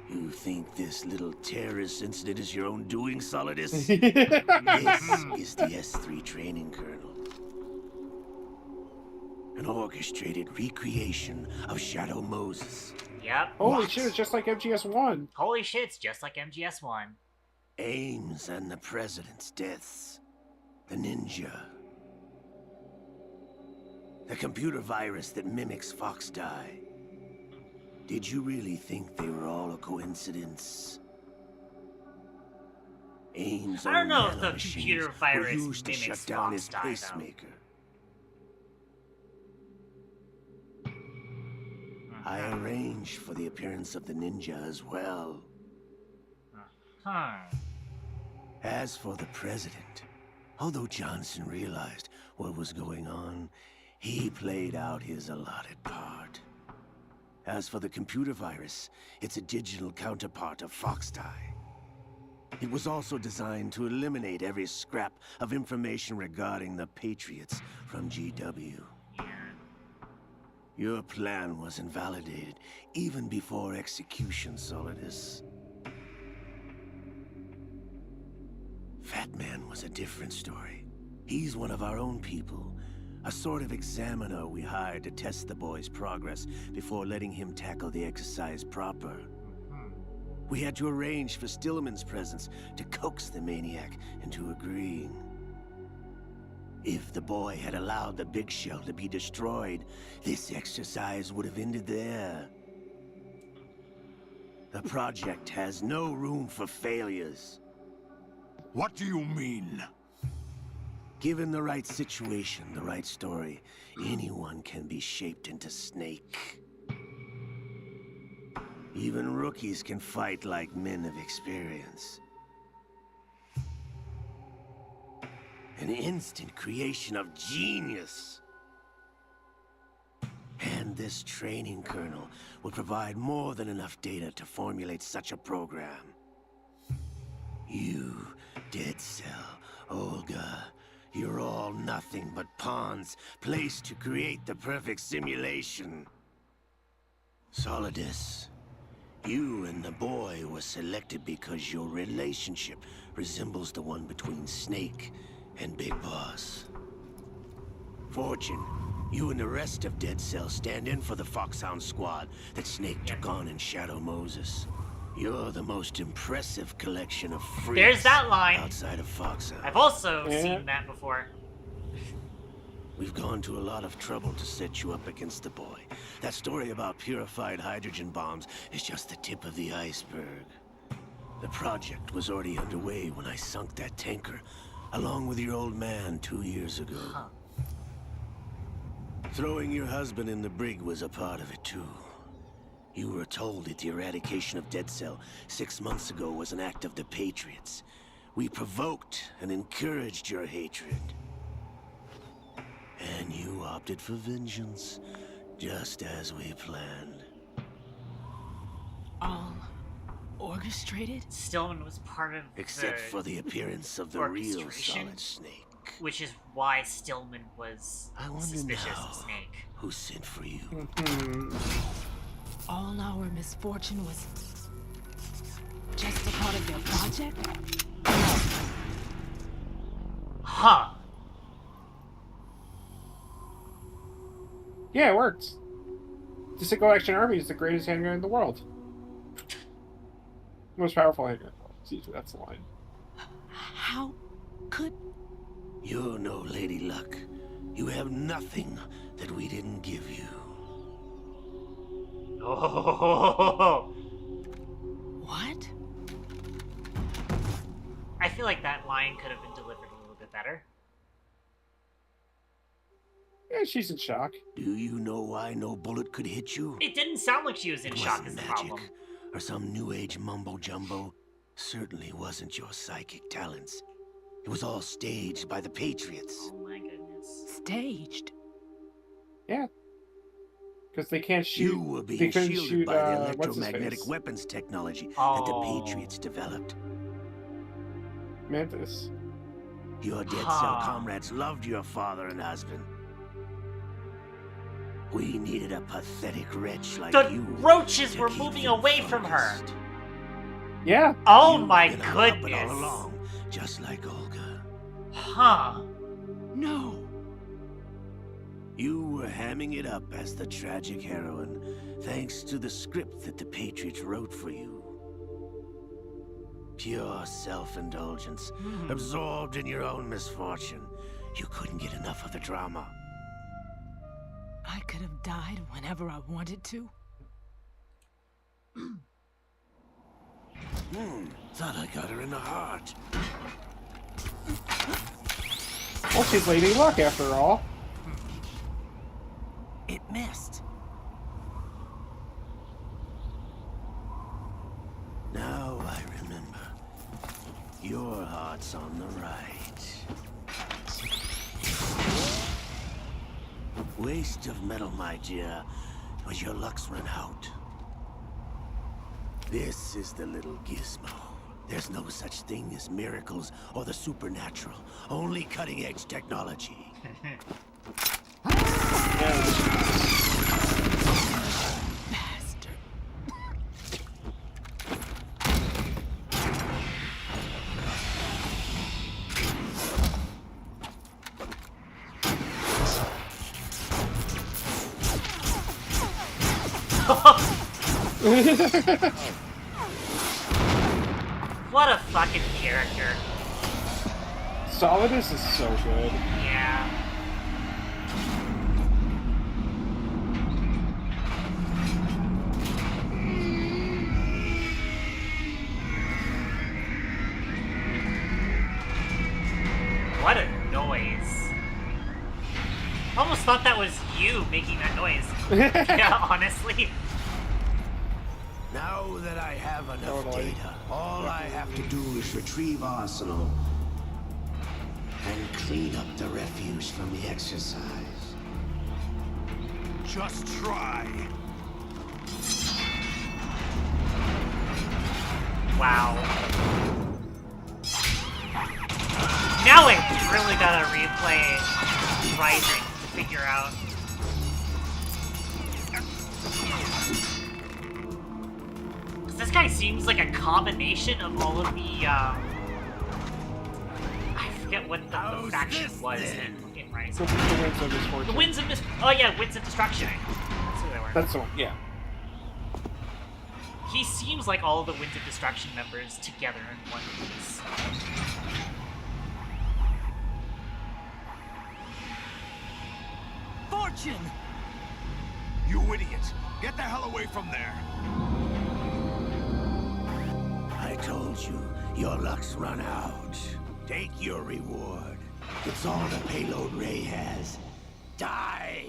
You think this little terrorist incident is your own doing, Solidus? This is the S3 training kernel. An orchestrated recreation of Shadow Moses. Yep. Holy shit, it's just like MGS1. Holy shit, it's just like MGS1. Ames and the President's deaths. The ninja. The computer virus that mimics Fox Die. Did you really think they were all a coincidence? Ames' I don't own know if the nanomachines computer were virus used to mimics shut down Fox his Die, though. pacemaker. I arranged for the appearance of the ninja as well. Huh. As for the president, although Johnson realized what was going on, he played out his allotted part. As for the computer virus, it's a digital counterpart of Fox Die. It was also designed to eliminate every scrap of information regarding the Patriots from GW. Your plan was invalidated even before execution, Solidus. Fat Man was a different story. He's one of our own people, a sort of examiner we hired to test the boy's progress before letting him tackle the exercise proper. We had to arrange for Stillman's presence to coax the maniac into agreeing. If the boy had allowed the big shell to be destroyed, this exercise would have ended there. The project has no room for failures. What do you mean? Given the right situation, the right story, anyone can be shaped into Snake. Even rookies can fight like men of experience. An instant creation of genius. And this training kernel would provide more than enough data to formulate such a program. You, Dead Cell, Olga, you're all nothing but pawns placed to create the perfect simulation. Solidus, you and the boy were selected because your relationship resembles the one between Snake and Big Boss. Fortune, you and the rest of Dead Cell stand in for the Foxhound squad that Snake took on in Shadow Moses. You're the most impressive collection of freaks. There's that line. Outside of Foxhound. I've also seen that before. We've gone to a lot of trouble to set you up against the boy. That story about purified hydrogen bombs is just the tip of the iceberg. The project was already underway when I sunk that tanker, along with your old man 2 years ago. Throwing your husband in the brig was a part of it too. You were told that the eradication of Dead Cell 6 months ago was an act of the Patriots. We provoked and encouraged your hatred. And you opted for vengeance, just as we planned. All orchestrated? Stillman was part of Except for the appearance of the real orchestration, Solid Snake. which is why Stillman was suspicious now of Snake. Who sent for you? All our misfortune was just a part of their project? Huh. Yeah, it works. The Single Action Army is the greatest handgun in the world. Most powerful handgun. Excuse me, that's the line. How could... You're no Lady Luck. You have nothing that we didn't give you. Oh. What? I feel like that line could have been delivered a little bit better. Yeah, she's in shock. Do you know why no bullet could hit you? It didn't sound like she was in It shock wasn't is the magic, problem. or some new age mumbo jumbo. Certainly wasn't your psychic talents. It was all staged by the Patriots. Oh my goodness. Staged? Yeah. Because they can't shoot. You were they being couldn't shielded shoot, by the what's-his-face. electromagnetic weapons technology that Oh. the Patriots developed. Mantis. Your Dead Cell Huh. comrades loved your father and husband. We needed a pathetic wretch like The you. roaches to were keep moving them away from her. focused. Yeah. Oh You've my been on up it goodness. all along, just like Olga. Huh. No. You were hamming it up as the tragic heroine, thanks to the script that the Patriots wrote for you. Pure self-indulgence, absorbed in your own misfortune. You couldn't get enough of the drama. I could have died whenever I wanted to. Thought I got her in the heart. Well, she's Lady Luck after all. It missed. Now I remember. Your heart's on the right. Waste of metal, my dear, but your luck's run out. This is the little gizmo. There's no such thing as miracles or the supernatural. Only cutting-edge technology. Bastard. What a fucking character. Solidus is so good. Yeah. What a noise. Almost thought that was you making that noise. Yeah, honestly. Now that I have enough data, all I have to do is retrieve Arsenal and clean up the refuse from the exercise. Just try. Wow. Now I really gotta replay Rising to figure out. This guy seems like a combination of all of the, I forget what the faction was in Rising. The Winds of Misfortune. The Winds of Oh yeah, Winds of Destruction. That's who they were. That's the one, yeah. He seems like all of the Winds of Destruction members together in one piece. Fortune! You idiot! Get the hell away from there! I told you, your luck's run out. Take your reward. It's all the payload Ray has. Die!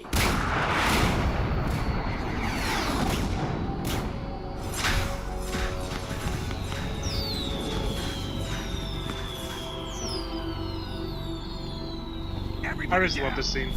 I just love this scene.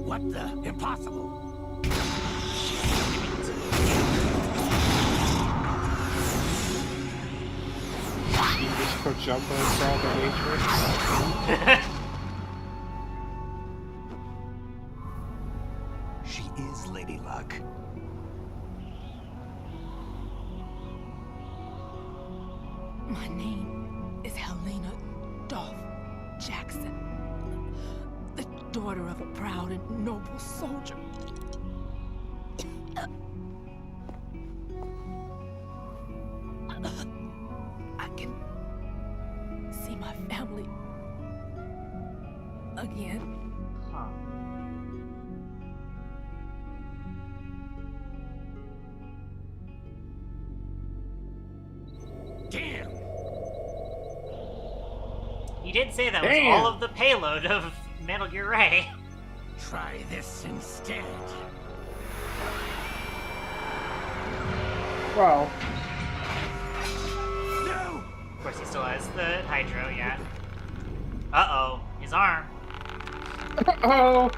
What the? Impossible! Disco Jumbo saw the Matrix. She is Lady Luck. My name is Helena Dolph Jackson, the daughter of a proud and noble soldier. I can see my family again. Huh. Damn! He did say that was Damn. all of the payload of Metal Gear Ray. Try this instead. Well, No! Of course, he still has the Hydro, yeah. Uh-oh, his arm. oh,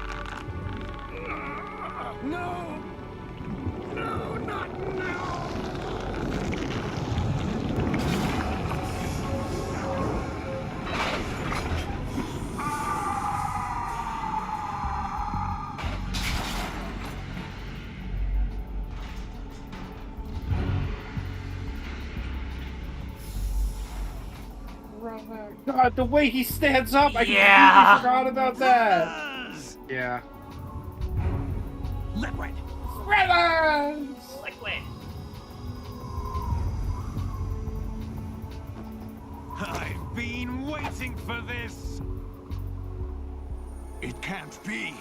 No! No, not now! God, the way he stands up, I Yeah. completely forgot about that. Yeah. Liquid! Rivers! Liquid. I've been waiting for this! It can't be.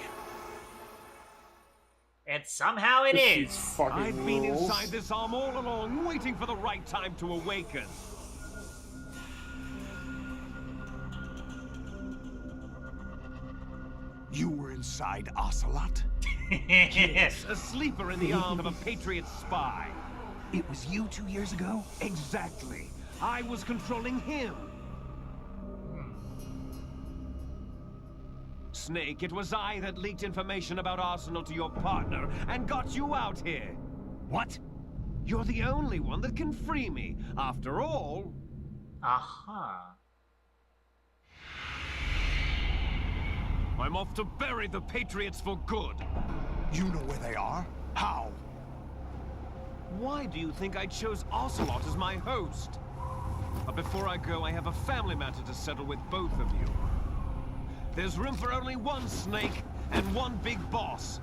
And somehow it This is. shit's fucking I've been rules. inside this arm all along, waiting for the right time to awaken. You were inside Ocelot? Yes, a sleeper in the arm of a Patriot spy. It was you 2 years ago? Exactly. I was controlling him. Snake, it was I that leaked information about Arsenal to your partner and got you out here. What? You're the only one that can free me. After all... Aha. I'm off to bury the Patriots for good. You know where they are? How? Why do you think I chose Ocelot as my host? But before I go, I have a family matter to settle with both of you. There's room for only one snake and one big boss.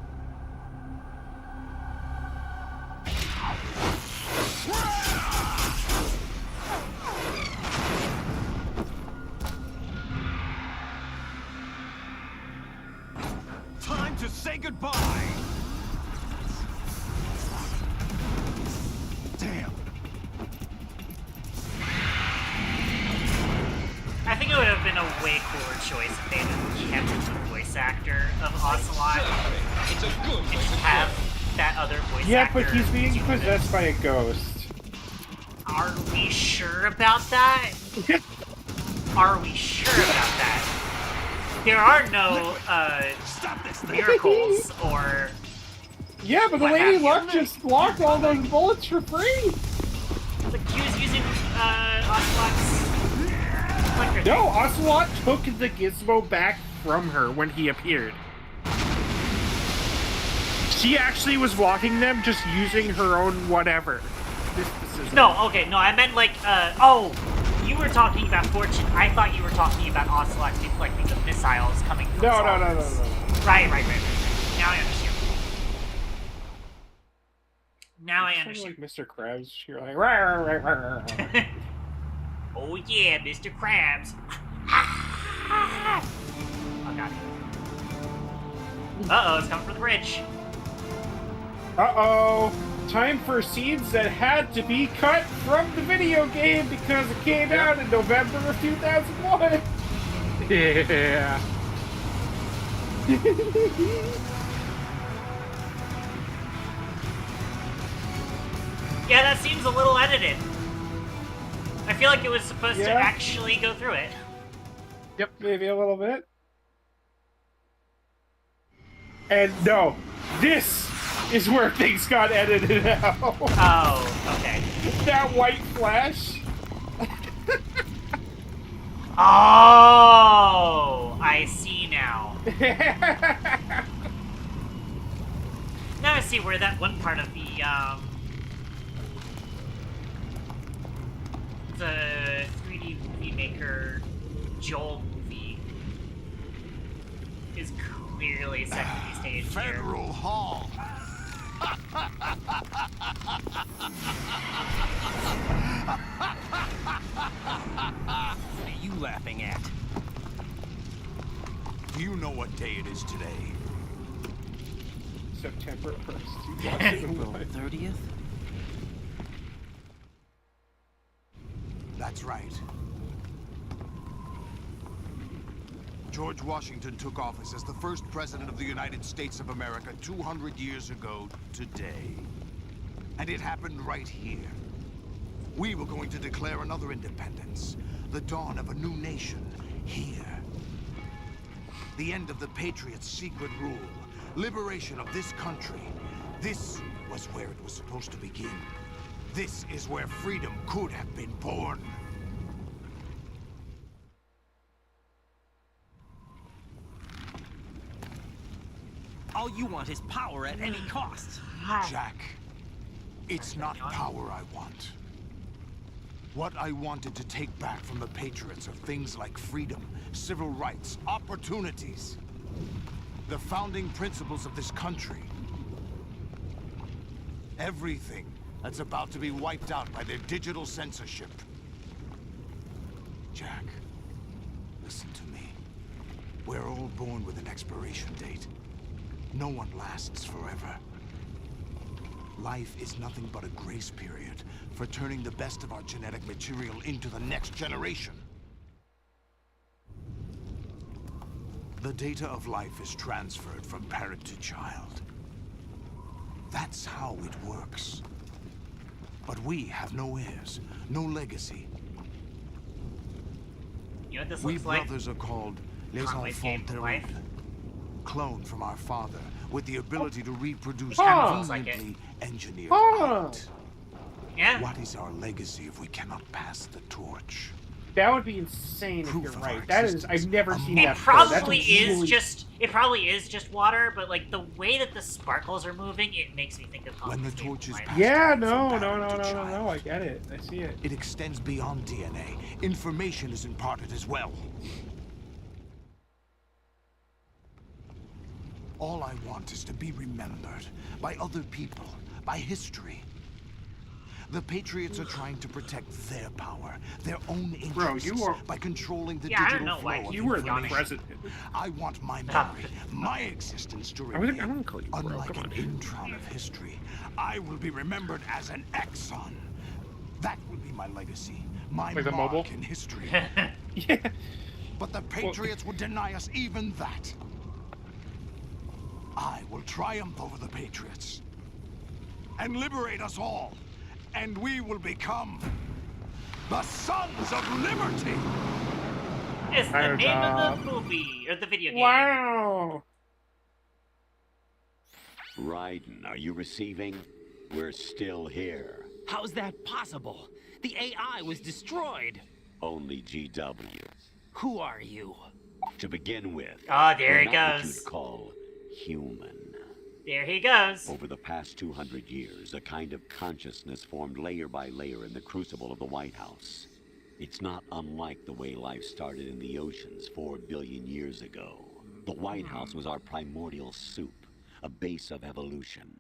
Time to say goodbye! Damn. I think it would have been a way cooler choice if they had kept the voice actor of Ocelot. It's a good And just have that other voice Yeah, actor. but he's being do possessed this. by a ghost. Are we sure about that? Are we sure about that? There are no miracles or. Yeah, but the what Lady have you. Luck just locked all those bullets for free. Like he was using Ocelot's flicker thing. No, Ocelot took the gizmo back from her when he appeared. She actually was blocking them just using her own whatever. Mysticism. No, okay, no, I meant like, oh, you were talking about Fortune. I thought you were talking about Ocelot deflecting the missiles coming from No. Right. Now I understand. Now I It's understand. like Mr. Krabs. You're like, rah, rah, rah, rah, rah. Oh yeah, Mr. Krabs. Oh god. Uh-oh, it's coming for the bridge. Uh-oh. Time for scenes that had to be cut from the video game because it came out in November of 2001. Yeah. Yeah, that seems a little edited. I feel like it was supposed to actually go through it. Yep, maybe a little bit. And no, this is where things got edited out. Oh, okay. That white flash. Oh, I see now. Now I see where that one part of the 3D movie maker Joel movie is clearly set to be staged here. Federal Hall. What are you laughing at? Do you know what day it is today? September 1st, April 2001. 30th? That's right. George Washington took office as the first president of the United States of America 200 years ago today. And it happened right here. We were going to declare another independence, the dawn of a new nation here. The end of the Patriots' secret rule, liberation of this country. This was where it was supposed to begin. This is where freedom could have been born. All you want is power at any cost. Jack, it's not power I want. What I wanted to take back from the Patriots are things like freedom, civil rights, opportunities. The founding principles of this country. Everything that's about to be wiped out by their digital censorship. Jack, listen to me. We're all born with an expiration date. No one lasts forever. Life is nothing but a grace period for turning the best of our genetic material into the next generation. The data of life is transferred from parent to child. That's how it works. But we have no heirs, no legacy. You know what this We looks like? brothers are called les Conway's Game enfants of Life. terribles. Cloned from our father, with the ability to reproduce Looks like conveniently engineered Huh. art. Yeah. What is our legacy if we cannot pass the torch? That would be insane if you're Proof of right. our That is, existence. I've never seen It that before. That's probably is really- just water, but like the way that the sparkles are moving, it makes me think of When the unstable torch is light. passed Yeah, from no, parent to no. child, I get it. I see it. it extends beyond DNA. Information is imparted as well. All I want is to be remembered by other people, by history. The Patriots are trying to protect their power, their own interests, you are- by controlling the Yeah, I don't digital know why flow of You were the information. president. I want my memory, my existence to I remain. wouldn't call you bro. Unlike Come an on. intron of history, I will be remembered as an exon. That will be my legacy, my Like the mark mobile? in history. Yeah. But the Patriots would deny us even that. I will triumph over the Patriots and liberate us all, and we will become the Sons of Liberty. It's the Fire name of the job. movie or the video game. Wow. Raiden, are you receiving? We're still here. How's that possible? The AI was destroyed. Only GW. Who are you? To begin with, Oh, there we're he not what goes. you'd call human. There he goes. Over the past 200 years, a kind of consciousness formed layer by layer in the crucible of the White House. It's not unlike the way life started in the oceans 4 billion years ago. The White House was our primordial soup, a base of evolution.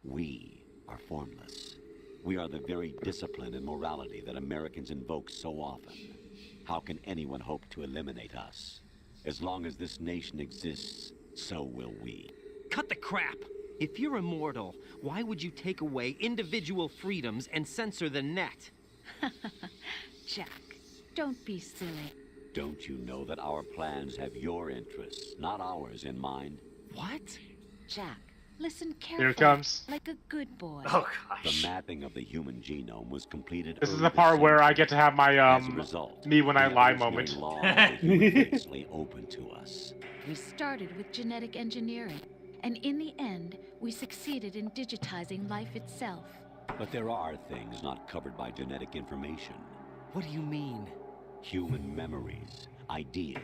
We are formless. We are the very discipline and morality that Americans invoke so often. How can anyone hope to eliminate us? As long as this nation exists, so will we. Cut the crap! If you're immortal, why would you take away individual freedoms and censor the net? Jack, don't be silly. Don't you know that our plans have your interests, not ours, in mind? What? Jack, listen carefully. Here it comes. Like a good boy. Oh The gosh. mapping of the human genome was completed. This is early the part where I century. get to have my As a result, me when I the lie evolutionary moment. law of the human race lay open to us. We started with genetic engineering, and in the end, we succeeded in digitizing life itself. But there are things not covered by genetic information. What do you mean? Human memories, ideas,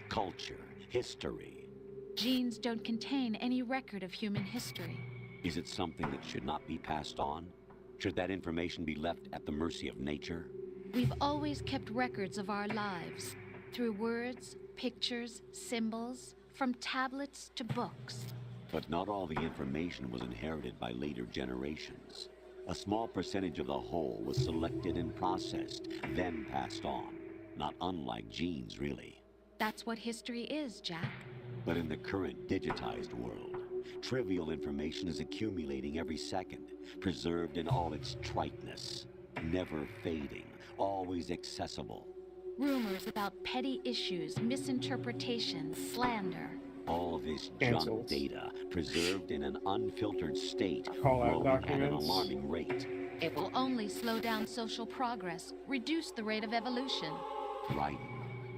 culture, history. Genes don't contain any record of human history. Is it something that should not be passed on? Should that information be left at the mercy of nature? We've always kept records of our lives, through words, pictures, symbols, from tablets to books. But not all the information was inherited by later generations. A small percentage of the whole was selected and processed, then passed on. Not unlike genes, really. That's what history is, Jack. But in the current digitized world, trivial information is accumulating every second, preserved in all its triteness, never fading, always accessible. Rumors about petty issues, misinterpretations, slander. All this Cancelled. junk data, preserved in an unfiltered state, Call-out growing at an documents. alarming rate. It will only slow down social progress, reduce the rate of evolution. Right.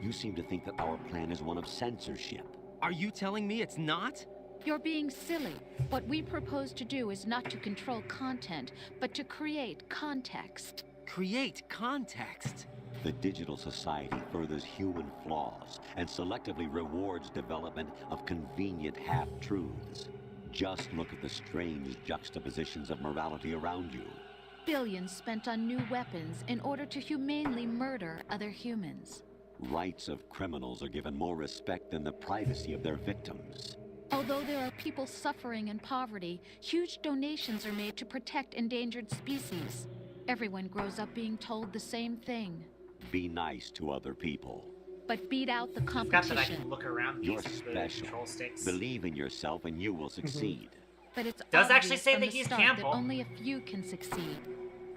You seem to think that our plan is one of censorship. Are you telling me it's not? You're being silly. What we propose to do is not to control content, but to create context. Create context. The digital society furthers human flaws and selectively rewards development of convenient half-truths. Just look at the strange juxtapositions of morality around you. Billions spent on new weapons in order to humanely murder other humans. Rights of criminals are given more respect than the privacy of their victims. Although there are people suffering in poverty, huge donations are made to protect endangered species. Everyone grows up being told the same thing. Be nice to other people. But beat out the Forgot that I competition. can look around You're using the special. control sticks. Believe in yourself and you will succeed. But it's Does actually obvious say from that the he's start Campbell. that only a few can succeed.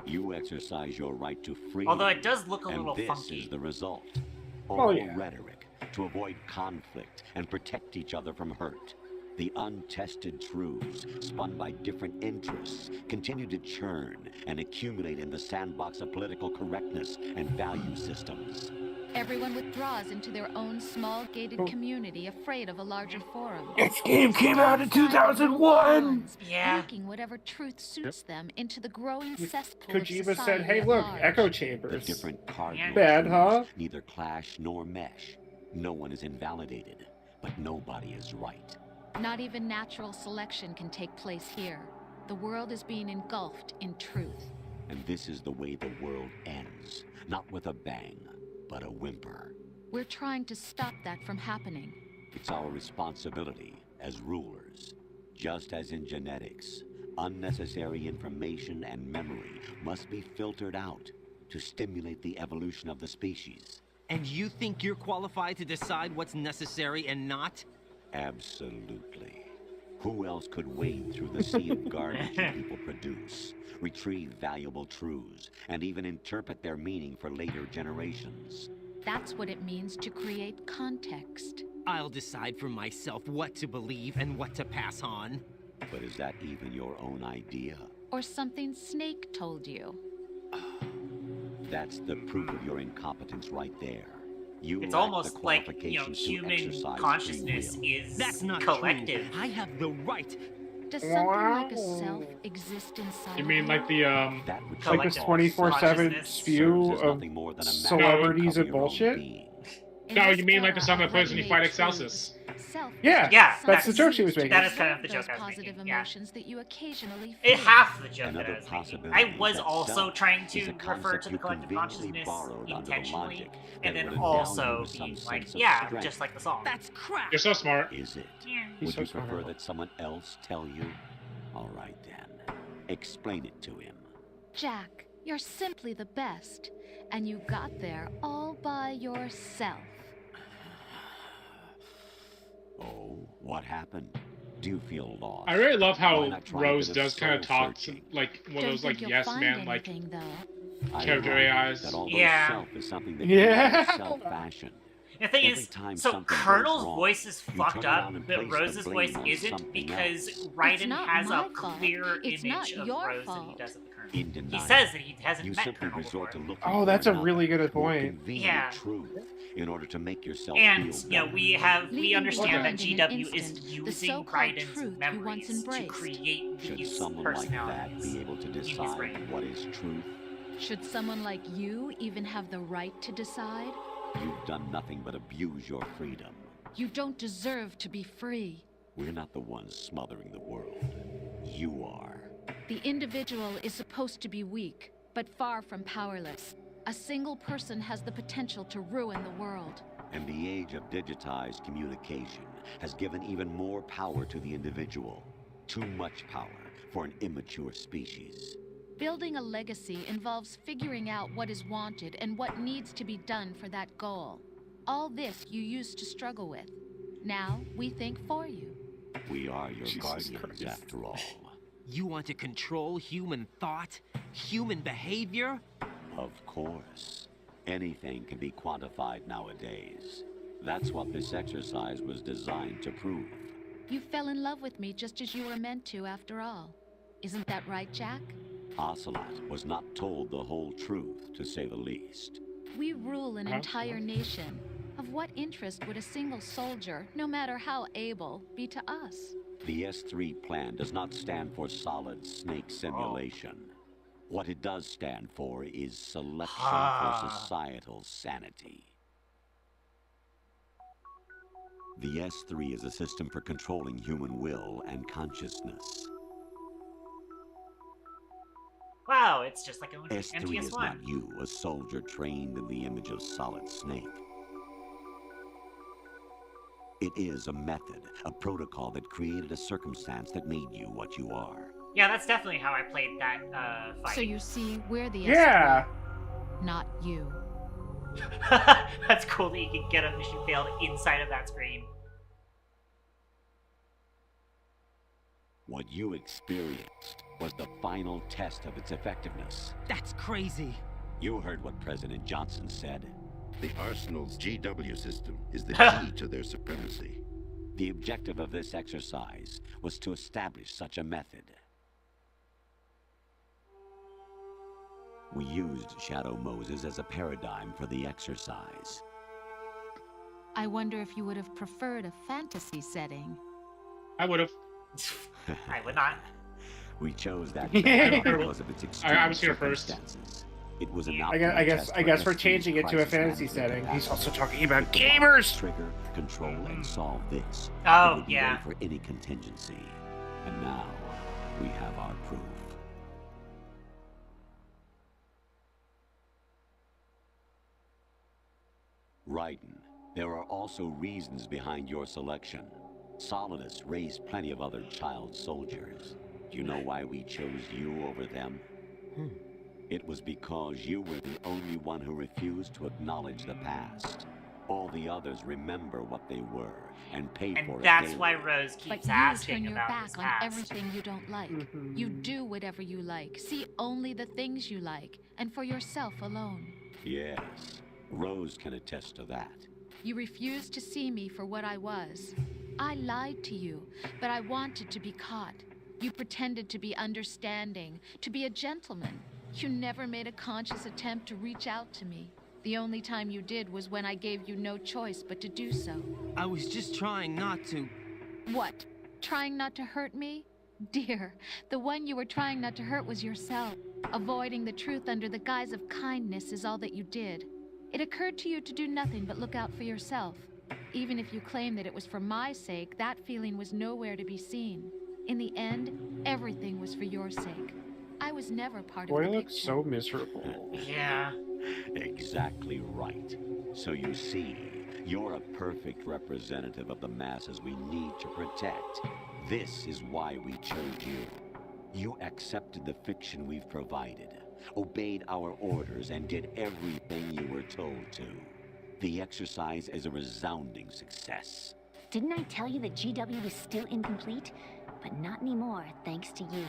You exercise your right to freedom. Although it does look a and little this funky. is the result. Oh, All yeah. rhetoric to avoid conflict and protect each other from hurt. The untested truths, spun by different interests, continue to churn and accumulate in the sandbox of political correctness and value systems. Everyone withdraws into their own small gated community, afraid of a larger forum. This game came out in 2001. Yeah. Leaking whatever truth suits them into the growing cesspool of Kojima society said, "Hey, at look, large." echo The chambers." different cardinal Bad, truths huh? neither clash nor mesh. No one is invalidated, but nobody is right. Not even natural selection can take place here. The world is being engulfed in truth. And this is the way the world ends. Not with a bang, but a whimper. We're trying to stop that from happening. It's our responsibility as rulers. Just as in genetics, unnecessary information and memory must be filtered out to stimulate the evolution of the species. And you think you're qualified to decide what's necessary and not? Absolutely. Who else could wade through the sea of garbage that people produce, retrieve valuable truths, and even interpret their meaning for later generations? That's what it means to create context. I'll decide for myself what to believe and what to pass on. But is that even your own idea? Or something Snake told you. That's the proof of your incompetence right there. You It's lack almost the like, qualifications to human exercise consciousness free will. is That's not collective. true. I have the right. Does something like a self exist inside You of mean like the That would Like this Collective 24/7 consciousness spew serves as of nothing more than a celebrities map and of your own bullshit? being. In No, this you mean like the era song that of plays when you fight ready-made Excelsis? truths, self Yeah, Yeah, that's the joke she was making. That is kind of the those joke I was positive making. Yeah. emotions that you occasionally It feel. half the joke that Another I was making. possibility I was is that also self trying is to a refer concept to you the collective conveniently consciousness borrowed under the intentionally, logic and that then would endow also you with some being like, sense of yeah, strength. just like the song. That's crap. You're so smart. Is it? Yeah. He's Would so you prefer smart. that someone else tell you? All right then. Explain it to him. Jack, you're simply the best. And you got there all by yourself. Oh, what happened? Do you feel lost? I really love Why how not try a Rose bit of does kind of talk to, soul-searching? like one of Don't those like think you'll yes find man like anything, though. I character remind you AIs. that although Yeah. self is something that Yeah. can be self-fashioned. The thing Every is, time so something goes Colonel's wrong, voice is you fucked turn up, around and but place the Rose's blame voice on isn't something because else. Raiden not has my a fault. clear It's image not of your Rose than he fault. does of the Colonel. In He denial, says that he hasn't you met simply Colonel resort to before. looking Oh, for that's a another, really good more point. convenient Yeah. truth in order to make yourself And, feel you know, better. we Leaving understand that behind in an GW is instant the using so-called Raiden's truth you memories once to embraced. create Should these someone like that personalities be able to in his decide brain. what is truth? Should someone like you even have the right to decide? You've done nothing but abuse your freedom. You don't deserve to be free. We're not the ones smothering the world. You are. The individual is supposed to be weak, but far from powerless. A single person has the potential to ruin the world. And the age of digitized communication has given even more power to the individual. Too much power for an immature species. Building a legacy involves figuring out what is wanted and what needs to be done for that goal. All this you used to struggle with. Now we think for you. We are your Jesus guardians, Christ. after all. You want to control human thought? Human behavior? Of course. Anything can be quantified nowadays. That's what this exercise was designed to prove. You fell in love with me just as you were meant to, after all. Isn't that right, Jack? Ocelot was not told the whole truth, to say the least. We rule an entire nation. Of what interest would a single soldier, no matter how able, be to us? The S3 plan does not stand for solid snake simulation. What it does stand for is selection for societal sanity. The S3 is a system for controlling human will and consciousness. Wow, it's just like S3 is MTS1. not you, a soldier trained in the image of Solid Snake. It is a method, a protocol that created a circumstance that made you what you are. Yeah, that's definitely how I played that fight. So you see, we're the Yeah. S3, not you. That's cool that you can get a mission failed inside of that screen. What you experienced was the final test of its effectiveness. That's crazy. You heard what President Johnson said. The Arsenal's GW system is the key to their supremacy. The objective of this exercise was to establish such a method. We used Shadow Moses as a paradigm for the exercise. I wonder if you would have preferred a fantasy setting. I would have. I would not. We chose that Yeah. because of its extreme I was here first. circumstances. It was an I guess we're changing it to a fantasy setting. He's also talking about gamers. Trigger, control, and solve this. Oh, It would be yeah. ready for any contingency. And now we have our proof. Raiden, there are also reasons behind your selection. Solidus raised plenty of other child soldiers. Do you know why we chose you over them? It was because you were the only one who refused to acknowledge the past. All the others remember what they were and pay for And it that's daily. why Rose But keeps you asking turn your about back his on past. everything you don't like. You do whatever you like. See only the things you like, and for yourself alone. Yes, Rose can attest to that. You refused to see me for what I was. I lied to you, but I wanted to be caught. You pretended to be understanding, to be a gentleman. You never made a conscious attempt to reach out to me. The only time you did was when I gave you no choice but to do so. I was just trying not to. What? Trying not to hurt me? Dear, the one you were trying not to hurt was yourself. Avoiding the truth under the guise of kindness is all that you did. It occurred to you to do nothing but look out for yourself. Even if you claim that it was for my sake, that feeling was nowhere to be seen. In the end, everything was for your sake. I was never part of Boy, the looks picture. so miserable. Yeah. Exactly right. So you see, you're a perfect representative of the masses we need to protect. This is why we chose you. You accepted the fiction we've provided, obeyed our orders, and did everything you were told to. The exercise is a resounding success. Didn't I tell you that GW was still incomplete? But not anymore, thanks to you.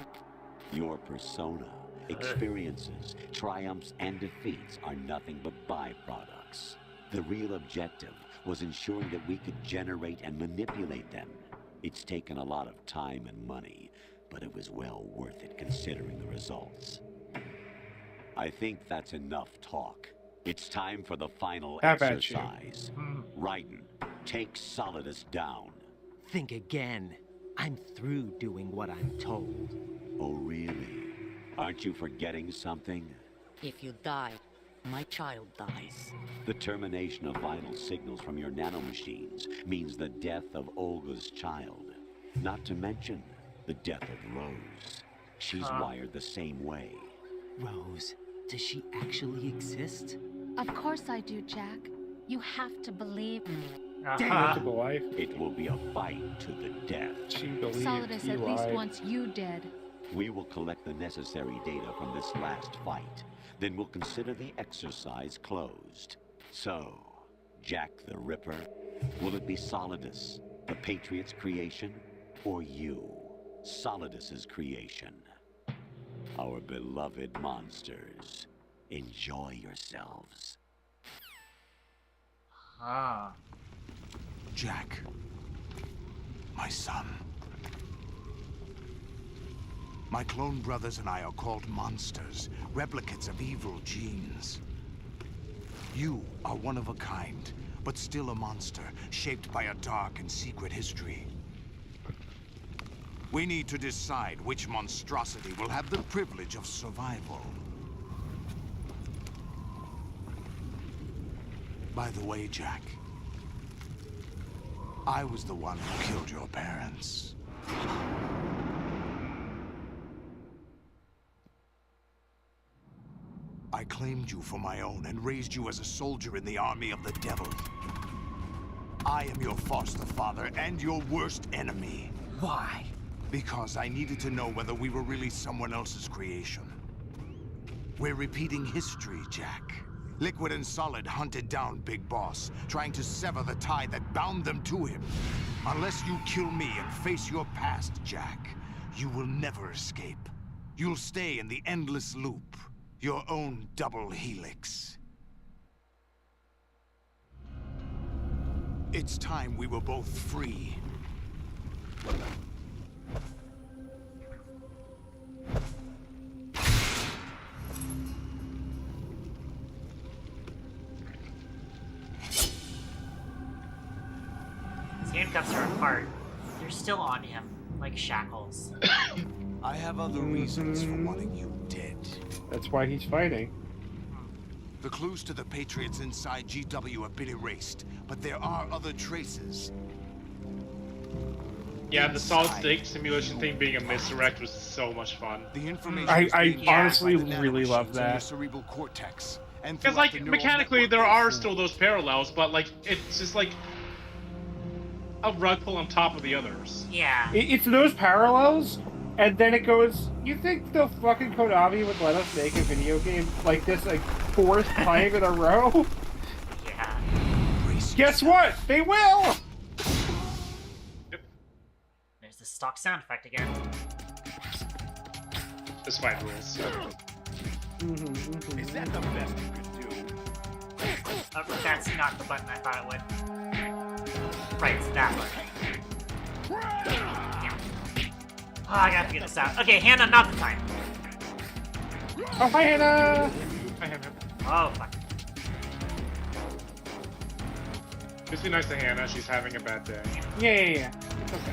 Your persona, experiences, triumphs, and defeats are nothing but byproducts. The real objective was ensuring that we could generate and manipulate them. It's taken a lot of time and money, but it was well worth it considering the results. I think that's enough talk. It's time for the final How about you? exercise. Raiden, take Solidus down. Think again. I'm through doing what I'm told. Oh, really? Aren't you forgetting something? If you die, my child dies. The termination of vital signals from your nanomachines means the death of Olga's child. Not to mention the death of Rose. She's wired the same way. Rose, does she actually exist? Of course I do, Jack. You have to believe me. Multiple life. It will be a fight to the death. She believes Solidus he at least lied. wants you dead. We will collect the necessary data from this last fight. Then we'll consider the exercise closed. So, Jack the Ripper, will it be Solidus, the Patriot's creation, or you, Solidus's creation? Our beloved monsters, enjoy yourselves. Ah. Jack, my son. My clone brothers and I are called monsters, replicates of evil genes. You are one of a kind, but still a monster, shaped by a dark and secret history. We need to decide which monstrosity will have the privilege of survival. By the way, Jack, I was the one who killed your parents. I claimed you for my own and raised you as a soldier in the army of the devil. I am your foster father and your worst enemy. Why? Because I needed to know whether we were really someone else's creation. We're repeating history, Jack. Liquid and Solid hunted down Big Boss, trying to sever the tie that bound them to him. Unless you kill me and face your past, Jack, you will never escape. You'll stay in the endless loop, your own double helix. It's time we were both free. handcuffs are apart, they're still on him, like shackles. I have other reasons for wanting you dead. That's why he's fighting. The clues to the Patriots inside GW have been erased, but there are other traces. Yeah, the solid snake simulation thing being a misdirect was so much fun. The information I honestly really love that. cerebral cortex. Because, like, mechanically, there are still those parallels, but, like, it's just, like, a rug pull on top of the others. Yeah. It's those parallels, and then it goes, you think the fucking Konami would let us make a video game like this, like, 4th time in a row? Yeah. Guess what? They will! There's the stock sound effect again. This fight rules. Is that the best you could do? That's not the button I thought it would. Right, it's that button. Yeah. Oh, I gotta figure this out. Okay, Hannah, not the time. Oh, hi, Hannah! Hi, Hannah. Oh, fuck. Just be nice to Hannah, she's having a bad day. Yeah. It's okay.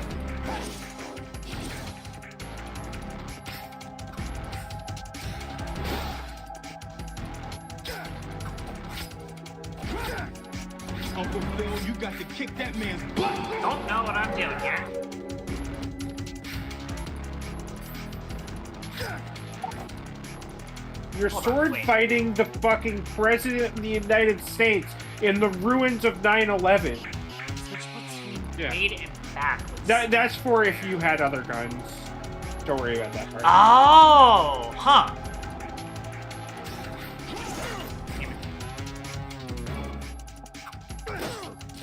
Uncle Phil, you got to kick that man's butt! Don't know what I'm doing here. You're sword fighting the fucking President of the United States in the ruins of 9/11. Yeah. Made him backwards. That's for if you had other guns. Don't worry about that part. Oh, huh.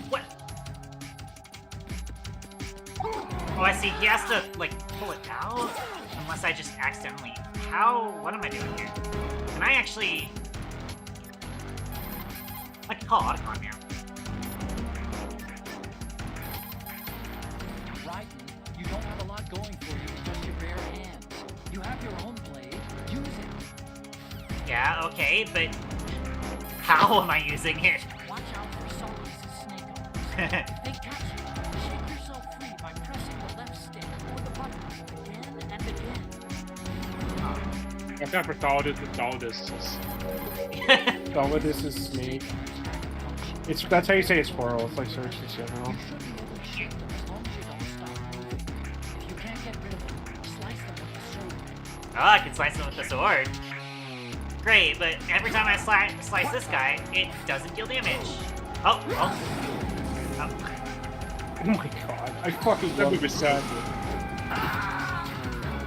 What? Oh, I see. He has to, like, pull it out? Unless I just accidentally... How? What am I doing here? Can I actually... I can call Otacon now. Raiden, you don't have a lot going for you with just your bare hands. You have your own blade. Use it. Yeah, okay, but... How am I using it? Watch out for Solis' snake arms. They catch you. Shake yourself free by pressing the left stick or the button again and again. I've got for Solidus and Solidus. Solidus is snake. That's how you say it's squirrel. It's like search in general. You should be able to shoot them as long as you don't stop moving. If you can't get rid of them, slice them with the sword. Oh, I can slice him with the sword. Great, but every time I slice this guy, it doesn't deal damage. Oh. Oh my god, I fucking love this sound.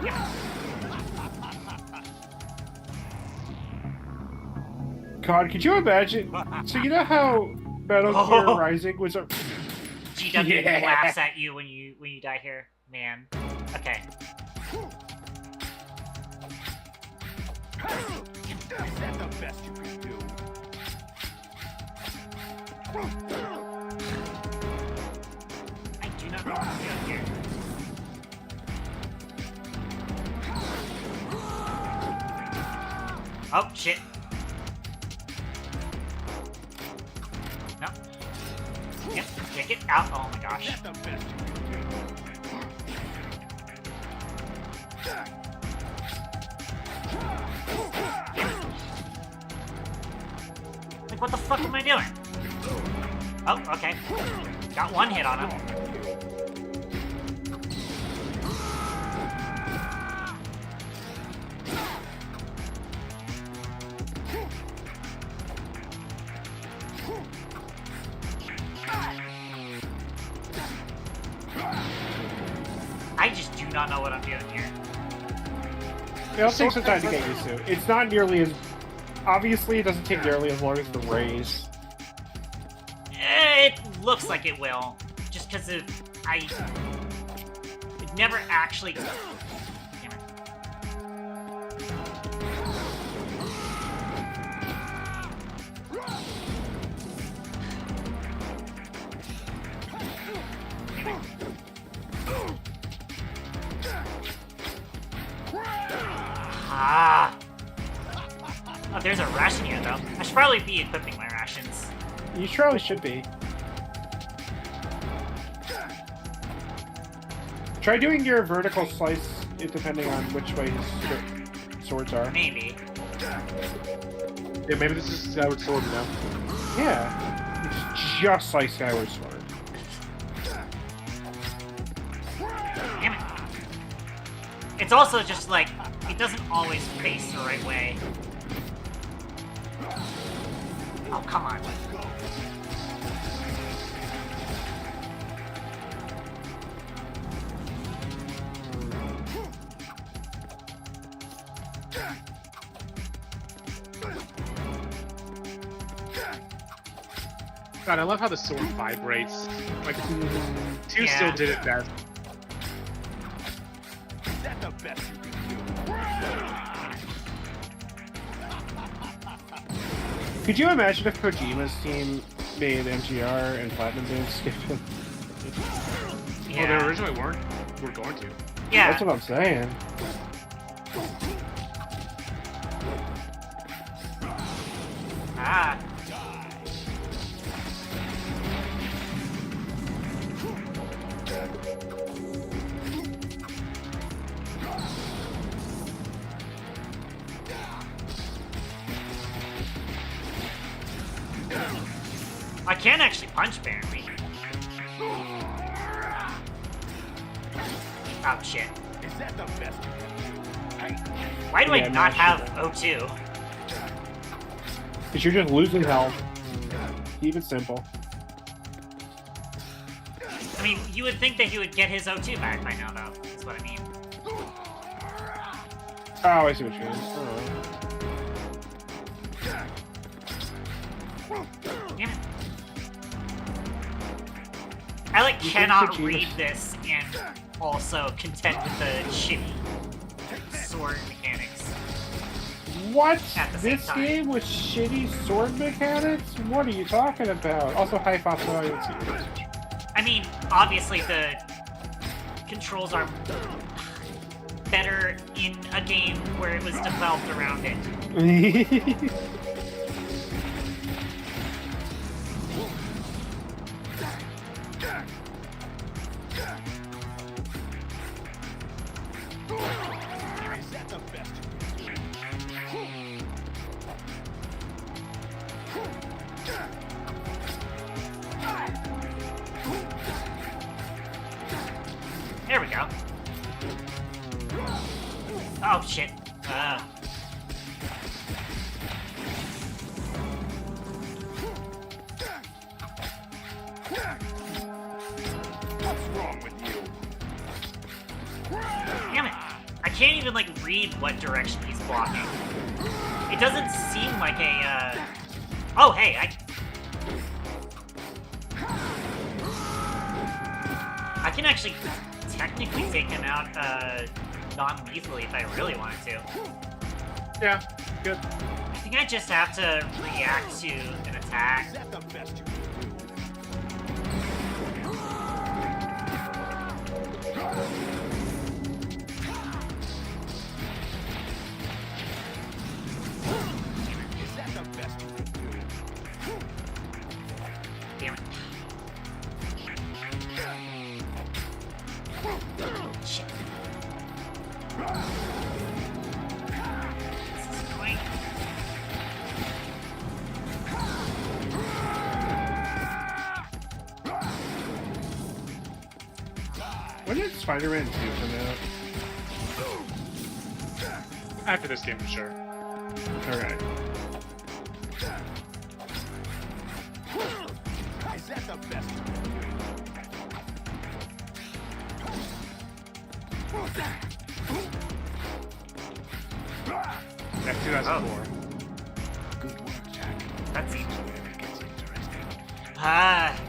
Yeah. God, could you imagine? So you know how Metal Gear Rising was a GW laughs at you when you die here, man. Okay. Is that the best you can do? I do not know what I'm doing here. Oh, shit. No. Yep, kick it out. Oh my gosh. Is that the best you can do? Like, what the fuck am I doing? Oh, okay. Got one hit on him. I just do not know what I'm doing here. It'll take some time to get used to. It's not nearly as... Obviously, it doesn't take nearly as long as the raise. It looks like it will. Just because of... It never actually... Damn it. Ah! Oh, there's a ration here, though. I should probably be equipping my rations. You surely should be. Try doing your vertical slice, depending on which way his swords are. Maybe. Yeah, maybe this is Skyward Sword now. Yeah. It's just like Skyward Sword. Damn it. It's also just like, it doesn't always face the right way. Oh, come on. God, I love how the sword vibrates. Like, 2 Yeah. still did it best. Is that the best you can do? Could you imagine if Kojima's team made MGR and Platinum Dance? Well, they originally weren't. We're going to. Yeah. That's what I'm saying. Ah. I can actually punch apparently. Oh shit. Is that the best you can do? Why do I Yeah, not no, have shit. O2? Because you're just losing health. Keep it simple. I mean, you would think that he would get his O2 back by now, though. Is what I mean. Oh, I see what you mean. Damn it. I like You think cannot Vegeta- read this and also contend with the shitty sword mechanics. What? At the same This time. game with shitty sword mechanics? What are you talking about? Also, high fidelity. I mean, obviously the controls are better in a game where it was developed around it. Is that the best you can do? There we go. Oh shit. What's wrong with you? Damn it. I can't even like read what direction he's blocking. It doesn't seem like a Oh hey, I can actually technically take him out non-lethally if I really wanted to. Yeah, good. I think I just have to react to an attack. Is that the best you can do? Is that the best you can do? Damn it. Shit. This is annoying. When did Spider-Man 2 come out? After this game, for sure. Alright. Is that the best you can do? Yeah, 2004. Good work, Jack. That's It gets interesting.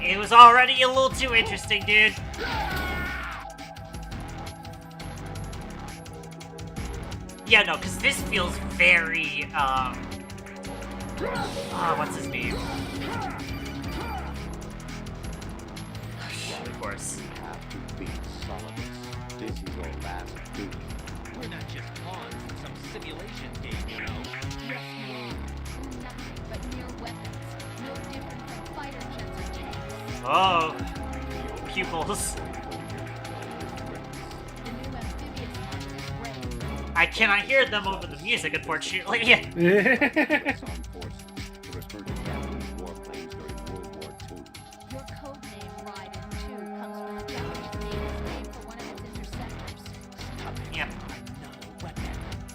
it was already a little too interesting, dude. Yeah, no, because this feels very, what's his name? Of course. Have to beat Solidus. This is your last duty. We're not just pawns in some simulation game, you know. Yes, you are. Nothing but mere weapons. No different from fighter jets or tanks. Oh, pupils. I cannot hear them over the music, unfortunately. Armed forces to refer to Japanese warplanes during World War II. Your code name, Raiden, too, comes from the Japanese Navy's name for one of its interceptors. Yep.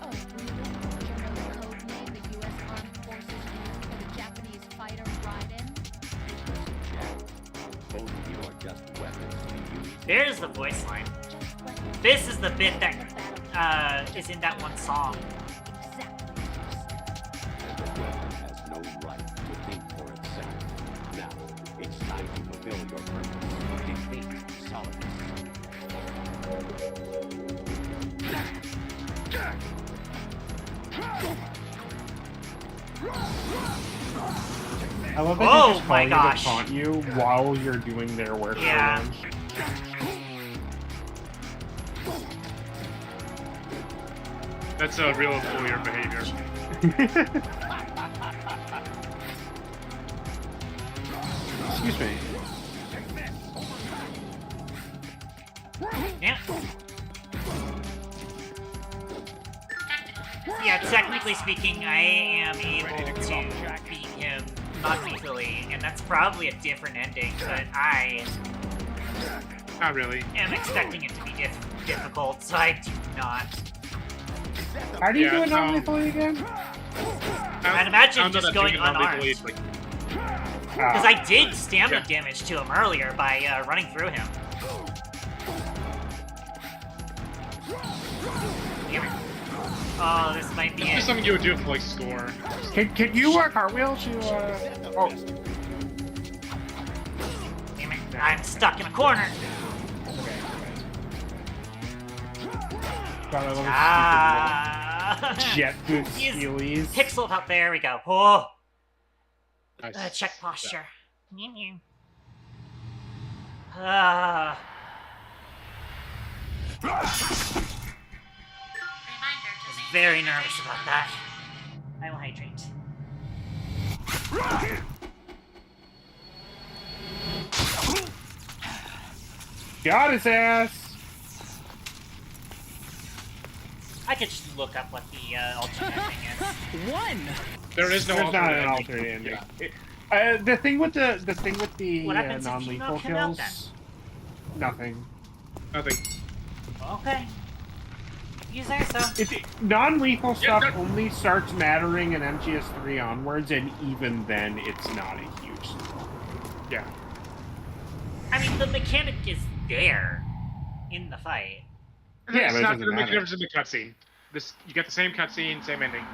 Oh, really? Do you know the code name the U.S. Armed Forces used for the Japanese fighter Raiden? Jack, both of you are just weapons to be used. There's the voice line. This is the bit that is in that one song. And the weapon has no right to think for itself. Now, it's time to fulfill your purpose. Defeat Solidus. I love that Oh they just my call gosh. you to taunt you while you're doing their work Yeah. for them. That's a real employer behavior. Excuse me. Yeah. Yeah, technically speaking, I am able to beat him non-lethally, and that's probably a different ending, but I Not really. am expecting it to be difficult, so I do not. How do you Yeah, do it no. non-lethally again? I'd imagine I don't know just that going doing it unarmed. non-lethally is, like, Because I did stamina Yeah. damage to him earlier by running through him. Damn it. Oh, this might be This is it. something you would do for like score. Can you cartwheel to oh. Damn it. I'm stuck in a corner. God, I love Ah. stupid jet boost He's steelies. pixeled up. There we go. Oh. Nice. Check posture. Ah. I was very nervous about that. I will hydrate. Got his ass. I could just look up what the alternate thing is. One. There is no There's not an alternate alternate ending. Yeah. The thing with the What happens if you non-lethal knock him out, kills. Nothing. Nothing. Okay. You say so. Non-lethal stuff that- only starts mattering in MGS3 onwards, and even then, it's not a huge. Yeah. I mean, the mechanic is there in the fight. Yeah, It's but it not doesn't gonna make a matter. difference in the cutscene. You get the same cutscene, same ending.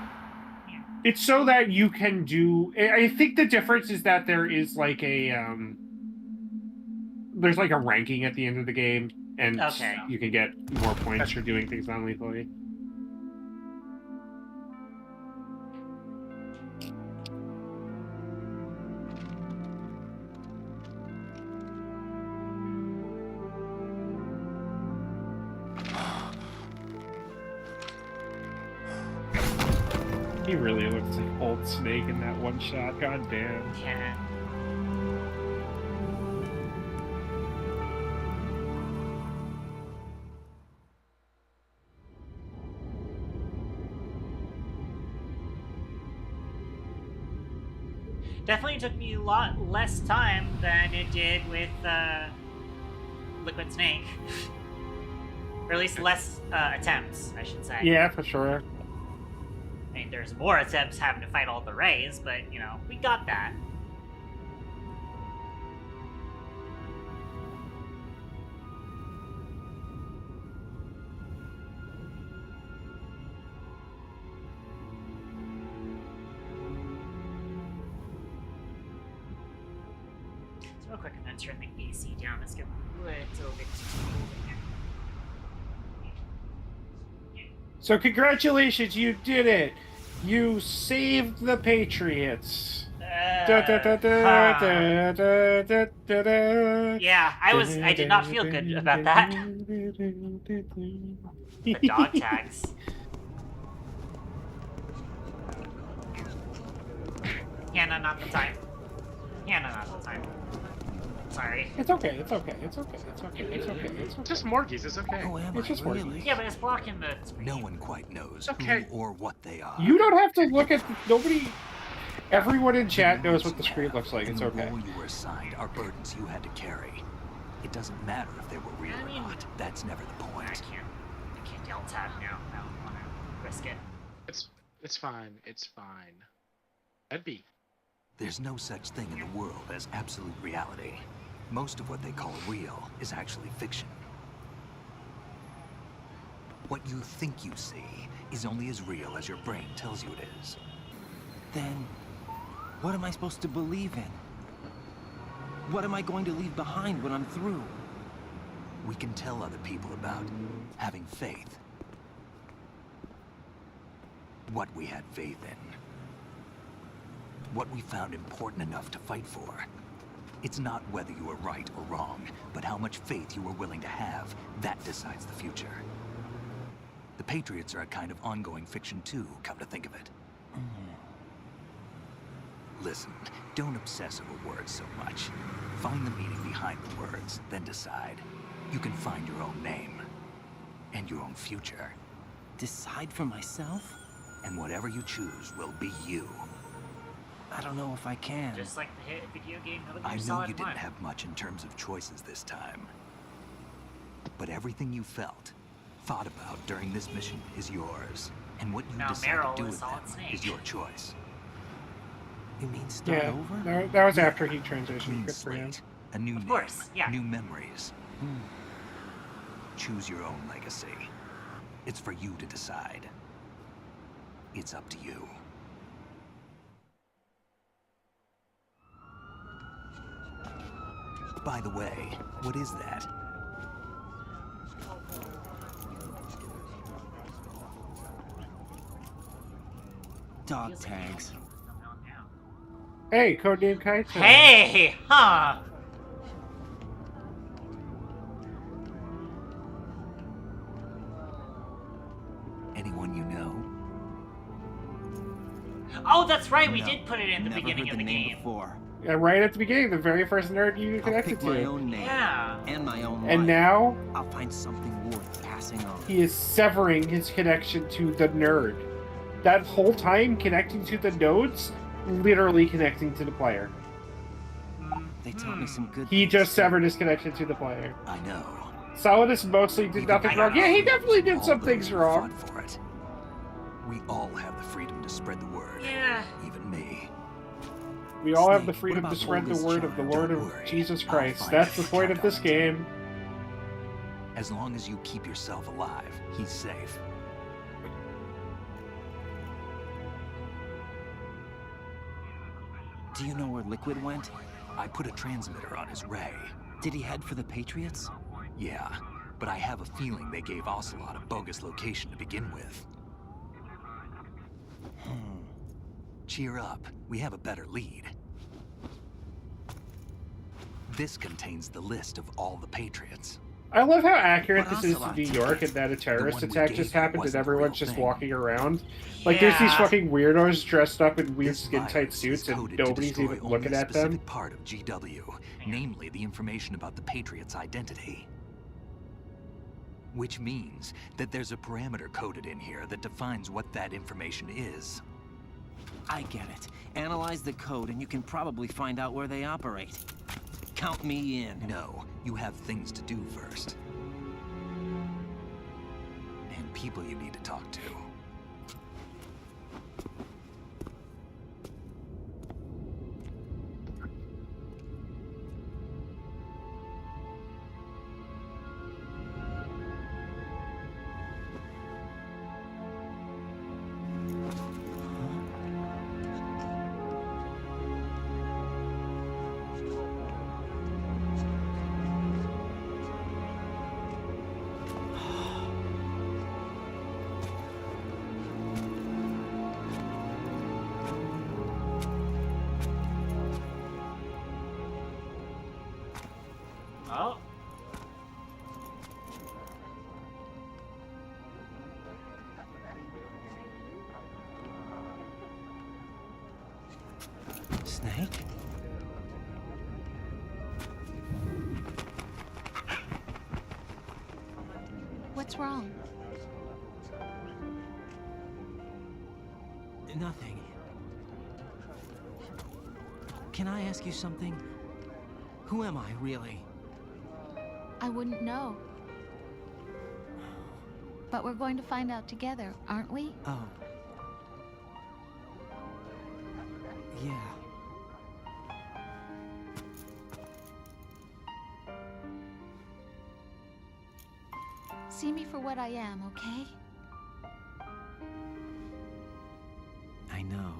It's so that you can do. I think the difference is that there is like a there's like a ranking at the end of the game, and Okay. you can get more points for doing things non-lethally. He really looks like old Snake in that one shot. God damn. Yeah. Definitely took me a lot less time than it did with Liquid Snake. Or at least less attempts, I should say. Yeah, for sure. I mean, there's more attempts having to fight all the rays, but, you know, we got that. So real quick, I'm gonna turn the AC down. Let's get a little bit too cold in here. So congratulations, you did it. You saved the Patriots. Yeah, I did not feel good about that. The dog tags. Yeah, no, not the time. Yeah, no, not the time. Sorry. It's okay. It's okay. It's okay. It's okay. It's okay. It's okay. Just Morgies, it's okay. Who am It's I just really? Morgies. Yeah, but it's blocking the screen. No one quite knows Okay. who or what they are. You don't have to look at nobody. Everyone in chat knows what the screen looks like. And It's the okay. role you were assigned are burdens you had to carry. It doesn't matter if they were real I mean, or not. That's never the I point. can't yell tab now. I don't want to risk it. It's fine. It's fine. That'd be. There's no such thing in the world as absolute reality. Most of what they call real is actually fiction. What you think you see is only as real as your brain tells you it is. Then, what am I supposed to believe in? What am I going to leave behind when I'm through? We can tell other people about having faith. What we had faith in. What we found important enough to fight for. It's not whether you were right or wrong, but how much faith you were willing to have. That decides the future. The Patriots are a kind of ongoing fiction too, come to think of it. Listen, don't obsess over words so much. Find the meaning behind the words, then decide. You can find your own name. And your own future. Decide for myself? And whatever you choose will be you. I don't know if I can. Just like the hit video game Metal Gear I know Solid you didn't 1. have much in terms of choices this time. But everything you felt, thought about during this mission is yours. And what you Now decide Meryl to do is with Solid them Snake. is your choice. You mean start Yeah, over? that was after he transitioned. Clean Good for him. slate, a new Of name, course, yeah. new memories. Choose your own legacy. It's for you to decide. It's up to you. By the way, what is that? Dog tags. Hey, codename Kaito. Hey, huh? Anyone you know? Oh, that's right. We No, did put it in the never beginning heard of the name game. before. Yeah, right at the beginning, the very first nerd you I'll connected pick my to. own name. Yeah. And my own And life. now I'll find something worth passing on. he is severing his connection to the nerd. That whole time connecting to the nodes, literally connecting to the player. They taught me some good He things, just too. severed his connection to the player. I know. Solidus mostly did nothing wrong. Yeah, he definitely did some things wrong. Fought for it. We all have the freedom to spread the word. Yeah. Even me. We all have the Snake, freedom what to about spread the Olga's word of the child? Lord Don't of worry. Jesus I'll Christ. find That's him the point and of this count on it. game. As long as you keep yourself alive, he's safe. Do you know where Liquid went? I put a transmitter on his ray. Did he head for the Patriots? Yeah, but I have a feeling they gave Ocelot a bogus location to begin with. Cheer up, we have a better lead. This contains the list of all the Patriots. I love how accurate But this is to Ocelot New took York it. and that a terrorist one we attack gave just you happened and wasn't the everyone's real just thing. walking around. Like, there's these Yeah. fucking weirdos dressed up in weird This skin-tight virus is suits and coded to nobody's destroy even only looking a at them. specific part of GW, namely the information about the Patriots' identity. Which means that there's a parameter coded in here that defines what that information is. I get it. Analyze the code and you can probably find out where they operate. Count me in. No, you have things to do first. And people you need to talk to. Oh. Snake? What's wrong? Nothing. Can I ask you something? Who am I, really? I wouldn't know. But we're going to find out together, aren't we? Oh. Yeah. See me for what I am, okay? I know.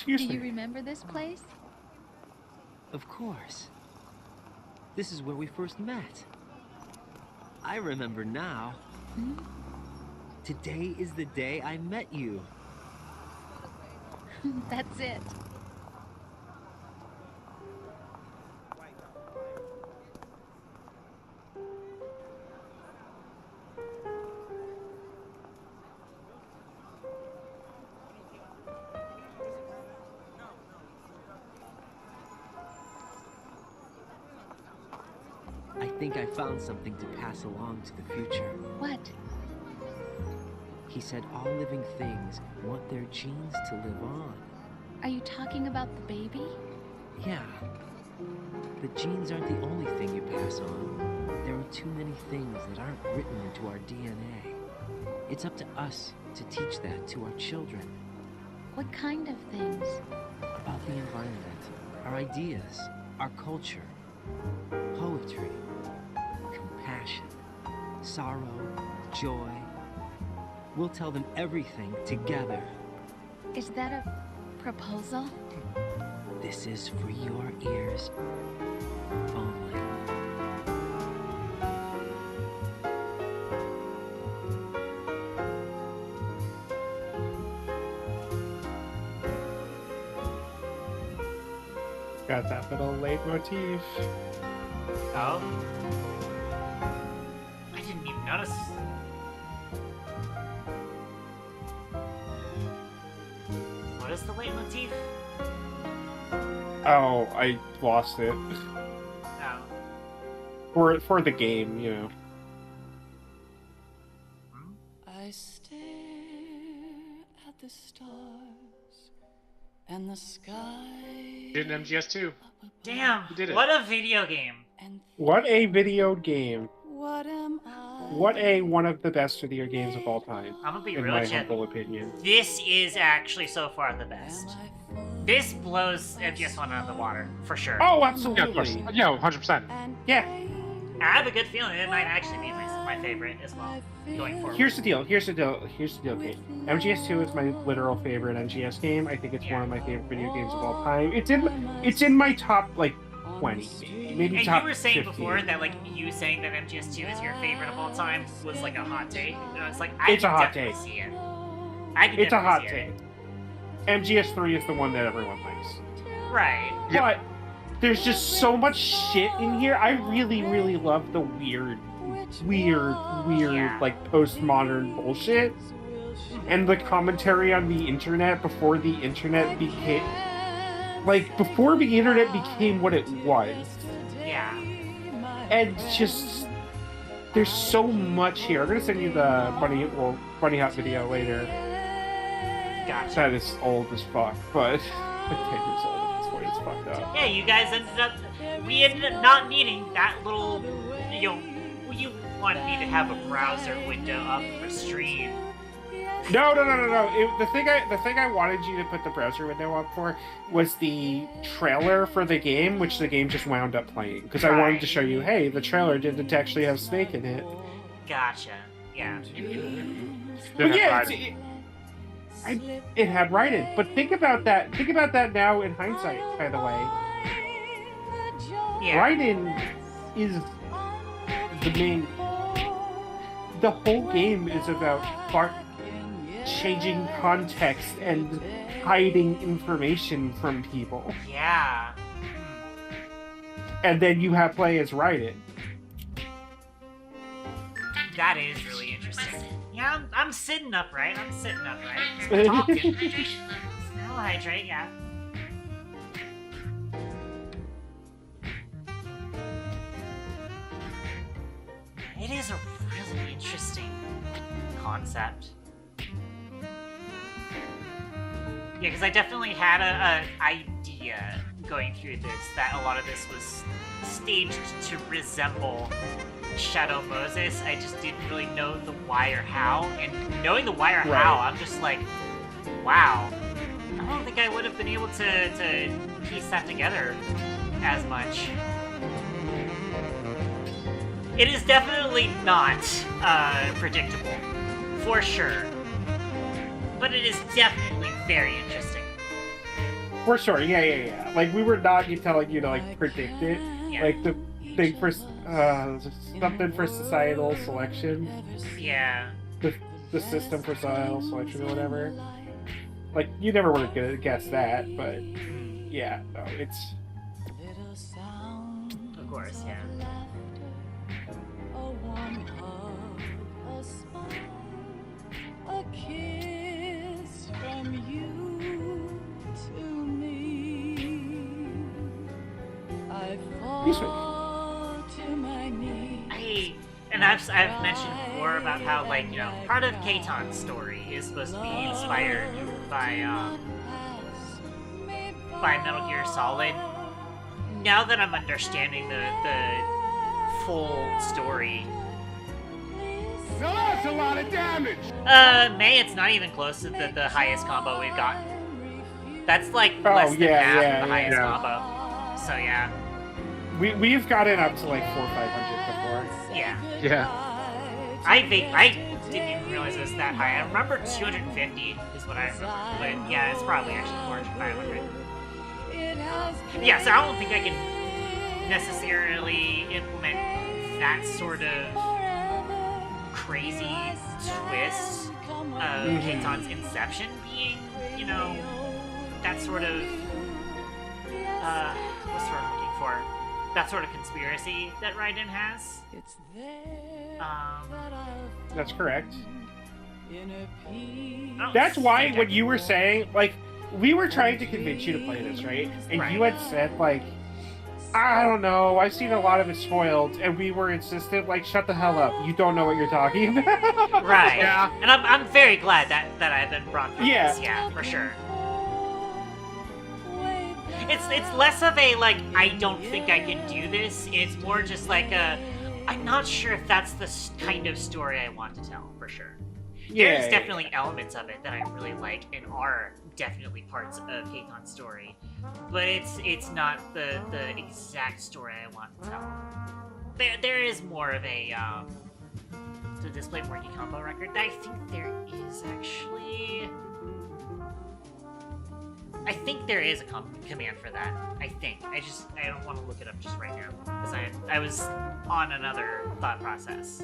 Do you remember this place? Of course. This is where we first met. I remember now. Hmm? Today is the day I met you. That's it. I think I found something to pass along to the future. What? He said all living things want their genes to live on. Are you talking about the baby? Yeah. The genes aren't the only thing you pass on. There are too many things that aren't written into our DNA. It's up to us to teach that to our children. What kind of things? About the environment, our ideas, our culture, poetry, compassion, sorrow, joy. We'll tell them everything together. Is that a proposal? This is for your ears only. Got that little leitmotif. Oh? I didn't even notice. What is the leitmotif? Oh, I lost it. Oh. For the game, you know. I stare at the stars and the sky. Did an MGS2. Damn, You did it. what a video game. What a video game. What am I? What a one of the best video games of all time. I'm gonna be in real, my Jen. humble opinion. This is actually so far the best. This blows MGS1 out of the water, for sure. Oh, Yeah, of course. absolutely. Yeah, 100%. Yeah. I have a good feeling it might actually be my favorite as well, going forward. Here's the deal. Okay. MGS2 is my literal favorite MGS game. I think it's one of my favorite video games of all time. It's in my top like 20, maybe And top you were saying 15. before that like you saying that MGS2 is your favorite of all time was like a hot take. And it's like I It's a can hot definitely take. see it. I can It's a definitely hot see take. it. MGS3 is the one that everyone likes. Right. But there's just so much shit in here. I really, really love the weird, like postmodern bullshit. And the commentary on the internet before the internet became what it was. Yeah. And just there's so much here. I'm gonna send you the Bunny Hop video later. Gotcha. That is old as fuck, but like 10 years old at this point. It's fucked up. Yeah, you guys we ended up not needing that little, you wanted me to have a browser window up for stream. No. The thing I wanted you to put the browser window up for was the trailer for the game, which the game just wound up playing. Because I wanted to show you, hey, the trailer didn't actually have Snake in it. Gotcha. Yeah. But yeah, it had Raiden. But think about that. Think about that now in hindsight, by the way. Yeah. Raiden is the main. The whole game is about changing context and hiding information from people. Yeah. and then you have players write it. That is really interesting. Yeah, I'm sitting upright. I'm sitting upright. I'm talking. I'll hydrate, yeah. It is a really interesting concept. Yeah, because I definitely had a idea going through this that a lot of this was staged to resemble Shadow Moses. I just didn't really know the why or how, and knowing the why or how, I'm just like, wow. I don't think I would have been able to piece that together as much. It is definitely not predictable, for sure. But it is definitely very interesting. For sure, yeah. Like, we were not telling you to, like, predict it. Yeah. Like, the thing for, something for societal selection. Yeah. The system for societal selection or whatever. Like, you never would have guessed that, but, yeah, no, it's... Of course, yeah. A warm hug, a smile, a kiss from you to me. I fall to my knees. I've mentioned before about how, like, you know, part of Keitan's story is supposed to be inspired by Metal Gear Solid. Now that I'm understanding the full story. Now that's a lot of damage! May, it's not even close to the highest combo we've gotten. That's like less than half of the highest combo. So yeah. We've gotten up to like 400 or 500 before. Yeah. Yeah. I didn't even realize it was that high. I remember 250 is what I remember, but yeah, it's probably actually 400, 500. Yeah, so I don't think I can necessarily implement that sort of crazy twist of Keitan's inception being, you know, that sort of what's the word I'm looking for? That sort of conspiracy that Raiden has. That's correct. Oh, That's why when you were saying, like, we were trying to convince you to play this, right? And you had said, like, I don't know, I've seen a lot of it spoiled, and we were insistent, like, shut the hell up. You don't know what you're talking about. Right. Yeah. And I'm very glad that I've been brought through Yeah. this. Yeah, for sure. It's less of a, like, I don't think I can do this. It's more just like a, I'm not sure if that's the kind of story I want to tell, for sure. Yeah, There's definitely elements of it that I really like and are definitely parts of Keitan's story. But it's not the exact story I want to tell. There is more of a, to display Morty combo record. I think there is actually... I think there is a command for that. I think. I don't want to look it up just right now because I was on another thought process.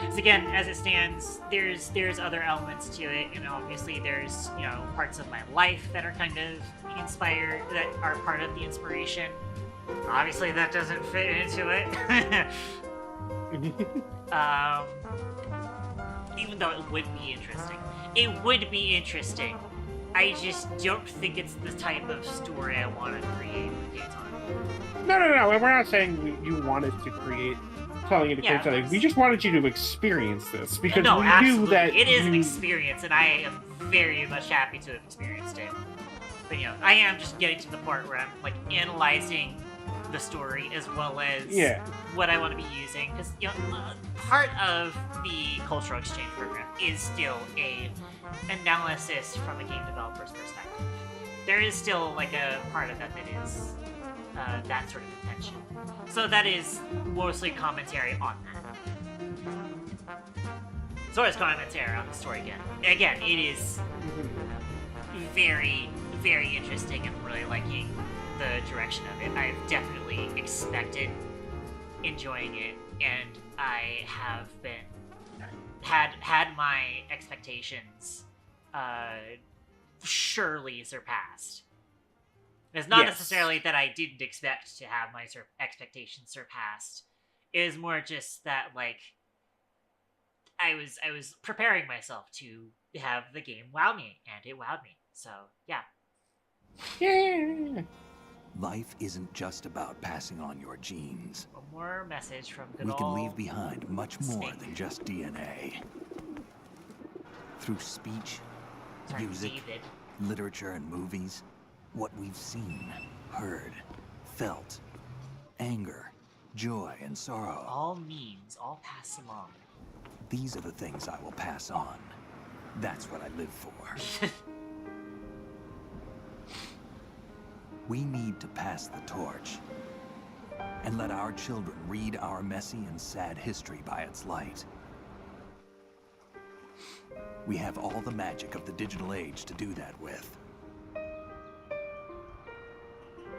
So again, as it stands, there's other elements to it, and obviously there's, you know, parts of my life that are kind of inspired, that are part of the inspiration. Obviously, that doesn't fit into it. Even though it would be interesting. It would be interesting. I just don't think it's the type of story I want to create with Keitan. No. We're not saying you wanted to create, telling you to create something. We just wanted you to experience this because we knew that it is an experience, and I am very much happy to have experienced it. But you know, I am just getting to the part where I'm like analyzing the story as well as what I want to be using, because you know, part of the cultural exchange program is still a analysis from a game developer's perspective. There is still like a part of that that is that sort of intention. So that is mostly commentary on that. So as commentary on the story again. Again, it is very, very interesting and really liking the direction of it. I've definitely expected enjoying it, and I have been had my expectations surely surpassed. It's not Yes. necessarily that I didn't expect to have my expectations surpassed. It was more just that, like, I was preparing myself to have the game wow me, and it wowed me. So, yeah. Yeah. Life isn't just about passing on your genes. One more message from good We can leave old behind much more Snake. than just DNA. Through speech, Sorry, music, David. literature, and movies, what we've seen, heard, felt, anger, joy, and sorrow. All memes, all pass along. These are the things I will pass on. That's what I live for. We need to pass the torch and let our children read our messy and sad history by its light. We have all the magic of the digital age to do that with.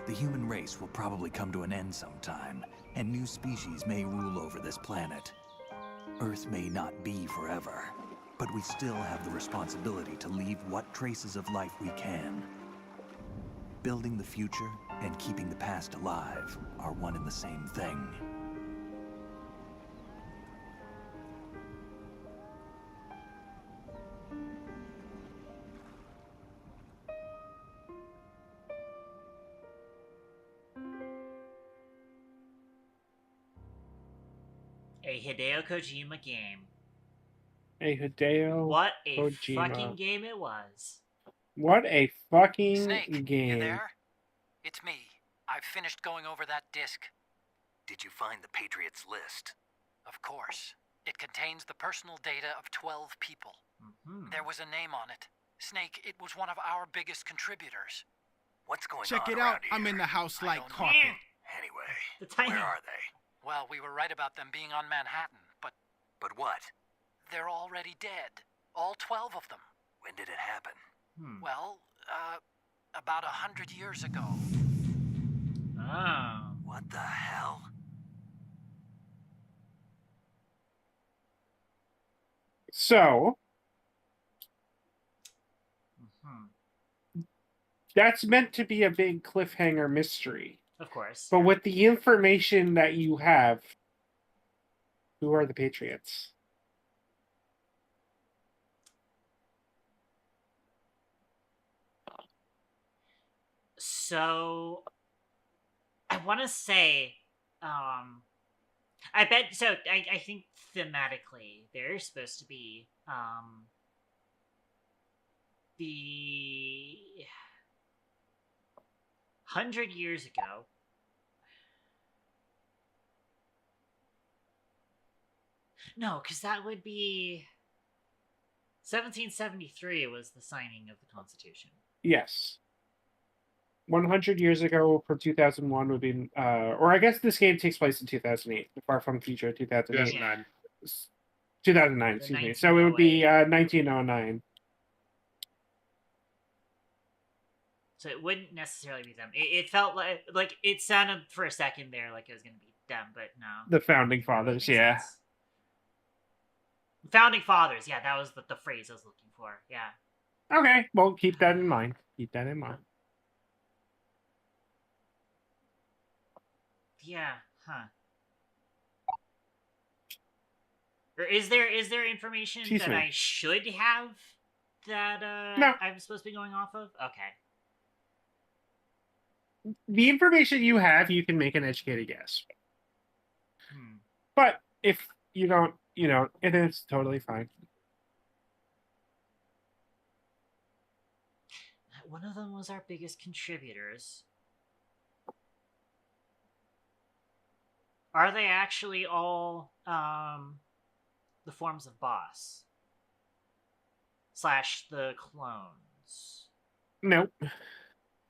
The human race will probably come to an end sometime, and new species may rule over this planet. Earth may not be forever, but we still have the responsibility to leave what traces of life we can. Building the future and keeping the past alive are one and the same thing. A Hideo Kojima game. A Hideo What a Kojima. fucking game it was. What a fucking Snake, game. you there? It's me. I've finished going over that disc. Did you find the Patriots list? Of course. It contains the personal data of 12 people. There was a name on it. Snake, it was one of our biggest contributors. What's going Check on it around out. here? I'm in the house like don't know. carpet. Anyway, where are they? Well, we were right about them being on Manhattan, but But what? they're already dead. All 12 of them. When did it happen? Well, about 100 years ago. Oh. What the hell? So, that's meant to be a big cliffhanger mystery. Of course. But with the information that you have, who are the Patriots? So, I want to say, I bet, so I think thematically, they're supposed to be, the 100 years ago, no, because that would be 1773 was the signing of the Constitution. Yes. 100 years ago from 2001 would be, or I guess this game takes place in 2008, Far From the Future, 2008. 2009. 2009, excuse me. So it would be 1909. So it wouldn't necessarily be them. It felt like it sounded for a second there like it was going to be them, but no. The Founding Fathers, yeah. Sense. Founding Fathers, yeah, that was the phrase I was looking for, yeah. Okay, well, keep that in mind. Keep that in mind. Yeah, huh. Or is there information Excuse that me. I should have that No. I'm supposed to be going off of? Okay. The information you have, you can make an educated guess. But if you don't, it is totally fine. One of them was our biggest contributors. Are they actually all the forms of boss? / the clones? Nope.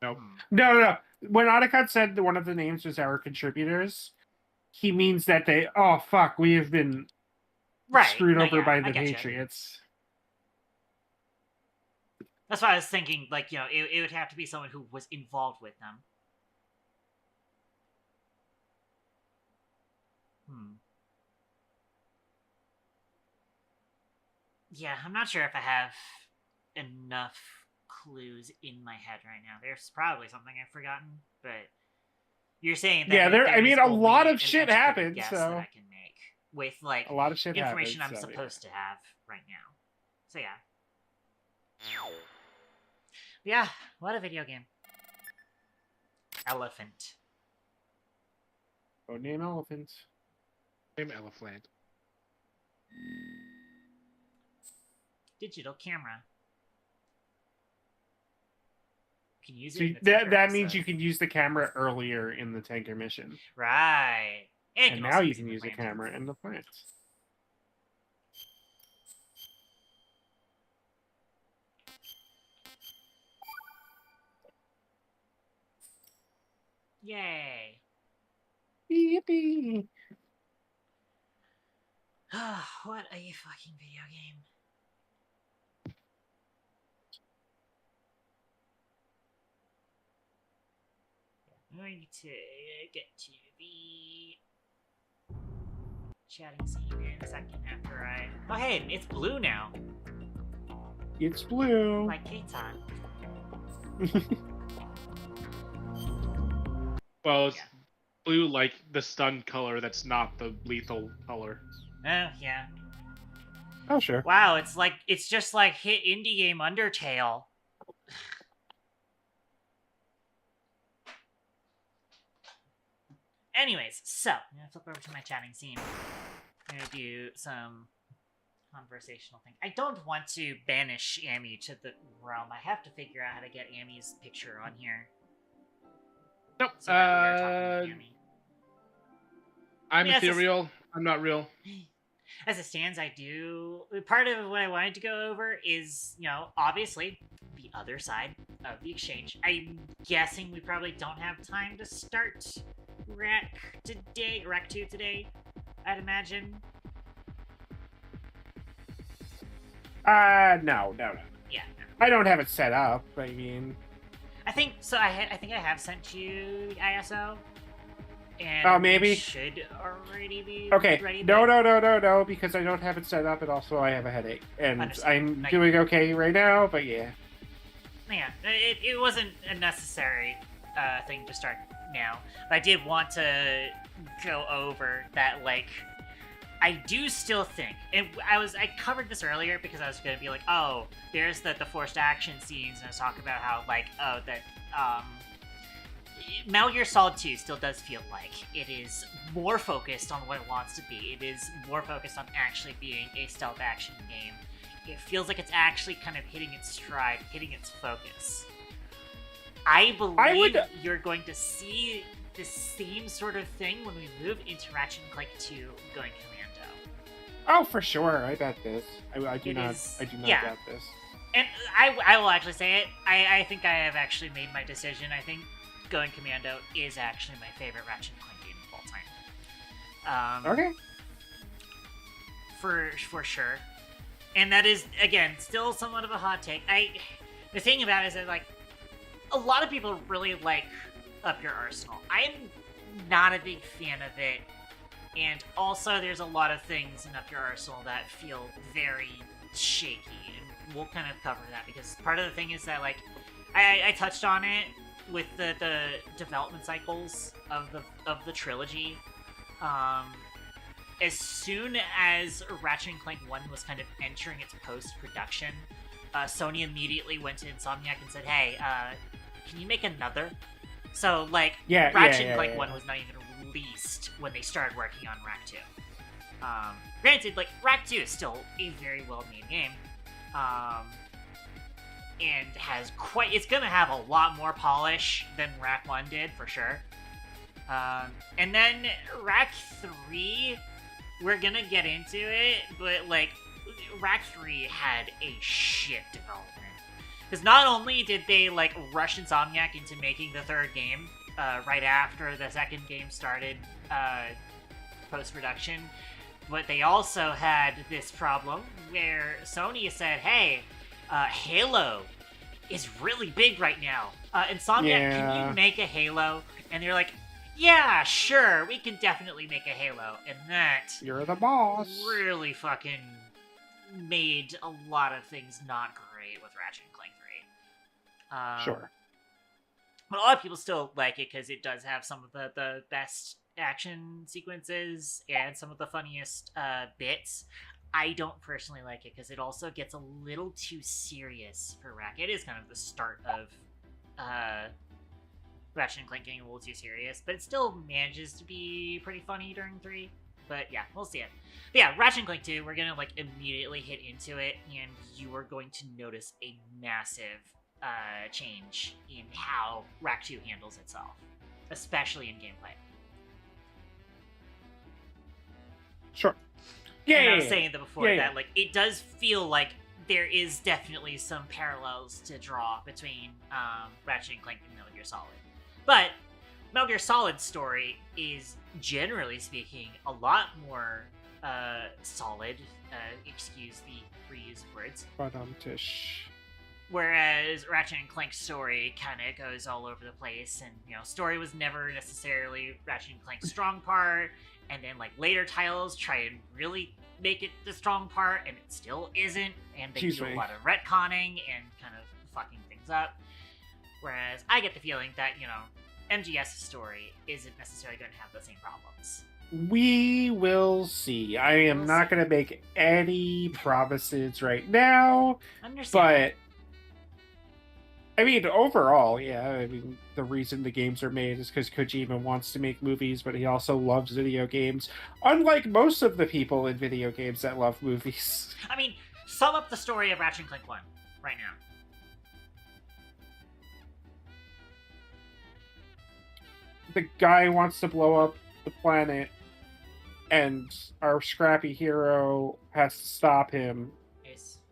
Nope. No. When Otacon said that one of the names was our contributors, he means that we have been screwed over by the Patriots. That's why I was thinking, it would have to be someone who was involved with them. Yeah, I'm not sure if I have enough clues in my head right now. There's probably something I've forgotten, but you're saying that Yeah, I mean, a lot of an shit educated happened, guess so that I can make with like a lot of shit information happened, I'm so, supposed to have right now. So yeah. Yeah, what a video game. Elephant. Oh, name elephants. Name elephant. Digital camera. You can use So it in the Tanker that means episode. you can use the camera earlier in the tanker mission. Right. And, And can now also you use it can in use the plants. camera in the plants. Yay. Yippee! What a fucking video game. I'm going to get to the chatting scene in a second after I... Oh hey, it's blue now. It's blue. Like K-Ton. Well, it's blue like the stun color that's not the lethal color. Oh, yeah. Oh, sure. Wow, it's just like hit indie game Undertale. Anyways, so I'm gonna flip over to my chatting scene. I'm gonna do some conversational thing. I don't want to banish Amy to the realm. I have to figure out how to get Amy's picture on here. Nope. So that we are talking to Amy. I'm Yeah, ethereal. I'm not real. As it stands, I do. Part of what I wanted to go over is, you know, obviously the other side of the exchange. I'm guessing we probably don't have time to start Rec 2 today, I'd imagine. No. Yeah. I don't have it set up. I mean, I think so. I think I have sent you the ISO. And oh, maybe. it should already be Okay. ready. No, because I don't have it set up, and also I have a headache, and I'm doing okay right now. But yeah. Yeah, it wasn't a necessary thing to start now. But I did want to go over that, like, I do still think, and I covered this earlier because I was going to be like, oh, there's the forced action scenes, and I was talking about how, like, oh, that, Metal Gear Solid 2 still does feel like it is more focused on what it wants to be. It is more focused on actually being a stealth action game. It feels like it's actually kind of hitting its stride, hitting its focus. I believe you're going to see the same sort of thing when we move into Ratchet & Clank 2 Going Commando. Oh, for sure. I bet this. I do not yeah. doubt this. And I will actually say it. I think I have actually made my decision. I think Going Commando is actually my favorite Ratchet & Clank game of all time. Okay. For sure. And that is, again, still somewhat of a hot take. The thing about it is that, like, a lot of people really like Up Your Arsenal. I'm not a big fan of it. And also, there's a lot of things in Up Your Arsenal that feel very shaky. And we'll kind of cover that because part of the thing is that, like, I touched on it with the development cycles of the trilogy. As soon as Ratchet & Clank 1 was kind of entering its post-production, Sony immediately went to Insomniac and said, hey, can you make another? So, like, Ratchet & Clank 1 was not even released when they started working on Rack 2. Granted, like, Rack 2 is still a very well-made game. And has it's gonna have a lot more polish than Rack 1 did, for sure. And then Rack 3, we're gonna get into it, but, like, Rack 3 had a shit development. Because not only did they, like, rush Insomniac into making the third game, right after the second game started, post-production, but they also had this problem where Sony said, hey, Halo is really big right now. Insomniac, can you make a Halo? And they're like, yeah, sure, we can definitely make a Halo. And that... You're the boss. Really fucking made a lot of things not great with Ratchet & Clank Sure. But a lot of people still like it because it does have some of the best action sequences and some of the funniest bits. I don't personally like it because it also gets a little too serious for Rack. It is kind of the start of Ratchet and Clank getting a little too serious, but it still manages to be pretty funny during 3. But yeah, we'll see it. But yeah, Ratchet and Clank 2, we're gonna like immediately hit into it, and you are going to notice a massive change in how Rack 2 handles itself, especially in gameplay. Sure. Yeah, and yeah, I was yeah. saying that before Yeah, that yeah. like it does feel like there is definitely some parallels to draw between Ratchet and Clank and Metal Gear Solid. But Metal Gear Solid's story is, generally speaking, a lot more solid. Excuse the reuse of words. Tish. Whereas Ratchet and Clank's story kind of goes all over the place, and story was never necessarily Ratchet and Clank's strong part. And then like later titles try and really make it the strong part, and it still isn't. And they do a lot of retconning and kind of fucking things up. Whereas I get the feeling that MGS's story isn't necessarily going to have the same problems. We will see. I am not going to make any promises right now. Understand. But I mean, overall, yeah. I mean, the reason the games are made is because Kojima wants to make movies, but he also loves video games. Unlike most of the people in video games that love movies. I mean, sum up the story of Ratchet and Clank 1 right now. The guy wants to blow up the planet, and our scrappy hero has to stop him.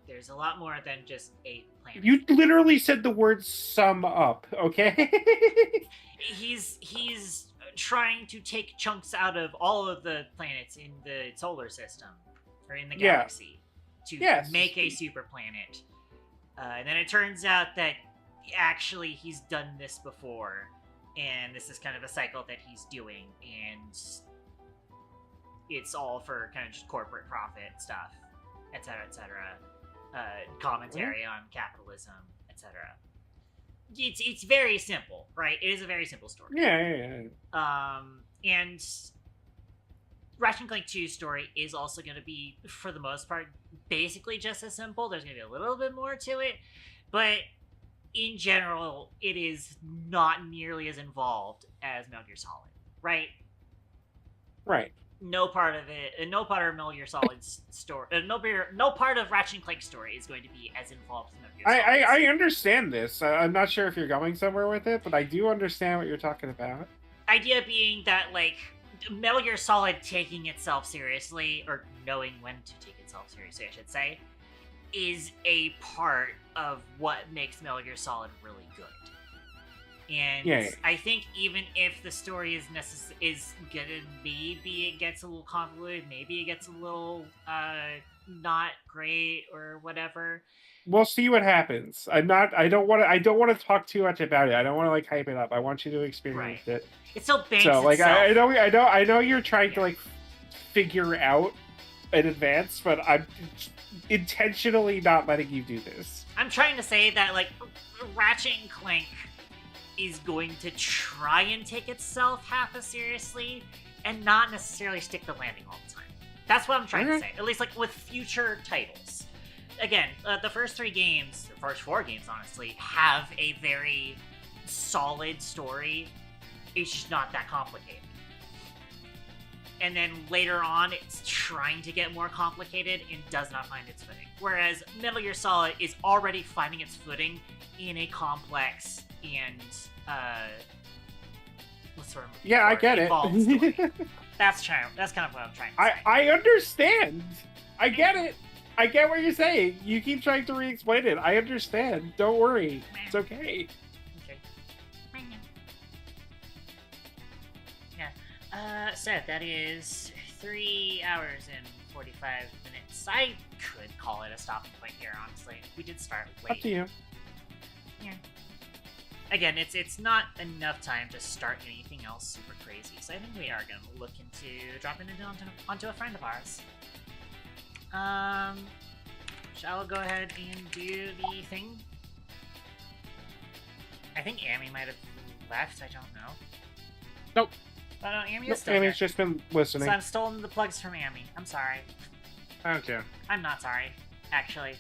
There's a lot more than just a planet. You literally said the word "sum up," okay? He's trying to take chunks out of all of the planets in the solar system, or in the galaxy, to make a super planet. And then it turns out that actually he's done this before, and this is kind of a cycle that he's doing, and it's all for kind of just corporate profit stuff, etc., etc. Commentary on capitalism, etc. It's very simple, right? It is a very simple story. Yeah. And Ratchet and Clank 2's story is also going to be, for the most part, basically just as simple. There's going to be a little bit more to it, but in general, it is not nearly as involved as Metal Gear Solid, right? Right. No part of it, and no part of Metal Gear Solid's story, no part of Ratchet and Clank's story is going to be as involved as Metal Gear Solid's. I understand this. I'm not sure if you're going somewhere with it, but I do understand what you're talking about. Idea being that, like, Metal Gear Solid taking itself seriously, or knowing when to take itself seriously, I should say, is a part of what makes Metal Gear Solid really good. And I think even if the story is gonna, maybe it gets a little convoluted, maybe it gets a little not great or whatever. We'll see what happens. I don't want to talk too much about it. I don't want to like hype it up. I want you to experience it. It still banks so like itself. I know you're trying to like figure out in advance, but I'm intentionally not letting you do this. I'm trying to say that like Ratchet and Clank is going to try and take itself half as seriously and not necessarily stick the landing all the time. That's what I'm trying to say. At least like with future titles. Again, the first 3 games, the first 4 games honestly, have a very solid story. It's just not that complicated. And then later on, it's trying to get more complicated and does not find its footing. Whereas Metal Gear Solid is already finding its footing in a complex and I get it. That's kind of what I'm trying to say. I understand. I get it. I get what you're saying. You keep trying to re-explain it. I understand. Don't worry. It's okay. Yeah. So that is 3 hours and 45 minutes. I could call it a stopping point here, honestly. We did start late. Up to you. Yeah. Again, it's not enough time to start anything else super crazy, so I think we are going to look into dropping it onto a friend of ours. Shall we go ahead and do the thing? think Amy might have left. I don't know. Nope. But no, Amy Nope, is still Amy's here. just been listening. So I'm stolen the plugs from Amy. I'm sorry. I don't care. I'm not sorry, actually.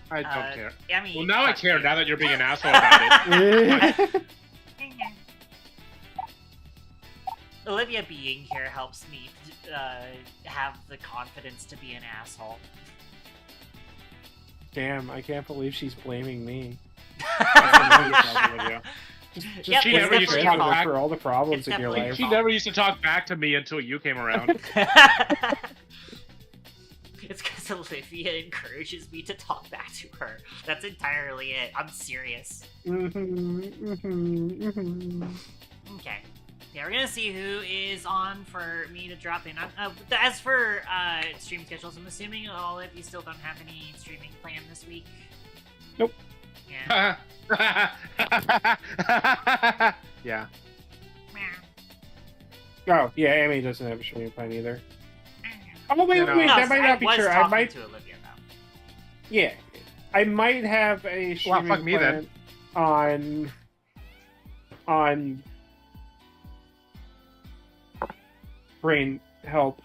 I don't care. Amy, Well, now I fuck care. you. Now that you're being an asshole about it. Olivia being here helps me have the confidence to be an asshole. Damn, I can't believe she's blaming me. Just Yep, she it's never used to definitely talk your fault. back for all the problems It's in your definitely life. She never used to talk back to me until you came around. It's because Olivia encourages me to talk back to her. That's entirely it. I'm serious. Okay. Yeah, we're gonna see who is on for me to drop in. As for stream schedules, I'm assuming all of you still don't have any streaming planned this week. Nope. Yeah. Yeah. Oh, yeah, Amy doesn't have a streaming plan either. Oh, wait, You know, wait, No, that might not be was true. I talking might. to Olivia, though. Yeah. I might have a streaming fuck me plan on Brain Help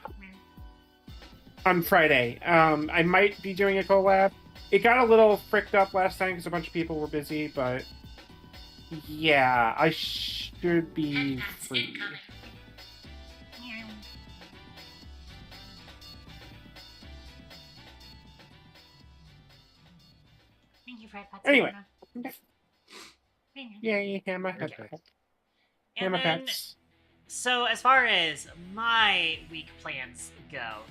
on Friday. I might be doing a collab. It got a little fricked up last time because a bunch of people were busy, but yeah, I should be free. Thank you for that. Anyway. Serena. Yay, hammer head. And Hammer then, hats. so as far as my week plans go,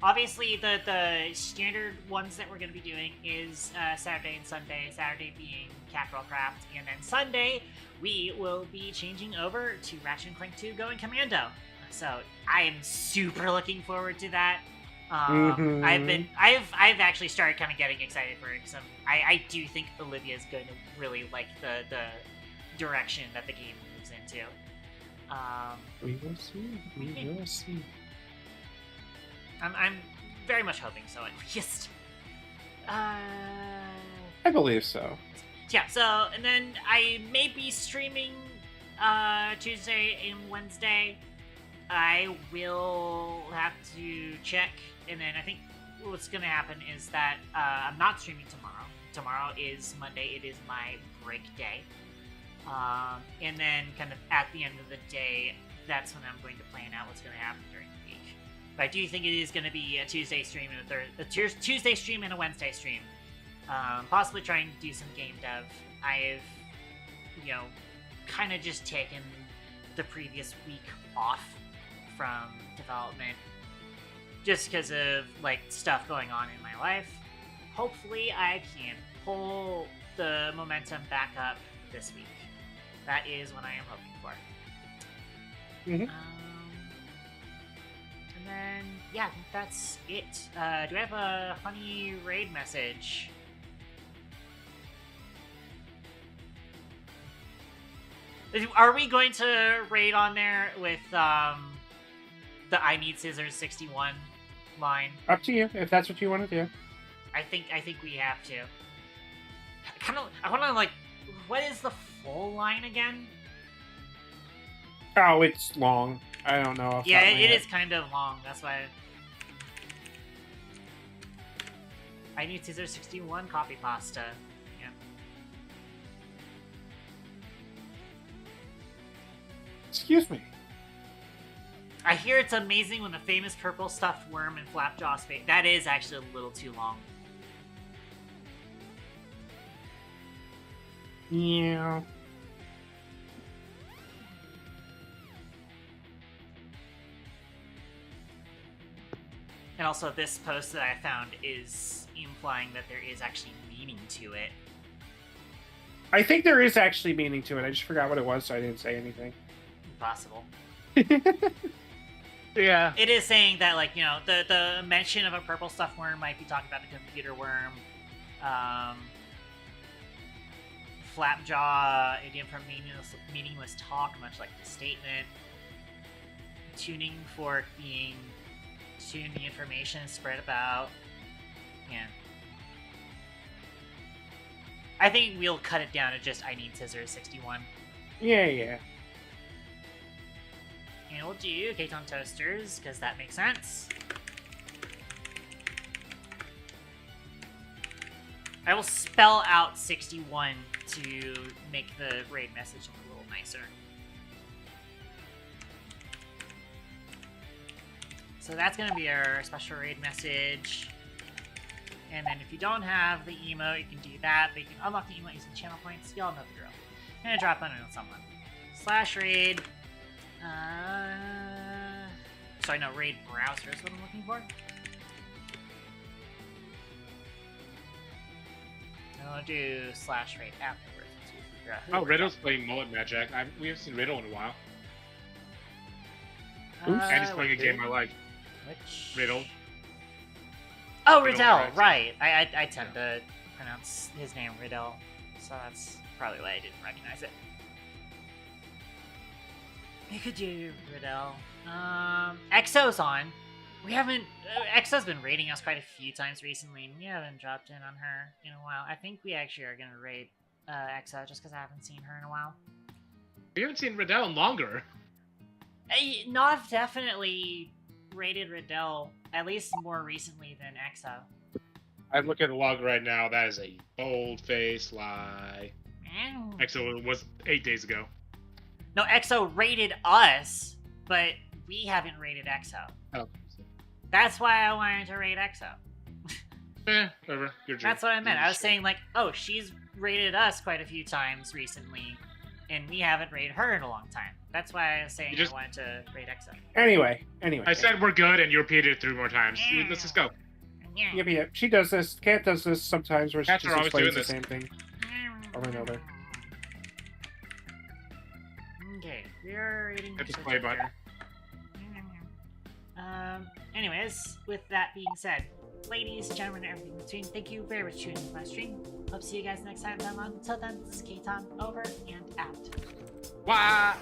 obviously the standard ones that we're going to be doing is Saturday and Sunday. Saturday being Capital Craft, and then Sunday we will be changing over to Ratchet & Clank 2 Going Commando. So I am super looking forward to that. I've actually started kind of getting excited for it because I do think Olivia is going to really like the direction that the game moves into. We will see. We will see. I'm very much hoping so, at least. I believe so. Yeah, so, and then I may be streaming Tuesday and Wednesday. I will have to check, and then I think what's going to happen is that I'm not streaming tomorrow. Tomorrow is Monday. It is my break day. And then kind of at the end of the day, that's when I'm going to plan out what's going to happen during the week. But I do think it is going to be a Tuesday stream and a Tuesday stream and a Wednesday stream. Possibly trying to do some game dev. I've, kind of just taken the previous week off from development just because of, stuff going on in my life. Hopefully I can pull the momentum back up this week. That is what I am hoping for. Mm-hmm. And then, yeah, I think that's it. Do I have a funny raid message? Are we going to raid on there with the I need scissors 61 line? Up to you, if that's what you want to do. I think we have to. I want to what is the full line again? Oh, it's long. I don't know. Yeah, it is kind of long. That's why. I need scissors 61 copy pasta. Yeah. Excuse me. I hear it's amazing when the famous purple stuffed worm and Flapjaw's face. That is actually a little too long. Yeah. And also, this post that I found is implying that there is actually meaning to it. I think there is actually meaning to it. I just forgot what it was, so I didn't say anything. Impossible. Yeah. It is saying that, the mention of a purple stuffed worm might be talking about the computer worm. Flapjaw, idiom from meaningless talk, much like the statement. Tuning fork being tune the information spread about. Yeah. I think we'll cut it down to just I need scissors 61. Yeah. And we'll do Katon Toasters, because that makes sense. I will spell out 61 to make the raid message look a little nicer. So that's going to be our special raid message. And then if you don't have the emote, you can do that, but you can unlock the emote using channel points. Y'all know the drill. I'm going to drop on someone. /raid. Sorry, no, raid browser is what I'm looking for. And I'll do /raid afterwards. So we figure out who Oh, Riddle's playing Mullet Magic. We haven't seen Riddle in a while. Oops. And he's playing a game I like. Which? Riddle. Oh, Riddle, Riddle, right. right. I tend to pronounce his name Riddle, so that's probably why I didn't recognize it. We could do Riddle. Exo's on. We haven't... Exo's been raiding us quite a few times recently, and we haven't dropped in on her in a while. I think we actually are going to raid Exo, just because I haven't seen her in a while. We haven't seen Riddle in longer. Not definitely raided Riddle, at least more recently than Exo. I'm looking at the log right now. That is a bold-faced lie. Ow. Exo was 8 days ago. No, Exo raided us, but we haven't raided Exo. Oh. That's why I wanted to raid Exo. Whatever. That's what I meant. I was saying, like, oh, she's raided us quite a few times recently, and we haven't raided her in a long time. That's why I was saying I wanted to raid Exo. Anyway. I said we're good, and you repeated it 3 more times. Let's just go. Yep. She does this. Cat does this sometimes where she Cats just are always explains doing the this. same thing over and over. Okay, we're raiding Hit the Mr. play button. Anyways, with that being said, ladies, gentlemen, and everything in between, thank you very much for tuning into my stream. Hope to see you guys next time. Until then, this is Katon, over and out. Wah!